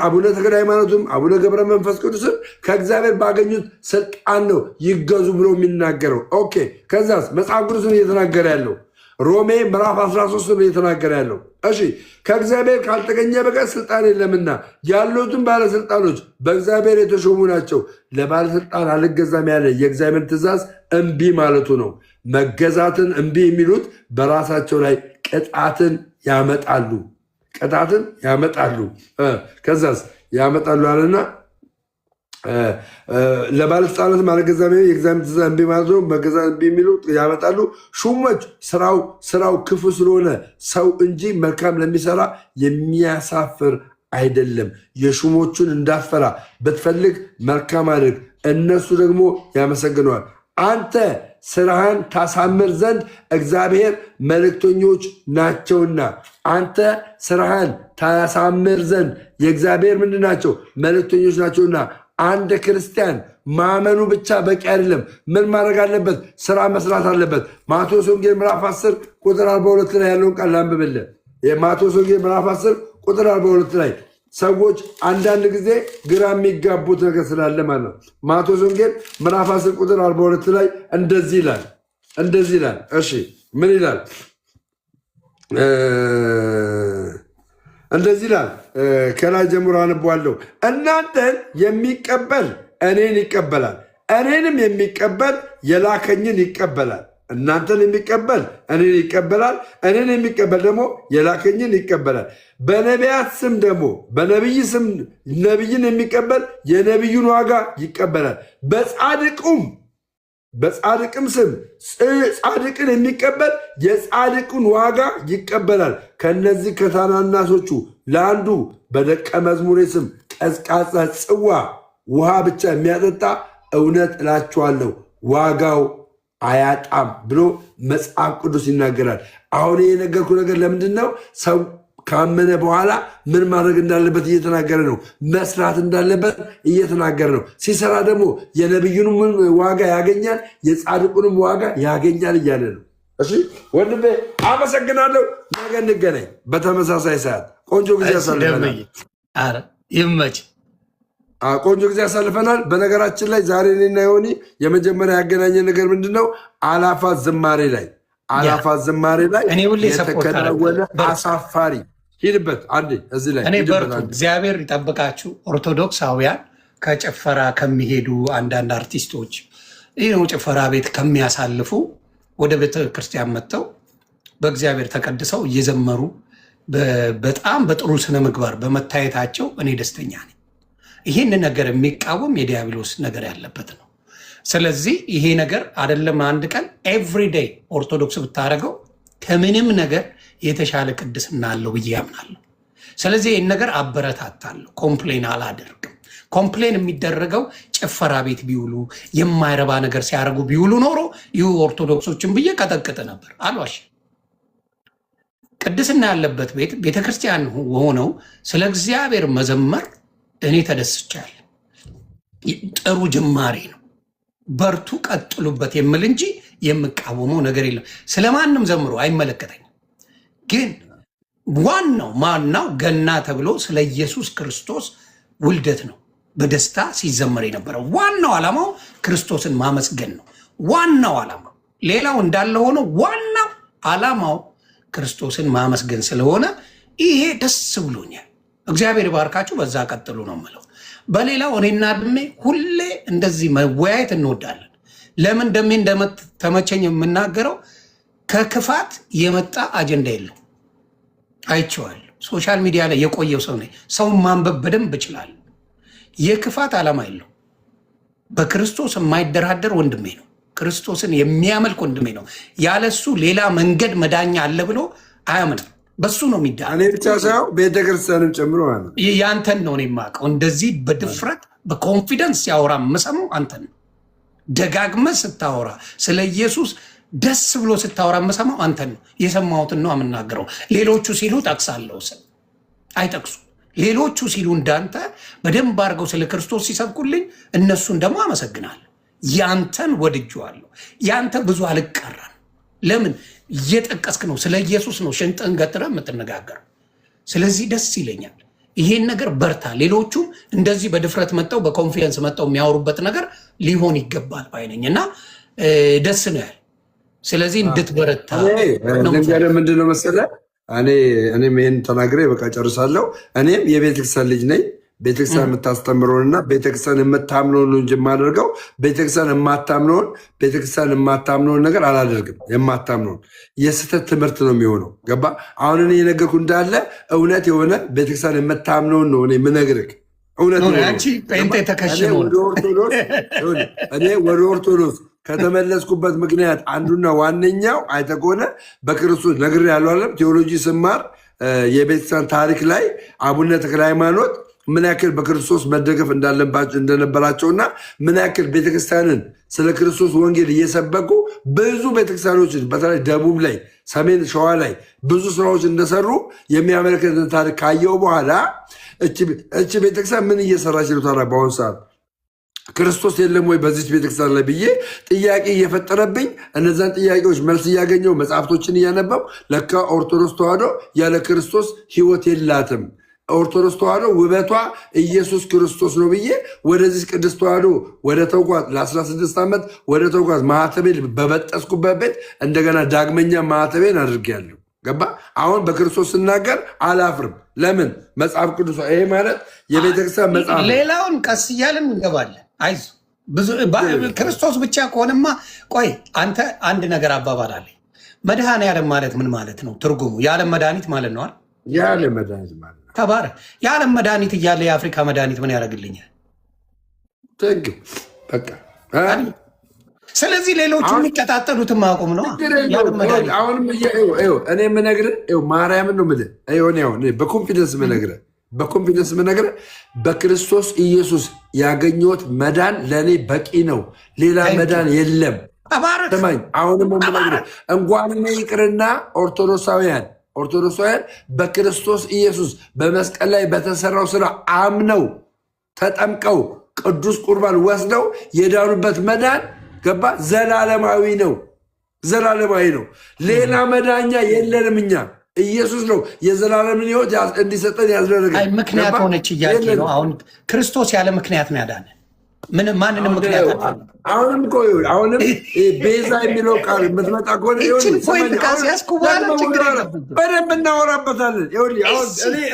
አቡነ ተክለ ሃይማኖትም አቡነ ገብረ መንፈስ ቅዱስም ከእግዚአብሔር ባገኙት ስልጣን ነው ይገዙ ብሎ የሚናገረው። ኦኬ፣ ከዛስ መጽሐፍ ቅዱስ ነው እየተናገረ ያለው። ሮሜ ምዕራፍ 13 ነው እየተናገረ ያለው። እሺ፣ ከእግዚአብሔር ካልተገኘ በቀር ስልጣን የለምና ያሉትን ባለስልጣኖች በእግዚአብሔር የተሾሙ ናቸው። ለባለስልጣን አልገዛም ያለ የእግዚአብሔር ትእዛዝ እምቢ ማለቱ ነው። መገዛትን እምቢ የሚሉት በራሳቸው ላይ ቅጣትን ያመጣሉ። ቅጣትን ያመጣሉ። ከዛስ ያመጣሉ አለና ለባለስልጣናት አልገዛም የእግዚአብሔር ትእዛዝ እምቢ ማለት ነው። መገዛት እምቢ የሚሉ ያመጣሉ። ሹሞች ስራው ክፉ ስለሆነ ሰው እንጂ መልካም ለሚሰራ የሚያሳፍር አይደለም። የሹሞቹን እንዳትፈራ ብትፈልግ መልካም አድርግ፣ እነሱ ደግሞ ያመሰግነዋል። አንተ ስራህን ታሳምር ዘንድ እግዚአብሔር መልእክተኞች ናቸውና። አንተ ስራህን ታሳምር ዘንድ የእግዚአብሔር ምንድን ናቸው? መልእክተኞች ናቸውና። አንድ ክርስቲያን ማመኑ ብቻ በቂ አይደለም። ምን ማድረግ አለበት? ስራ መስራት አለበት። ማቴዎስ ወንጌል ምዕራፍ 10 ቁጥር 42 ላይ ያለውን ቃል ላንብብልህ። የማቴዎስ ወንጌል ምዕራፍ 10 ቁጥር 42 ላይ ሰዎች አንዳንድ ጊዜ ግራ የሚጋቡት ነገር ስላለ ማለት ነው። ማቴዎስ ወንጌል ምዕራፍ 10 ቁጥር 42 ላይ እንደዚህ ይላል። እንደዚህ ይላል። እሺ ምን ይላል? እንደዚህ ይላል። ከላይ ጀምሮ አነባዋለሁ። እናንተን የሚቀበል እኔን ይቀበላል፣ እኔንም የሚቀበል የላከኝን ይቀበላል። እናንተን የሚቀበል እኔን ይቀበላል፣ እኔን የሚቀበል ደግሞ የላከኝን ይቀበላል። በነቢያት ስም ደግሞ በነቢይ ስም ነቢይን የሚቀበል የነቢዩን ዋጋ ይቀበላል። በጻድቅም ስም ጻድቅን የሚቀበል የጻድቁን ዋጋ ይቀበላል። ከነዚህ ከታናናሾቹ ለአንዱ በደቀ መዝሙሬ ስም ቀዝቃዛ ጽዋ ውሃ ብቻ የሚያጠጣ እውነት እላችኋለሁ ዋጋው አያጣም ብሎ መጽሐፍ ቅዱስ ይናገራል። አሁን የነገርኩ ነገር ለምንድን ነው? ሰው ካመነ በኋላ ምን ማድረግ እንዳለበት እየተናገረ ነው። መስራት እንዳለበት እየተናገረ ነው። ሲሰራ ደግሞ የነቢዩንም ዋጋ ያገኛል፣ የጻድቁንም ዋጋ ያገኛል እያለ ነው። እሺ ወንድሜ አመሰግናለሁ። ነገ እንገናኝ በተመሳሳይ ሰዓት። ቆንጆ ጊዜ ያሳልፈናል። ይመች። ቆንጆ ጊዜ ያሳልፈናል። በነገራችን ላይ ዛሬ እኔና ዮኒ የመጀመሪያ ያገናኘ ነገር ምንድን ነው? አላፋት ዝማሬ ላይ የተከናወነ አሳፋሪ ሂድበት አንዴ እዚህ ላይ እኔ በርቱ። እግዚአብሔር ይጠብቃችሁ። ኦርቶዶክሳውያን ከጭፈራ ከሚሄዱ አንዳንድ አርቲስቶች ይህ ጭፈራ ቤት ከሚያሳልፉ ወደ ቤተ ክርስቲያን መጥተው በእግዚአብሔር ተቀድሰው እየዘመሩ በጣም በጥሩ ስነ ምግባር በመታየታቸው እኔ ደስተኛ ነኝ። ይህን ነገር የሚቃወም የዲያብሎስ ነገር ያለበት ነው። ስለዚህ ይሄ ነገር አይደለም አንድ ቀን ኤቭሪዴይ ኦርቶዶክስ ብታደርገው ከምንም ነገር የተሻለ ቅድስና አለው ብዬ ያምናለሁ። ስለዚህ ይህን ነገር አበረታታለሁ። ኮምፕሌን አላደርግም። ኮምፕሌን የሚደረገው ጭፈራ ቤት ቢውሉ የማይረባ ነገር ሲያደርጉ ቢውሉ ኖሮ ይህ ኦርቶዶክሶችን ብዬ ቀጠቅጥ ነበር። አልዋሽ። ቅድስና ያለበት ቤት ቤተክርስቲያን ሆነው ስለ እግዚአብሔር መዘመር እኔ ተደስቻለሁ። ጥሩ ጅማሬ ነው። በርቱ፣ ቀጥሉበት የምል እንጂ የምቃወመው ነገር የለም። ስለማንም ዘምሮ አይመለከተኝም። ግን ዋናው ማናው ገና ተብሎ ስለ ኢየሱስ ክርስቶስ ውልደት ነው በደስታ ሲዘመር የነበረው። ዋናው ዓላማው ክርስቶስን ማመስገን ነው። ዋናው ዓላማው ሌላው እንዳለ ሆኖ ዋናው ዓላማው ክርስቶስን ማመስገን ስለሆነ ይሄ ደስ ብሎኛል። እግዚአብሔር ባርካችሁ፣ በዛ ቀጥሉ ነው የምለው። በሌላው እኔና ድሜ ሁሌ እንደዚህ መወያየት እንወዳለን። ለምን ደሜ እንደተመቸኝ የምናገረው ከክፋት የመጣ አጀንዳ የለው። አይቼዋለሁ። ሶሻል ሚዲያ ላይ የቆየው ሰው ነኝ። ሰውን ማንበብ በደንብ እችላለሁ። የክፋት ዓላማ የለው። በክርስቶስ የማይደራደር ወንድሜ ነው። ክርስቶስን የሚያመልክ ወንድሜ ነው። ያለሱ ሌላ መንገድ መዳኛ አለ ብሎ አያምንም። በሱ ነው የሚዳ እኔ ብቻ ሳይሆን ቤተክርስቲያንም ጨምሮ ማለት ያንተን ነው እኔ የማውቀው። እንደዚህ በድፍረት በኮንፊደንስ ሲያወራ የምሰማው አንተን ነው። ደጋግመህ ስታወራ ስለ ኢየሱስ ደስ ብሎ ስታወራ የምሰማው አንተን ነው። የሰማሁትን ነው የምናገረው። ሌሎቹ ሲሉ ጠቅሳለሁ ስል አይጠቅሱ። ሌሎቹ ሲሉ እንዳንተ በደንብ አድርገው ስለ ክርስቶስ ሲሰብኩልኝ እነሱን ደግሞ አመሰግናለሁ። ያንተን ወድጄዋለሁ። ያንተ ብዙ አልቀረም። ለምን እየጠቀስክ ነው? ስለ ኢየሱስ ነው ሽንጥን ገትረ የምትነጋገረው። ስለዚህ ደስ ይለኛል። ይሄን ነገር በርታ። ሌሎቹም እንደዚህ በድፍረት መጠው በኮንፊደንስ መጠው የሚያወሩበት ነገር ሊሆን ይገባል ባይነኝ እና ደስ ነው ያለ። ስለዚህ እንድትበረታ ምንድነው መሰለህ፣ እኔም ይህን ተናግሬ በቃ ጨርሳለሁ። እኔም የቤተክርስቲያን ልጅ ነኝ። ቤተክርስቲያን የምታስተምረውንና ቤተክርስቲያን የምታምነውን ነው እንጂ የማደርገው ቤተክርስቲያን የማታምነውን ነገር አላደርግም። የማታምነውን የስህተት ትምህርት ነው የሚሆነው። ገባ? አሁን እኔ የነገርኩ እንዳለ እውነት የሆነ ቤተክርስቲያን የምታምነውን ነው እኔ የምነግርህ። እውነት እኔ ወደ ኦርቶዶክስ ከተመለስኩበት ምክንያት አንዱና ዋነኛው አይተህ ከሆነ በክርስቶስ ነግሬሃለሁ አይደለም? ቴዎሎጂ ስማር የቤተክርስቲያን ታሪክ ላይ አቡነ ተክለ ሃይማኖት ምን ያክል በክርስቶስ መደገፍ እንደነበራቸውና ምን ያክል ቤተክርስቲያንን ስለ ክርስቶስ ወንጌል እየሰበኩ ብዙ ቤተክርስቲያኖችን በተለይ ደቡብ ላይ፣ ሰሜን ሸዋ ላይ ብዙ ስራዎች እንደሰሩ የሚያመለክትን ታሪክ ካየው በኋላ እቺ ቤተክርስቲያን ምን እየሰራች ነው ታዲያ በአሁኑ ሰዓት ክርስቶስ የለም ወይ በዚች ቤተክርስቲያን ላይ ብዬ ጥያቄ እየፈጠረብኝ እነዛን ጥያቄዎች መልስ እያገኘው መጽሐፍቶችን እያነበው ለካ ኦርቶዶክስ ተዋሕዶ ያለ ክርስቶስ ሕይወት የላትም። ኦርቶዶክስ ተዋሕዶ ውበቷ ኢየሱስ ክርስቶስ ነው ብዬ ወደዚህ ቅድስት ተዋሕዶ ወደ ተውኳት ለ16 ዓመት ወደ ተውኳት ማኅተቤን በበጠስኩበት ቤት እንደገና ዳግመኛ ማኅተቤን አድርጌያለሁ። ገባ? አሁን በክርስቶስ ስናገር አላፍርም። ለምን? መጽሐፍ ቅዱስ ይሄ ማለት የቤተክርስቲያን መጽሐፍ። ሌላውን ቀስ እያለን እንገባለን። አይዞህ ብዙ ክርስቶስ ብቻ ከሆነማ ቆይ አንተ አንድ ነገር አባባል አለኝ። መድኃኔዓለም ማለት ምን ማለት ነው? ትርጉሙ የዓለም መድኃኒት ማለት ነው። የዓለም መድኃኒት ማለት ነው። ተባረክ። የዓለም መድኃኒት እያለ የአፍሪካ መድኃኒት ምን ያደርግልኛል? በቃ ስለዚህ ሌሎቹ የሚቀጣጠሉትን ማቆም ነው። አሁንም እኔ የምነግርህ ማርያምን ነው የምልህ። በኮንፊደንስ የምነግርህ በክርስቶስ ኢየሱስ ያገኘሁት መዳን ለእኔ በቂ ነው። ሌላ መዳን የለም። ስማኝ፣ አሁንም የምነግርህ እንኳን እኔ ይቅርና ኦርቶዶክሳውያን በክርስቶስ ኢየሱስ በመስቀል ላይ በተሰራው ስራ አምነው ተጠምቀው ቅዱስ ቁርባን ወስደው የዳኑበት መዳን ገባ? ዘላለማዊ ነው። ሌላ መዳኛ የለንም። እኛ ኢየሱስ ነው የዘላለምን ሕይወት እንዲሰጠን ያስደረገ። ምክንያት ሆነች እያልክ ነው። አሁን ክርስቶስ ያለ ምክንያት ነው ያዳነ። ማንንም ምክንያት አሁንም ቤዛ የሚለው ቃል የምትመጣ ከሆነ በደንብ እናወራበታለን።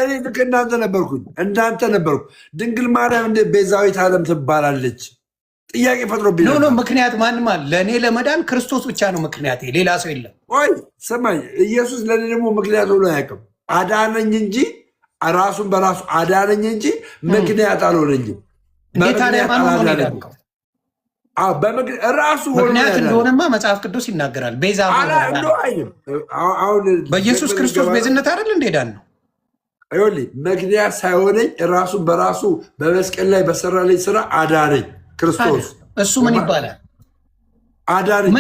እኔ ልክ እንዳንተ ነበርኩ። ድንግል ማርያም እንደ ቤዛዊት ዓለም ትባላለች? ጥያቄ ፈጥሮብኝ ነው። ምክንያት ማንም አለ። ለእኔ ለመዳን ክርስቶስ ብቻ ነው ምክንያት፣ ሌላ ሰው የለም። ቆይ ስማኝ፣ ኢየሱስ ለእኔ ደግሞ ምክንያት ሆኖ አያውቅም። አዳነኝ እንጂ ራሱን በራሱ አዳነኝ እንጂ ምክንያት አልሆነኝም። ራሱ ምክንያት እንደሆነማ መጽሐፍ ቅዱስ ይናገራል። ቤዛ በኢየሱስ ክርስቶስ ቤዝነት አይደል እንደዳን ነው። ምክንያት ሳይሆነኝ ራሱን በራሱ በመስቀል ላይ በሰራልኝ ስራ አዳነኝ ክርስቶስ። እሱ ምን ይባላል? አዳነኝ።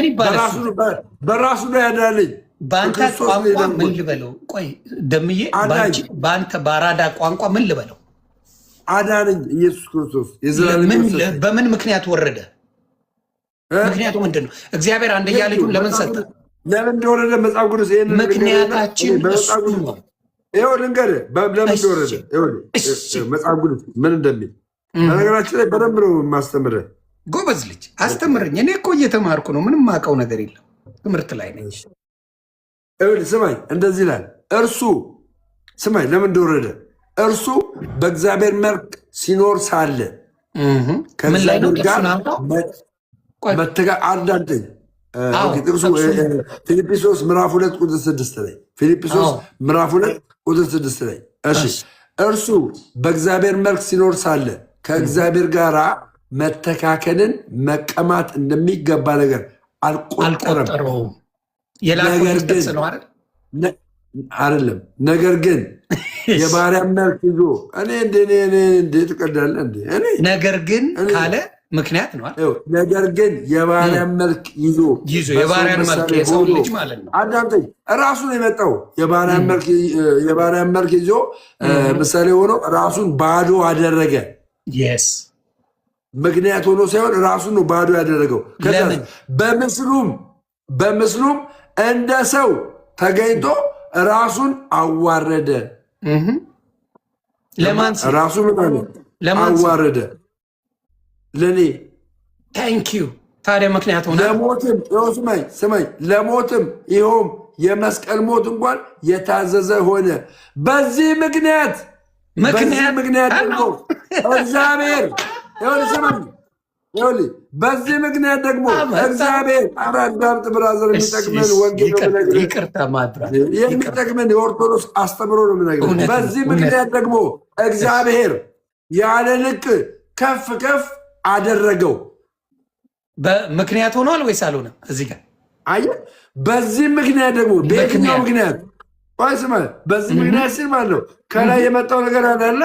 በራሱ ነው ያዳነኝ። በአንተ ቋንቋ ምን ልበለው? ቆይ ደምዬ፣ በአንተ በአራዳ ቋንቋ ምን ልበለው? አዳነኝ ኢየሱስ ክርስቶስ። በምን ምክንያት ወረደ? ምክንያቱ ምንድን ነው? እግዚአብሔር አንድያ ልጁን ለምን ሰጠ? ለምን እንደወረደ መጽሐፍ ቅዱስ ምክንያታችን እሱ ነው። ይኸው ልንገርህ ለምን ወረደ መጽሐፍ ቅዱስ ምን እንደሚል በነገራችን ላይ በደንብ ነው የማስተምርህ። ጎበዝ ልጅ አስተምረኝ። እኔ እኮ እየተማርኩ ነው። ምንም ማውቀው ነገር የለም። ትምህርት ላይ ነኝ። ስማኝ፣ እንደዚህ ይላል እርሱ ስማኝ፣ ለምን እንደወረደ እርሱ በእግዚአብሔር መልክ ሲኖር ሳለ ከእግዚአብሔር ጋር አዳምጠኝ። ፊልጵስዩስ ምዕራፍ 2 ቁጥር 6 ላይ ፊልጵስዩስ ምዕራፍ 2 ቁጥር 6 ላይ እሺ፣ እርሱ በእግዚአብሔር መልክ ሲኖር ሳለ ከእግዚአብሔር ጋር መተካከልን መቀማት እንደሚገባ ነገር አልቆጠረም። አይደለም ነገር ግን የባሪያን መልክ ይዞ እንዴት ትቀዳለህ እንዴ? ነገር ግን ካለ ምክንያት ነው። ነገር ግን የባሪያን መልክ ይዞ የባሪያን መልክ የሰው ልጅ ማለት ነው። አዳምጠኝ፣ ራሱን የመጣው የባሪያን መልክ ይዞ ምሳሌ ሆኖ ራሱን ባዶ አደረገ። ምክንያት ሆኖ ሳይሆን ራሱን ነው ባዶ ያደረገው። በምስሉም እንደ ሰው ተገኝቶ ራሱን አዋረደ። ራሱን አዋረደ ለእኔ ታንኪዩ። ታዲያ ምክንያት ሆነ ለሞትም ስማኝ፣ ለሞትም ይኸውም የመስቀል ሞት እንኳን የታዘዘ ሆነ። በዚህ ምክንያት ደግሞ እግዚአብሔር በዚህ ምክንያት ደግሞ እግዚአብሔር አዳምጥ ብራዘር፣ የሚጠቅመን ወንጌል የሚጠቅመን የኦርቶዶክስ አስተምሮ ነው የምነግርህ። በዚህ ምክንያት ደግሞ እግዚአብሔር ያለ ልክ ከፍ ከፍ አደረገው። ምክንያት ሆኗል ወይስ አልሆነም? እዚህ ጋር አየህ። በዚህ ምክንያት ደግሞ በየትኛው ምክንያት ስማ፣ በዚህ ምክንያት ሲል ማለት ነው ከላይ የመጣው ነገር አለ።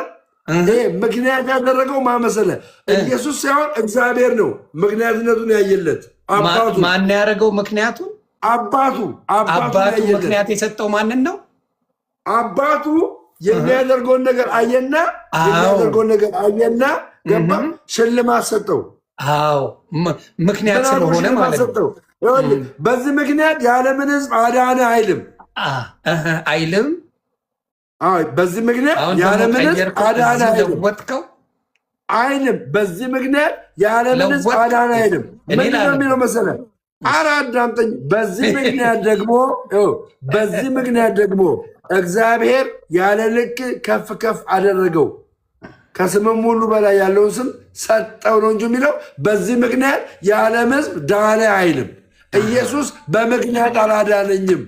ምክንያት ያደረገው ማመሰለ ኢየሱስ ሳይሆን እግዚአብሔር ነው ምክንያትነቱን ያየለት። ማን ያደረገው ምክንያቱን? አባቱ ምክንያት የሰጠው ማንን ነው? አባቱ የሚያደርገውን ነገር አየና ገባ፣ ሽልማት ሰጠው። ምክንያት ስለሆነ ማለት ነው። በዚህ ምክንያት የዓለምን ሕዝብ አዳነ አይልም። በዚህ ምክንያት የዓለምን ሕዝብ አዳነ አይልም። በዚህ ምክንያት የዓለምን ሕዝብ አዳነ አይልም። ምንድን ነው የሚለው መሰለህ? ኧረ አዳምጠኝ። በዚህ ምክንያት ደግሞ እግዚአብሔር ያለ ልክ ከፍ ከፍ አደረገው፣ ከስምም ሁሉ በላይ ያለውን ስም ሰጠው ነው እንጂ የሚለው በዚህ ምክንያት የዓለም ሕዝብ ዳነ አይልም። ኢየሱስ በምክንያት አላዳነኝም።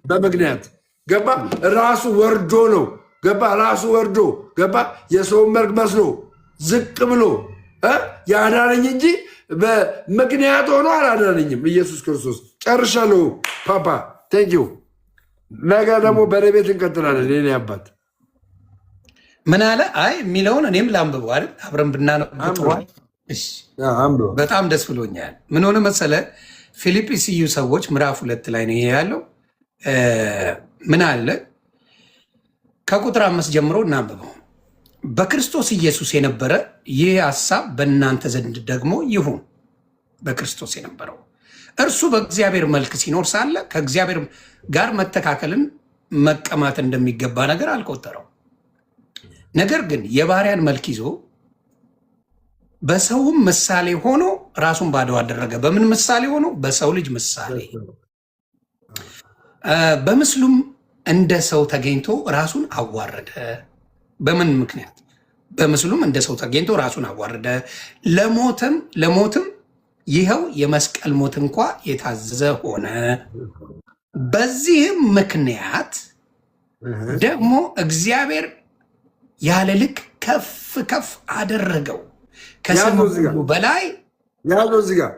በምክንያት ገባ። ራሱ ወርዶ ነው ገባ። ራሱ ወርዶ ገባ። የሰውን መልክ መስሎ ዝቅ ብሎ ያዳነኝ እንጂ በምክንያት ሆኖ አላዳነኝም። ኢየሱስ ክርስቶስ። ጨርሻለሁ ፓፓ ቴንኪው። ነገ ደግሞ በቤት እንቀጥላለን። እኔ አባት ምን አለ የሚለውን እኔም ላንብበው አይደል? አብረን ብናነብተዋል። በጣም ደስ ብሎኛል። ምን ሆነ መሰለ፣ ፊልጵስዩ ሰዎች ምዕራፍ 2 ላይ ነው ይሄ ያለው። ምን አለ ከቁጥር 5 ጀምሮ እናንብበው። በክርስቶስ ኢየሱስ የነበረ ይህ ሐሳብ በእናንተ ዘንድ ደግሞ ይሁን። በክርስቶስ የነበረው እርሱ በእግዚአብሔር መልክ ሲኖር ሳለ ከእግዚአብሔር ጋር መተካከልን መቀማት እንደሚገባ ነገር አልቆጠረው። ነገር ግን የባሪያን መልክ ይዞ በሰውም ምሳሌ ሆኖ ራሱን ባዶ አደረገ። በምን ምሳሌ ሆኖ? በሰው ልጅ ምሳሌ። በምስሉም እንደ ሰው ተገኝቶ ራሱን አዋረደ። በምን ምክንያት? በምስሉም እንደ ሰው ተገኝቶ ራሱን አዋረደ፣ ለሞትም ይኸው የመስቀል ሞት እንኳ የታዘዘ ሆነ። በዚህም ምክንያት ደግሞ እግዚአብሔር ያለ ልክ ከፍ ከፍ አደረገው፣ ከስሙ ሁሉ በላይ ያለው። እዚህ ጋር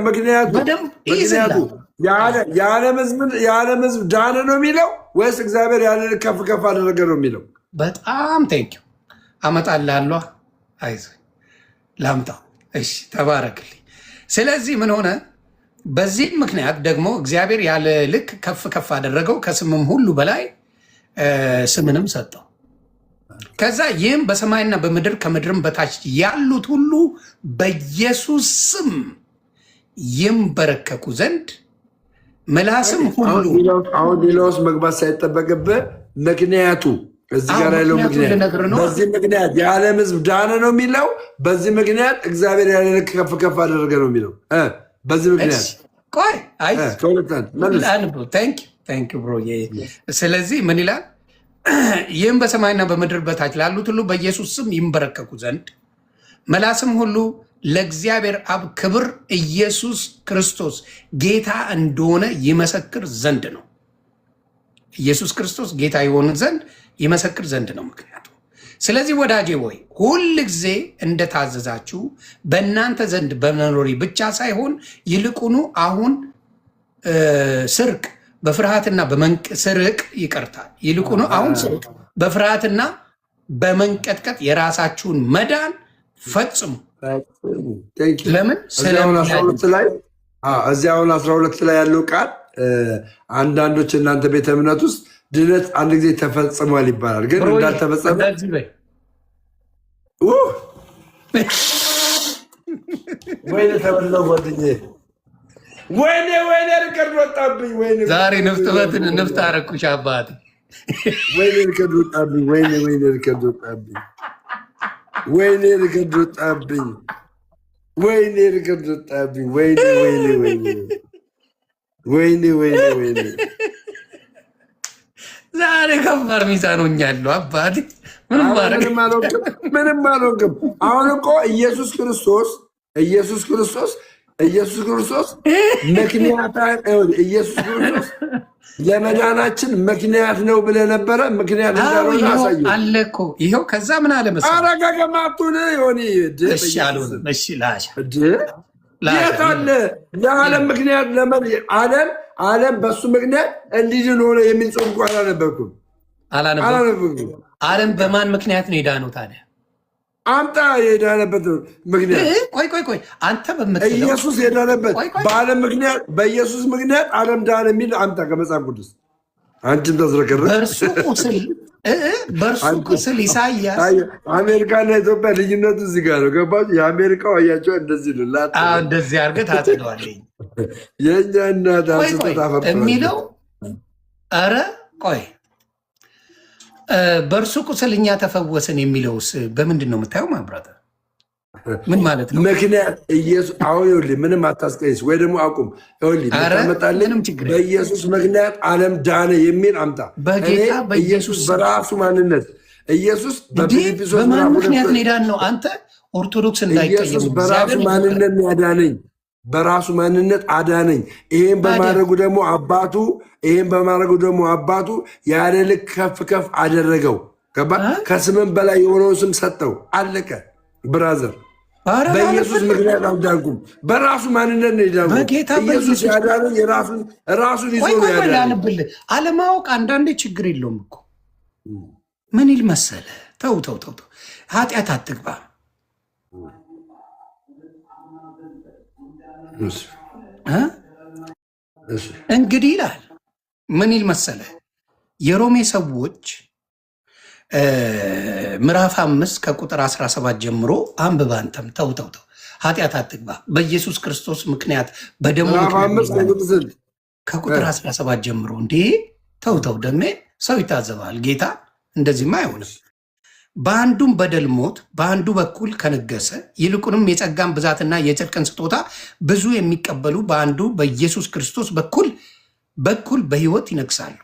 ምክንያቱ የዓለም ሕዝብ ዳነ ነው የሚለው ወይስ እግዚአብሔር ያለ ልክ ከፍ ከፍ አደረገ ነው የሚለው? በጣም ቴንኪው። አመጣልሃለሁ። አይዞህ ላምጣው። እሺ ተባረክልኝ። ስለዚህ ምን ሆነ? በዚህ ምክንያት ደግሞ እግዚአብሔር ያለ ልክ ከፍ ከፍ አደረገው፣ ከስምም ሁሉ በላይ ስምንም ሰጠው። ከዛ ይህም በሰማይና በምድር ከምድርም በታች ያሉት ሁሉ በኢየሱስ ስም ይንበረከኩ ዘንድ ምላስም ሁሉ አሁን ሌላ ውስጥ መግባት ሳይጠበቅብህ ምክንያቱ እዚህ ጋር ያለው ምክንያት በዚህ ምክንያት የዓለም ሕዝብ ዳነ ነው የሚለው። በዚህ ምክንያት እግዚአብሔር ያለ ልክ ከፍ ከፍ አደረገ ነው የሚለው። በዚህ ምክንያት ብሮ። ስለዚህ ምን ይላል? ይህም በሰማይና በምድር በታች ላሉት ሁሉ በኢየሱስ ስም ይንበረከኩ ዘንድ መላስም ሁሉ ለእግዚአብሔር አብ ክብር ኢየሱስ ክርስቶስ ጌታ እንደሆነ ይመሰክር ዘንድ ነው። ኢየሱስ ክርስቶስ ጌታ የሆነ ዘንድ ይመሰክር ዘንድ ነው ምክንያቱ። ስለዚህ ወዳጄ ሆይ ሁል ጊዜ እንደታዘዛችሁ በእናንተ ዘንድ በመኖሪ ብቻ ሳይሆን ይልቁኑ አሁን ስርቅ በፍርሃትና ስርቅ ይቀርታል። ይልቁኑ አሁን ስርቅ በፍርሃትና በመንቀጥቀጥ የራሳችሁን መዳን ፈጽሙ። ለምን እዚህ አሁን 12 ላይ ያለው ቃል አንዳንዶች እናንተ ቤተ እምነት ውስጥ ድነት አንድ ጊዜ ተፈጽሟል ይባላል፣ ግን እንዳልተፈጸመ ወይኔ ተበላው ጓደኛዬ፣ ወይኔ ሪከርድ ወጣብኝ። ዛሬ ንፍጥበትን ንፍጥ አረኩሽ አባት። ወይኔ ሪከርድ ወጣብኝ። ወይኔ ሪከርድ ወጣብኝ። ወይኔ ሪከርድ ወጣብኝ። ወይኔ ሪከርድ ወጣብኝ። ወይኔ ዛሬ ከባድ ሚዛን ሆኛለሁ አባቴ። ምንም አልሆንክም። አሁን እኮ ኢየሱስ ክርስቶስ ምክንያት ኢየሱስ ክርስቶስ ለመዳናችን ምክንያት ነው ብለህ ነበረ። ምክንያት እንዳልሆነ አሳየው አለ እኮ ይኸው። ከዛ ምን አለ መሰለህ? አረጋገማቱን ሆኒ የት አለ የዓለም ምክንያት ዓለም በሱ ምክንያት እንዲድን ሆነ የሚል ጽሑፍ እኮ አላነበብኩም። ዓለም በማን ምክንያት ነው የዳነው ታዲያ? አምጣ የዳነበት ምክንያት። ቆይ አንተ በምትለው ኢየሱስ የዳነበት በዓለም ምክንያት በኢየሱስ ምክንያት ዓለም ዳነ የሚል አምጣ ከመጽሐፍ ቅዱስ። አንቺን ተዝረከረ በእርሱ ቁስል ኢሳያስ። አሜሪካና ኢትዮጵያ ልዩነቱ እዚህ ጋር ነው። ገባችሁ? የአሜሪካው አያቸው እንደዚህ ልላት እንደዚህ አድርገህ ታጽደዋለኝ። የእኛ እናት የሚለው ኧረ ቆይ በእርሱ ቁስል እኛ ተፈወስን የሚለውስ በምንድን ነው የምታየው? ማብራት ምን ማለት ነው? ምክንያት ኢየሱስ አሁን ይኸውልህ፣ ምንም አታስቀይስ ወይ ደግሞ አቁም። ይኸውልህ ታመጣልህ በኢየሱስ ምክንያት ዓለም ዳነ የሚል አምጣ። ኢየሱስ በራሱ ማንነት ኢየሱስ በማን ምክንያት ነው የዳነው? አንተ ኦርቶዶክስ እንዳይቀየሙ በራሱ ማንነት ያዳነኝ በራሱ ማንነት አዳነኝ። ይሄን በማድረጉ ደግሞ አባቱ ያለ ልክ ከፍ ከፍ አደረገው። ከስምም በላይ የሆነውን ስም ሰጠው። አለቀ ብራዘር። በኢየሱስ ምክንያት አልዳንኩም፣ በራሱ ማንነት ነው የዳንኩት። ኢየሱስ ያዳነኝ ራሱን ይዞ ነው ያዳነኝ። አለማወቅ አንዳንዴ ችግር የለውም እኮ። ምን ይል መሰለህ? ተው ኃጢአት አትግባ። እንግዲህ ይላል ምን ይል መሰለህ? የሮሜ ሰዎች ምዕራፍ 5 ከቁጥር 17 ጀምሮ አንብብ። አንተም ተው ኃጢአት አትግባ በኢየሱስ ክርስቶስ ምክንያት በደሙ ከቁጥር 17 ጀምሮ። እንዴ ተው ደሜ፣ ሰው ይታዘባል። ጌታ እንደዚህማ አይሆንም። በአንዱም በደል ሞት በአንዱ በኩል ከነገሰ፣ ይልቁንም የጸጋን ብዛትና የጽድቅን ስጦታ ብዙ የሚቀበሉ በአንዱ በኢየሱስ ክርስቶስ በኩል በሕይወት ይነግሳሉ።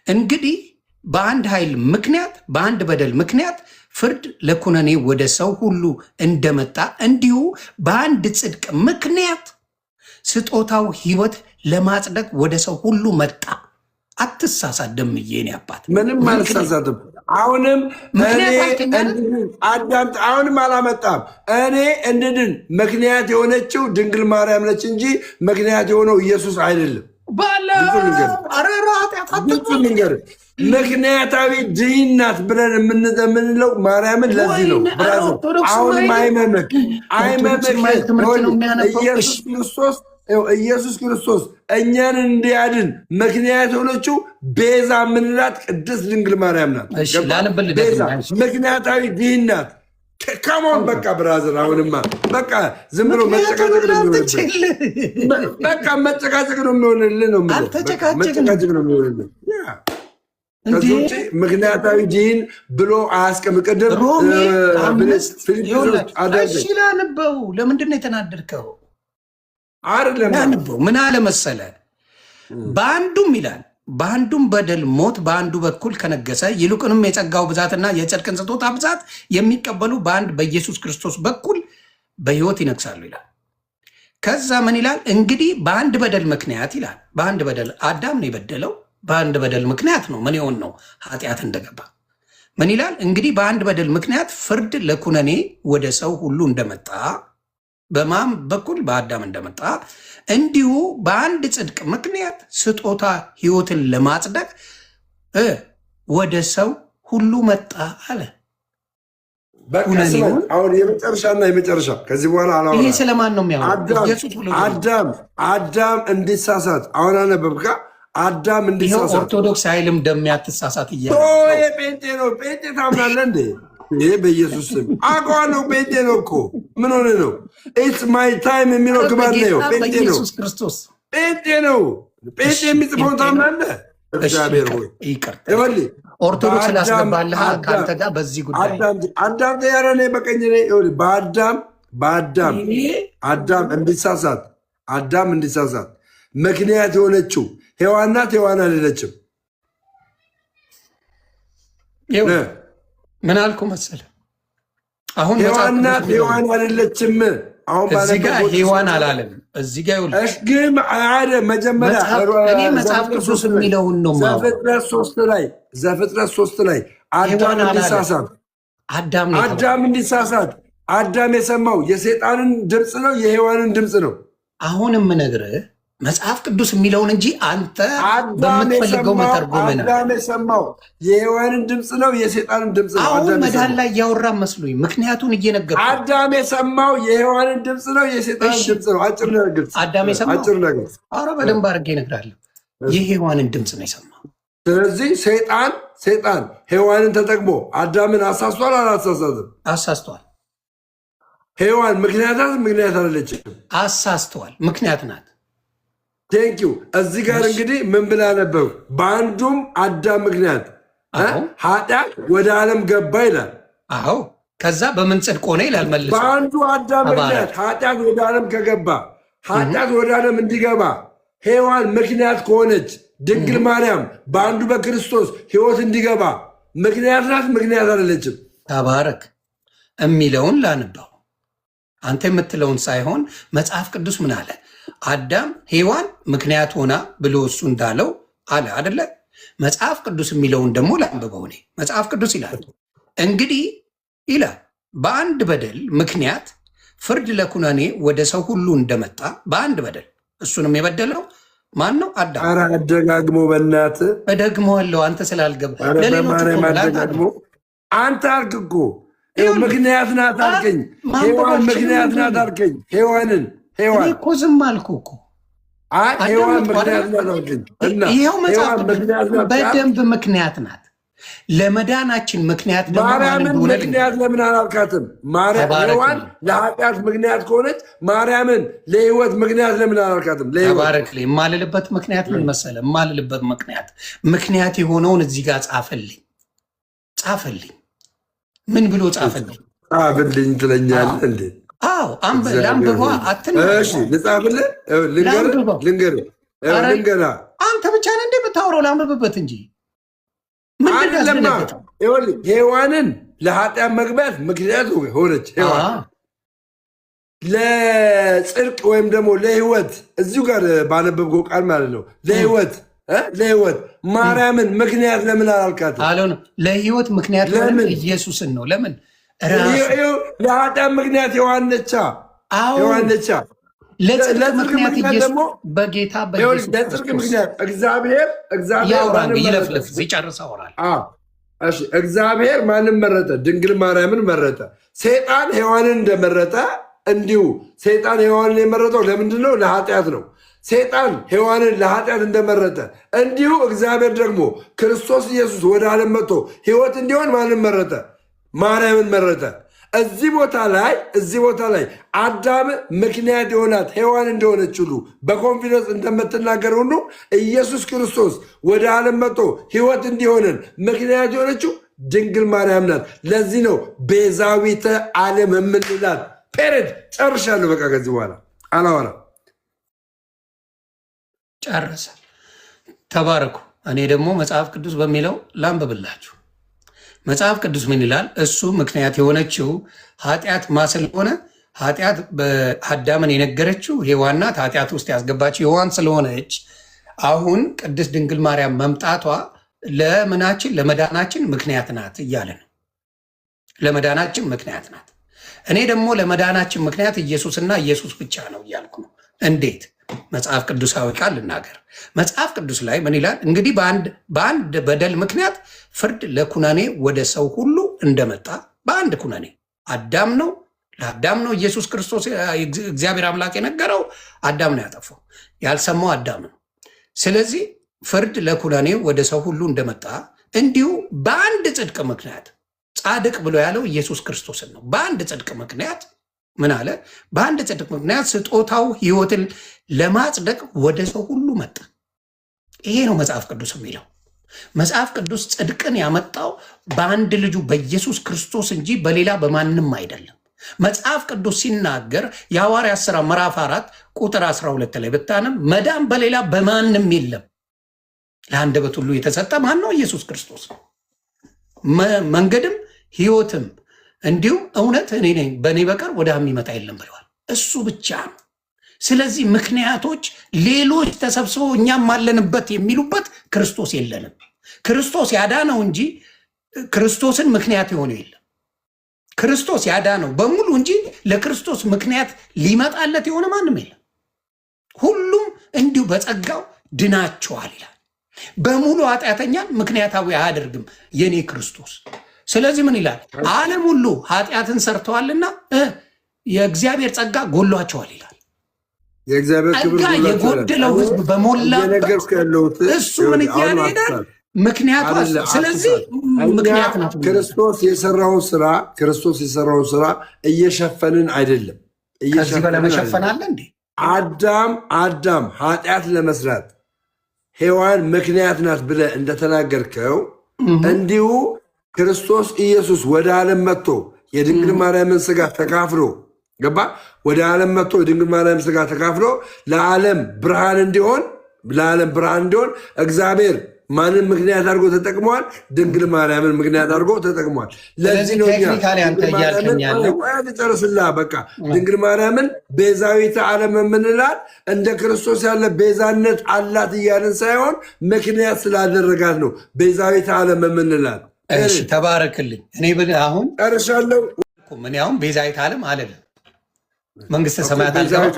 እንግዲህ በአንድ ኃይል ምክንያት በአንድ በደል ምክንያት ፍርድ ለኩነኔ ወደ ሰው ሁሉ እንደመጣ እንዲሁ በአንድ ጽድቅ ምክንያት ስጦታው ሕይወት ለማጽደቅ ወደ ሰው ሁሉ መጣ። አትሳሳት ደምዬ፣ እኔ አባት ምንም አልሳሳትም። አሁንም አሁንም አላመጣም። እኔ እንድድን ምክንያት የሆነችው ድንግል ማርያም ነች እንጂ ምክንያት የሆነው ኢየሱስ አይደለም። ንገር ምክንያታዊ ድህናት ብለን የምንለው ማርያምን ለዚህ ነው። አሁንም ኢየሱስ ክርስቶስ እኛን እንዲያድን ምክንያት የሆነችው ቤዛ የምንላት ቅድስት ድንግል ማርያም ናት። ቤዛ ምክንያታዊ ድህናት ከሞን በቃ ብራዘር፣ አሁንማ በቃ ዝም ብሎ መጨቃጨቅ ነው የሚሆንልህ። በቃ መጨቃጨቅ ነው የሚሆንልህ ነው መጨቃጨቅ ነው የሚሆንልህ። ከዚህ ውጭ ምክንያታዊ ዲን ብሎ አያስቀምጥ። ቅድም ላንበው። ለምንድን ነው የተናደድከው? አይደለም ምን አለ መሰለ፣ በአንዱም ይላል በአንዱም በደል ሞት በአንዱ በኩል ከነገሰ ይልቁንም የጸጋው ብዛትና የጽድቅን ስጦታ ብዛት የሚቀበሉ በአንድ በኢየሱስ ክርስቶስ በኩል በሕይወት ይነግሳሉ ይላል። ከዛ ምን ይላል እንግዲህ በአንድ በደል ምክንያት ይላል። በአንድ በደል አዳም ነው የበደለው። በአንድ በደል ምክንያት ነው ምን ይሆን ነው ኃጢአት እንደገባ። ምን ይላል እንግዲህ በአንድ በደል ምክንያት ፍርድ ለኩነኔ ወደ ሰው ሁሉ እንደመጣ፣ በማን በኩል በአዳም እንደመጣ እንዲሁ በአንድ ጽድቅ ምክንያት ስጦታ ሕይወትን ለማጽደቅ ወደ ሰው ሁሉ መጣ አለ። አሁን የመጨረሻና የመጨረሻ ከዚህ በኋላ ይሄ ስለማን ነው የሚያወራው? አዳም እንዲሳሳት አሁን አነበብካ። አዳም እንዲሳሳት ኦርቶዶክስ አይልም እንደሚያትሳሳት ጴንጤ ነው። ጴንጤ ታምናለህ እንዴ? ይሄ በኢየሱስ ስም አውቀዋለሁ። ጴንጤ ነው እኮ ምን ሆነ ነው? ኢትስ ማይ ታይም የሚለው ግባት ነው። ጴንጤ ነው። ጴንጤ ነው። ጴንጤ የሚጽፈውን ታምናለህ? እግዚአብሔር ሆይ ይኸውልህ፣ ኦርቶዶክስ ላስገባልህ ከአንተ ጋር በዚህ ጉዳይ አዳም ያረ በቀኝ በአዳም እንዲሳሳት ምክንያት የሆነችው ሔዋን ናት። ሔዋን አይደለችም። ምን አልኩ መሰለህ? አሁን ሔዋን ናት። ሔዋን አይደለችም። አሁን እዚህ ጋር ሔዋን አላለም። እዚህ ጋር ግን መጀመሪያ እኔ መጽሐፍ ቅዱስ የሚለውን ነው። ዘፍጥረት 3 ላይ አዳም እንዲሳሳት አዳም የሰማው የሰይጣንን ድምፅ ነው የሔዋንን ድምፅ ነው። አሁን የምነግርህ መጽሐፍ ቅዱስ የሚለውን እንጂ አንተ በምትፈልገው መተርጎም ነው። አዳም የሰማው የሔዋንን ድምፅ ነው የሰይጣንን ድምፅ ነው። አሁን መዳን ላይ እያወራ መስሎኝ ምክንያቱን እየነገርኩህ። አዳም የሰማው የሔዋንን ድምፅ ነው የሰይጣንን ድምፅ ነው። አጭር ነገር አዳም የሰማው ኧረ በደንብ አድርጌ እነግርሃለሁ። የሔዋንን ድምፅ ነው የሰማው። ስለዚህ ሰይጣን ሔዋንን ተጠቅሞ አዳምን አሳስቷል። አላሳሳትም? አሳስቷል። ሔዋን ምክንያት አይደለችም። አሳስተዋል። ምክንያት ናት። ቴንኪው። እዚህ ጋር እንግዲህ ምን ብላ ነበሩ? በአንዱም አዳም ምክንያት ኃጢአት ወደ ዓለም ገባ ይላል። አዎ። ከዛ በምን ጽድቅ ሆነ ይላል መልሶ። በአንዱ አዳም ምክንያት ኃጢአት ወደ ዓለም ከገባ፣ ኃጢአት ወደ ዓለም እንዲገባ ሔዋን ምክንያት ከሆነች ድንግል ማርያም በአንዱ በክርስቶስ ሕይወት እንዲገባ ምክንያት ናት። ምክንያት አይደለችም። ተባረክ። የሚለውን ላንባው፣ አንተ የምትለውን ሳይሆን መጽሐፍ ቅዱስ ምን አለ? አዳም ሔዋን ምክንያት ሆና ብሎ እሱ እንዳለው አለ አደለ? መጽሐፍ ቅዱስ የሚለውን ደግሞ ላንብበው እኔ። መጽሐፍ ቅዱስ ይላል እንግዲህ ይላል በአንድ በደል ምክንያት ፍርድ ለኩነኔ ወደ ሰው ሁሉ እንደመጣ። በአንድ በደል እሱንም የበደለው ማን ነው? አዳም። ኧረ አደጋግሞ በእናትህ እደግመዋለሁ፣ አንተ ስላልገባ ለሌሎች አንተ አልክ እኮ ምክንያት ናት አልከኝ። ሔዋን ምክንያት ናት አልከኝ። ሔዋንን እኮ ዝም አልኩ እኮ። ይኸው መጽሐፍ በደንብ ምክንያት ናት ለመዳናችን። ምክንያት ማርያምን ምክንያት ለምን አላልካትም? ሔዋን ለኃጢአት ምክንያት ከሆነች ማርያምን ለሕይወት ምክንያት ለምን አላልካትም? ተባረክ። የማልልበት ምክንያት ምን መሰለህ? የማልልበት ምክንያት የሆነውን እዚህ ጋር ጻፈልኝ። ምን ብሎ ጻፈልኝ? ጻፍልኝ ትለኛለህ እንዴ? አዎ አንብባ። ልጻፍልህ? ልንገርህ። አንተ ብቻ ነህ እንደ የምታወራው? ላንብብበት እንጂ ሔዋንን ለኃጢአት መግባት ምክንያት ሆነች። ሔዋን ለጽድቅ ወይም ደግሞ ለሕይወት እዚሁ ጋር ባነበብከው ቃል ማለት ነው። ለሕይወት ማርያምን ምክንያት ለምን አላልካትም? ለሕይወት ምክንያት ለምን ኢየሱስን ነው። ለምን ለኃጢአት ምክንያት ሔዋን ነቻ። ለጽድቅ ምክንያት ኢየሱስ በጌታ ለጽድቅ ምክንያት እግዚአብሔር ይለፍልፍ ሲጨርስ አወራል። እግዚአብሔር ማንን መረጠ? ድንግል ማርያምን መረጠ። ሰይጣን ሔዋንን እንደመረጠ እንዲሁ ሰይጣን ሔዋንን የመረጠው ለምንድን ነው? ለኃጢአት ነው። ሰይጣን ሔዋንን ለኃጢአት እንደመረጠ እንዲሁ እግዚአብሔር ደግሞ ክርስቶስ ኢየሱስ ወደ ዓለም መጥቶ ሕይወት እንዲሆን ማንን መረጠ? ማርያምን መረጠ። እዚህ ቦታ ላይ አዳም ምክንያት የሆናት ሔዋን እንደሆነች ሁሉ በኮንፊደንስ እንደምትናገር ሁሉ ኢየሱስ ክርስቶስ ወደ ዓለም መጥቶ ሕይወት እንዲሆንን ምክንያት የሆነችው ድንግል ማርያም ናት። ለዚህ ነው ቤዛዊተ ዓለም የምንላት። ፔሬድ ጨርሻለሁ። በቃ ከዚህ በኋላ አላወራም። ጨረሰ። ተባረኩ። እኔ ደግሞ መጽሐፍ ቅዱስ በሚለው ላንብብላችሁ። መጽሐፍ ቅዱስ ምን ይላል? እሱ ምክንያት የሆነችው ኃጢአት ስለሆነ ኃጢአት በአዳምን የነገረችው ሔዋን ናት። ኃጢአት ውስጥ ያስገባችው ሔዋን ስለሆነች አሁን ቅድስት ድንግል ማርያም መምጣቷ ለምናችን ለመዳናችን ምክንያት ናት እያለ ነው። ለመዳናችን ምክንያት ናት። እኔ ደግሞ ለመዳናችን ምክንያት ኢየሱስና ኢየሱስ ብቻ ነው እያልኩ ነው። እንዴት? መጽሐፍ ቅዱሳዊ ቃል ልናገር። መጽሐፍ ቅዱስ ላይ ምን ይላል? እንግዲህ በአንድ በደል ምክንያት ፍርድ ለኩነኔ ወደ ሰው ሁሉ እንደመጣ፣ በአንድ ኩነኔ አዳም ነው፣ ለአዳም ነው ኢየሱስ ክርስቶስ እግዚአብሔር አምላክ የነገረው። አዳም ነው ያጠፋው፣ ያልሰማው አዳም ነው። ስለዚህ ፍርድ ለኩነኔ ወደ ሰው ሁሉ እንደመጣ እንዲሁ በአንድ ጽድቅ ምክንያት፣ ጻድቅ ብሎ ያለው ኢየሱስ ክርስቶስን ነው። በአንድ ጽድቅ ምክንያት ምን አለ? በአንድ ጽድቅ ምክንያት ስጦታው ሕይወትን ለማጽደቅ ወደ ሰው ሁሉ መጣ። ይሄ ነው መጽሐፍ ቅዱስ የሚለው። መጽሐፍ ቅዱስ ጽድቅን ያመጣው በአንድ ልጁ በኢየሱስ ክርስቶስ እንጂ በሌላ በማንም አይደለም። መጽሐፍ ቅዱስ ሲናገር የሐዋርያት ሥራ ምዕራፍ 4 ቁጥር 12 ላይ ብታንም መዳን በሌላ በማንም የለም፣ ለአንደበት ሁሉ የተሰጠ ማን ነው? ኢየሱስ ክርስቶስ። መንገድም ሕይወትም እንዲሁም እውነት እኔ ነኝ፣ በእኔ በቀር ወደ አብ የሚመጣ የለም ብለዋል። እሱ ብቻ ነው። ስለዚህ ምክንያቶች ሌሎች ተሰብስበው እኛም አለንበት የሚሉበት ክርስቶስ የለንም። ክርስቶስ ያዳነው እንጂ ክርስቶስን ምክንያት የሆነው የለም። ክርስቶስ ያዳነው በሙሉ እንጂ ለክርስቶስ ምክንያት ሊመጣለት የሆነ ማንም የለም። ሁሉም እንዲሁ በጸጋው ድናቸዋል ይላል። በሙሉ ኃጢአተኛን ምክንያታዊ አያደርግም የኔ ክርስቶስ። ስለዚህ ምን ይላል? ዓለም ሁሉ ኃጢአትን ሰርተዋልና የእግዚአብሔር ጸጋ ጎሏቸዋል ይላል። የእግዚአብሔር ጸጋ የጎደለው ሕዝብ በሞላበት እሱ ምን እያለ ሄዳል? ምክንያቱ። ስለዚህ ምክንያት ናት። ክርስቶስ የሰራውን ስራ እየሸፈንን አይደለም። ከዚህ በላይ መሸፈን አለ እንዴ? አዳም ኃጢአት ለመስራት ሔዋን ምክንያት ናት ብለህ እንደተናገርከው እንዲሁ ክርስቶስ ኢየሱስ ወደ ዓለም መጥቶ የድንግል ማርያምን ስጋ ተካፍሎ ገባ። ወደ ዓለም መጥቶ የድንግል ማርያምን ስጋ ተካፍሎ ለዓለም ብርሃን እንዲሆን እግዚአብሔር ማንን ምክንያት አድርጎ ተጠቅመዋል? ድንግል ማርያምን ምክንያት አድርጎ ተጠቅመዋል። ለዚህ ነው ጨርስላ በቃ ድንግል ማርያምን ቤዛዊተ ዓለም የምንላት እንደ ክርስቶስ ያለ ቤዛነት አላት እያልን ሳይሆን ምክንያት ስላደረጋት ነው ቤዛዊተ ዓለም የምንላት። እሺ ተባረክልኝ። እኔ አሁን ጨርሻለሁ። ምን ያሁን ቤዛዊተ ዓለም አይደለም መንግስተ ሰማያት አሁን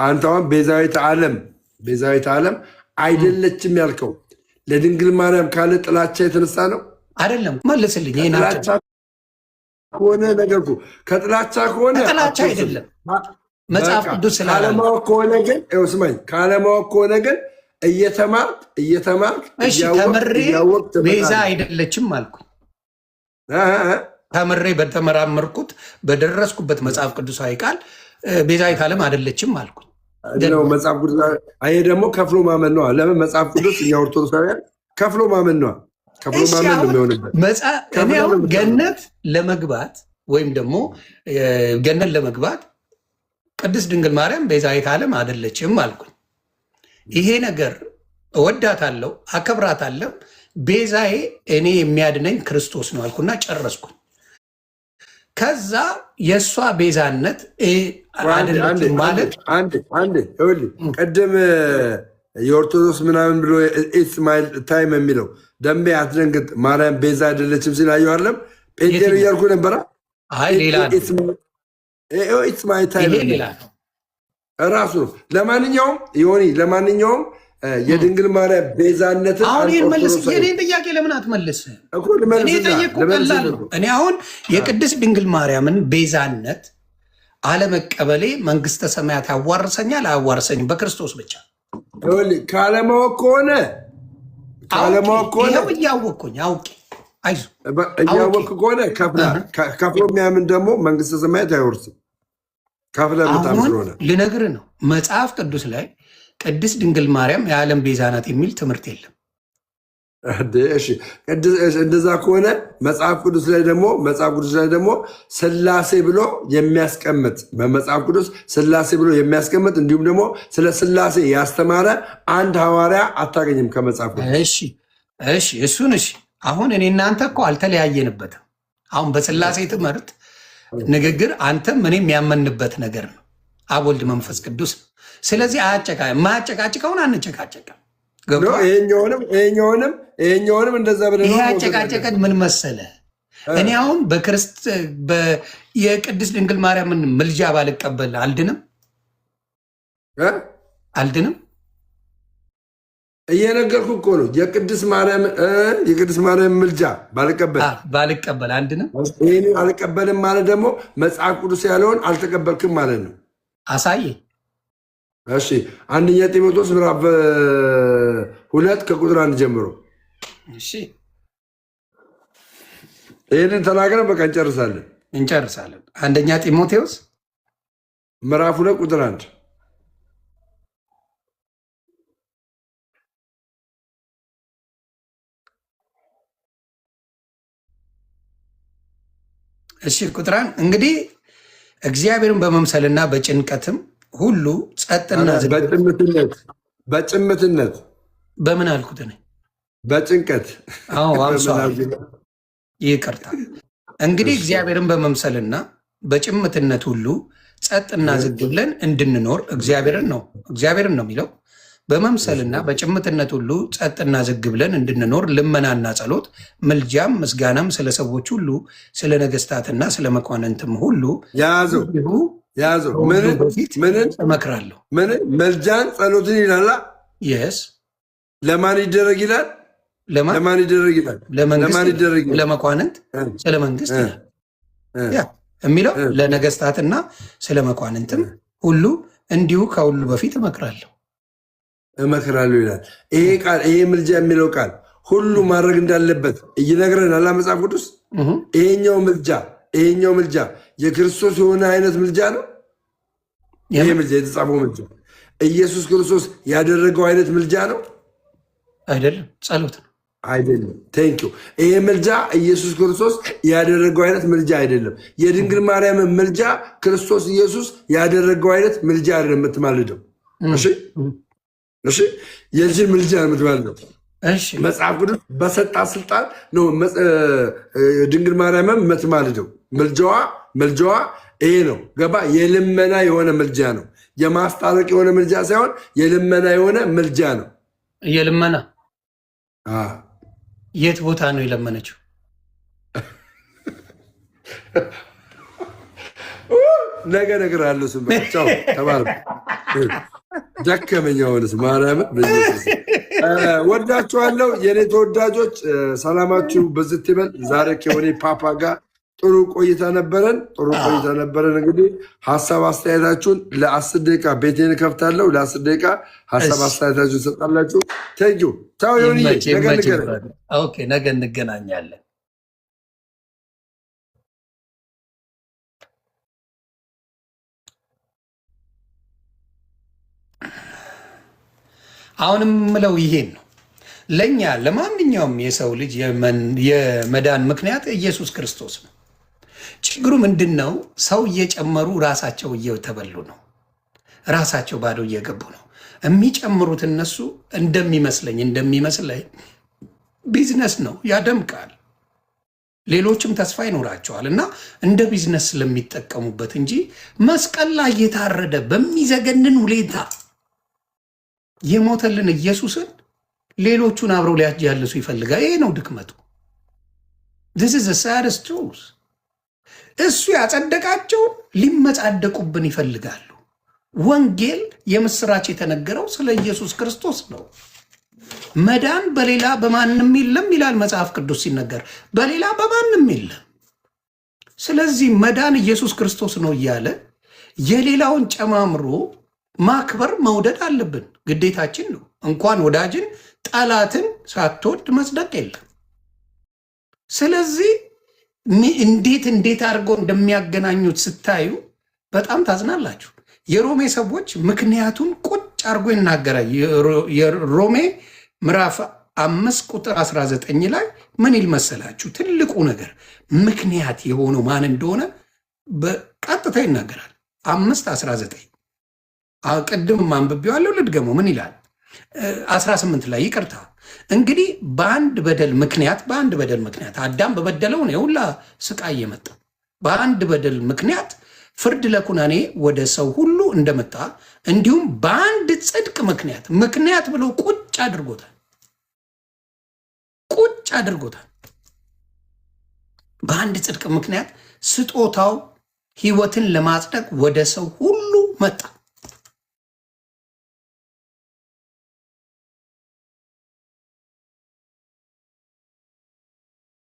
አንተ ቤዛዊተ ዓለም አሁን ቤዛዊተ ዓለም አይደለችም ያልከው ለድንግል ማርያም ካለ ጥላቻ የተነሳ ነው አይደለም? መልስልኝ። ጥላቻ ከሆነ ነገር ከጥላቻ ከሆነ ጥላቻ አይደለም። መጽሐፍ ቅዱስ ካለማወቅ ከሆነ ግን ስማኝ፣ ካለማወቅ ከሆነ ግን እየተማርክ ተምሬ ቤዛ አይደለችም አልኩኝ። ተምሬ በተመራመርኩት በደረስኩበት መጽሐፍ ቅዱሳዊ ቃል ቤዛዊተ ዓለም አይደለችም አልኩኝ። መጽሐፍ ቅዱስ ይሄ ደግሞ ከፍሎ ማመን ነዋ። ለምን መጽሐፍ ቅዱስ እኛ ኦርቶዶክሳውያን ከፍሎ ማመን ነዋ። ከፍሎ ማመን ነው የሚሆንበት። እኔ አሁን ገነት ለመግባት ወይም ደግሞ ገነት ለመግባት ቅድስት ድንግል ማርያም ቤዛዊተ ዓለም አይደለችም አልኩኝ። ይሄ ነገር እወዳታለሁ፣ አከብራታለሁ። ቤዛዬ እኔ የሚያድነኝ ክርስቶስ ነው አልኩና ጨረስኩኝ። ከዛ የእሷ ቤዛነት ማለት ቅድም የኦርቶዶክስ ምናምን ብሎ ኢትስ ማይ ታይም የሚለው ደንቤ አትደንግጥ ማርያም ቤዛ አይደለችም ሲል አየሁ አይደለም። ጴንጤን እያልኩ ነበረ። አይ ሌላ ኢትስ ማይ ታይም ራሱ ነው። ለማንኛውም የድንግል ማርያም ቤዛነትን አሁን የኔን ጥያቄ ለምን አትመልስ? እኔ ጠየቅኩ። ቀላል ነው። እኔ አሁን የቅድስት ድንግል ማርያምን ቤዛነት አለመቀበሌ መንግስተ ሰማያት ያዋርሰኛል አያዋርሰኝም? በክርስቶስ ብቻ ካለማወቅ ከሆነ ይኸው እያወቅኩኝ አውቄ አይዞህ እያወቅ ከሆነ ከፍሎ የሚያምን ደግሞ መንግስተ ሰማያት አይወርስም። ከፍለ በጣም ስለሆነ ልነግርህ ነው። መጽሐፍ ቅዱስ ላይ ቅድስት ድንግል ማርያም የዓለም ቤዛ ናት የሚል ትምህርት የለም። እንደዛ ከሆነ መጽሐፍ ቅዱስ ላይ ደግሞ ስላሴ ብሎ የሚያስቀምጥ በመጽሐፍ ቅዱስ ስላሴ ብሎ የሚያስቀምጥ እንዲሁም ደግሞ ስለ ስላሴ ያስተማረ አንድ ሐዋርያ አታገኝም ከመጽሐፍ ቅዱስ። እሺ እሱን አሁን እኔ እናንተ እኮ አልተለያየንበትም። አሁን በስላሴ ትምህርት ንግግር አንተም እኔም ያመንበት ነገር ነው። አብ ወልድ መንፈስ ቅዱስ ነው። ስለዚህ የማያጨቃጭቀውን አንጨቃጨቅም። ይሄኛውንም እንደዛ ብለህ ይሄ አጨቃጨቀን ምን መሰለ? እኔ አሁን የቅድስት ድንግል ማርያምን ምልጃ ባልቀበል አልድንም። እየነገርኩ እኮ ነው። የቅድስት ማርያም ምልጃ ባልቀበል አንድንም። ይህን አልቀበልም ማለት ደግሞ መጽሐፍ ቅዱስ ያለውን አልተቀበልክም ማለት ነው። አሳየ። እሺ፣ አንደኛ ጢሞቴዎስ ምዕራፍ 2 ከቁጥር 1 ጀምሮ ይህንን ተናግረን በቃ እንጨርሳለን። አንደኛ ጢሞቴዎስ ምዕራፍ 2 ቁጥር 1 ቁጥራን እንግዲህ እግዚአብሔርን በመምሰልና በጭንቀትም ሁሉ ጸጥና በጭምትነት በምን አልኩት? በጭንቀት ይቅርታ። እንግዲህ እግዚአብሔርን በመምሰልና በጭምትነት ሁሉ ጸጥና ዝግ ብለን እንድንኖር እግዚአብሔርን ነው የሚለው። በመምሰልና በጭምትነት ሁሉ ጸጥና ዝግ ብለን እንድንኖር ልመናና ጸሎት፣ ምልጃም ምስጋናም ስለ ሰዎች ሁሉ፣ ስለ ነገስታትና ስለ መኳንንትም ሁሉ ያዘው ምንን እመክራለሁ። መልጃን ጸሎትን ይላላ። የስ ለማን ይደረግ ይላል? ለማን ይደረግ ይላል? ለመኳንንት ስለ መንግስት የሚለው ለነገስታትና ስለ መኳንንትም ሁሉ እንዲሁ ከሁሉ በፊት እመክራለሁ ይላል። ይሄ ምልጃ የሚለው ቃል ሁሉ ማድረግ እንዳለበት እየነግረናል መጽሐፍ ቅዱስ። ይሄኛው ምልጃ የክርስቶስ የሆነ አይነት ምልጃ ነው። ይሄ ምልጃ የተጻፈው ምልጃ ኢየሱስ ክርስቶስ ያደረገው አይነት ምልጃ ነው አይደለም? ጸሎት ነው አይደለም? ቴንኪው። ይሄ ምልጃ ኢየሱስ ክርስቶስ ያደረገው አይነት ምልጃ አይደለም። የድንግል ማርያም ምልጃ ክርስቶስ ኢየሱስ ያደረገው አይነት ምልጃ አይደለም የምትማልደው። እሺ፣ የልጅን ምልጃ የምትማልደው መጽሐፍ ቅዱስ በሰጣት ስልጣን ነው ድንግል ማርያምም የምትማልደው። ምልጃዋ ይሄ ነው። ገባ? የልመና የሆነ ምልጃ ነው። የማስታረቅ የሆነ ምልጃ ሳይሆን የልመና የሆነ ምልጃ ነው። የልመና የት ቦታ ነው የለመነችው? ነገ ነገር አለው ስምቻው ተባለ። ደከመኛ ሆነስ ማርያምን ወዳችኋለሁ የኔ ተወዳጆች፣ ሰላማችሁ በዝት ይበል። ዛሬ ከሆነ ፓፓ ጋር ጥሩ ቆይታ ነበረን። እንግዲህ ሀሳብ አስተያየታችሁን ለ10 ደቂቃ ቤቴን ከፍታለሁ። ለ10 ደቂቃ ሀሳብ አስተያየታችሁን ሰጣላችሁ። ቴንኪው ቻው። ነገ እንገናኛለን። አሁንም የምለው ይሄን ነው። ለእኛ ለማንኛውም የሰው ልጅ የመዳን ምክንያት ኢየሱስ ክርስቶስ ነው። ችግሩ ምንድን ነው? ሰው እየጨመሩ ራሳቸው እየተበሉ ነው። ራሳቸው ባዶ እየገቡ ነው። የሚጨምሩት እነሱ እንደሚመስለኝ ቢዝነስ ነው፣ ያደምቃል። ሌሎችም ተስፋ ይኖራቸዋል እና እንደ ቢዝነስ ስለሚጠቀሙበት እንጂ መስቀል ላይ የታረደ በሚዘገንን ሁኔታ የሞተልን ኢየሱስን ሌሎቹን አብረው ሊያጃልሱ ይፈልጋል። ይሄ ነው ድክመቱ። this is the saddest truth። እሱ ያጸደቃቸውን ሊመጻደቁብን ይፈልጋሉ። ወንጌል የምስራች የተነገረው ስለ ኢየሱስ ክርስቶስ ነው። መዳን በሌላ በማንም የለም ይላል መጽሐፍ ቅዱስ ሲነገር፣ በሌላ በማንም የለም። ስለዚህ መዳን ኢየሱስ ክርስቶስ ነው እያለ የሌላውን ጨማምሮ ማክበር መውደድ አለብን፣ ግዴታችን ነው። እንኳን ወዳጅን ጠላትን ሳትወድ መጽደቅ የለም። ስለዚህ እንዴት አድርገው እንደሚያገናኙት ስታዩ በጣም ታዝናላችሁ። የሮሜ ሰዎች ምክንያቱን ቁጭ አድርጎ ይናገራል። የሮሜ ምዕራፍ 5 ቁጥር 19 ላይ ምን ይል መሰላችሁ? ትልቁ ነገር ምክንያት የሆነው ማን እንደሆነ በቀጥታ ይናገራል። 5:19 ቅድም አንብቤዋለሁ፣ ልድገመው። ምን ይላል? 18 ላይ ይቅርታ። እንግዲህ በአንድ በደል ምክንያት አዳም በበደለው ነው የሁላ ስቃይ የመጣው። በአንድ በደል ምክንያት ፍርድ ለኩነኔ ወደ ሰው ሁሉ እንደመጣ እንዲሁም በአንድ ጽድቅ ምክንያት ብሎ ቁጭ አድርጎታል። በአንድ ጽድቅ ምክንያት ስጦታው ሕይወትን ለማጽደቅ ወደ ሰው ሁሉ መጣ።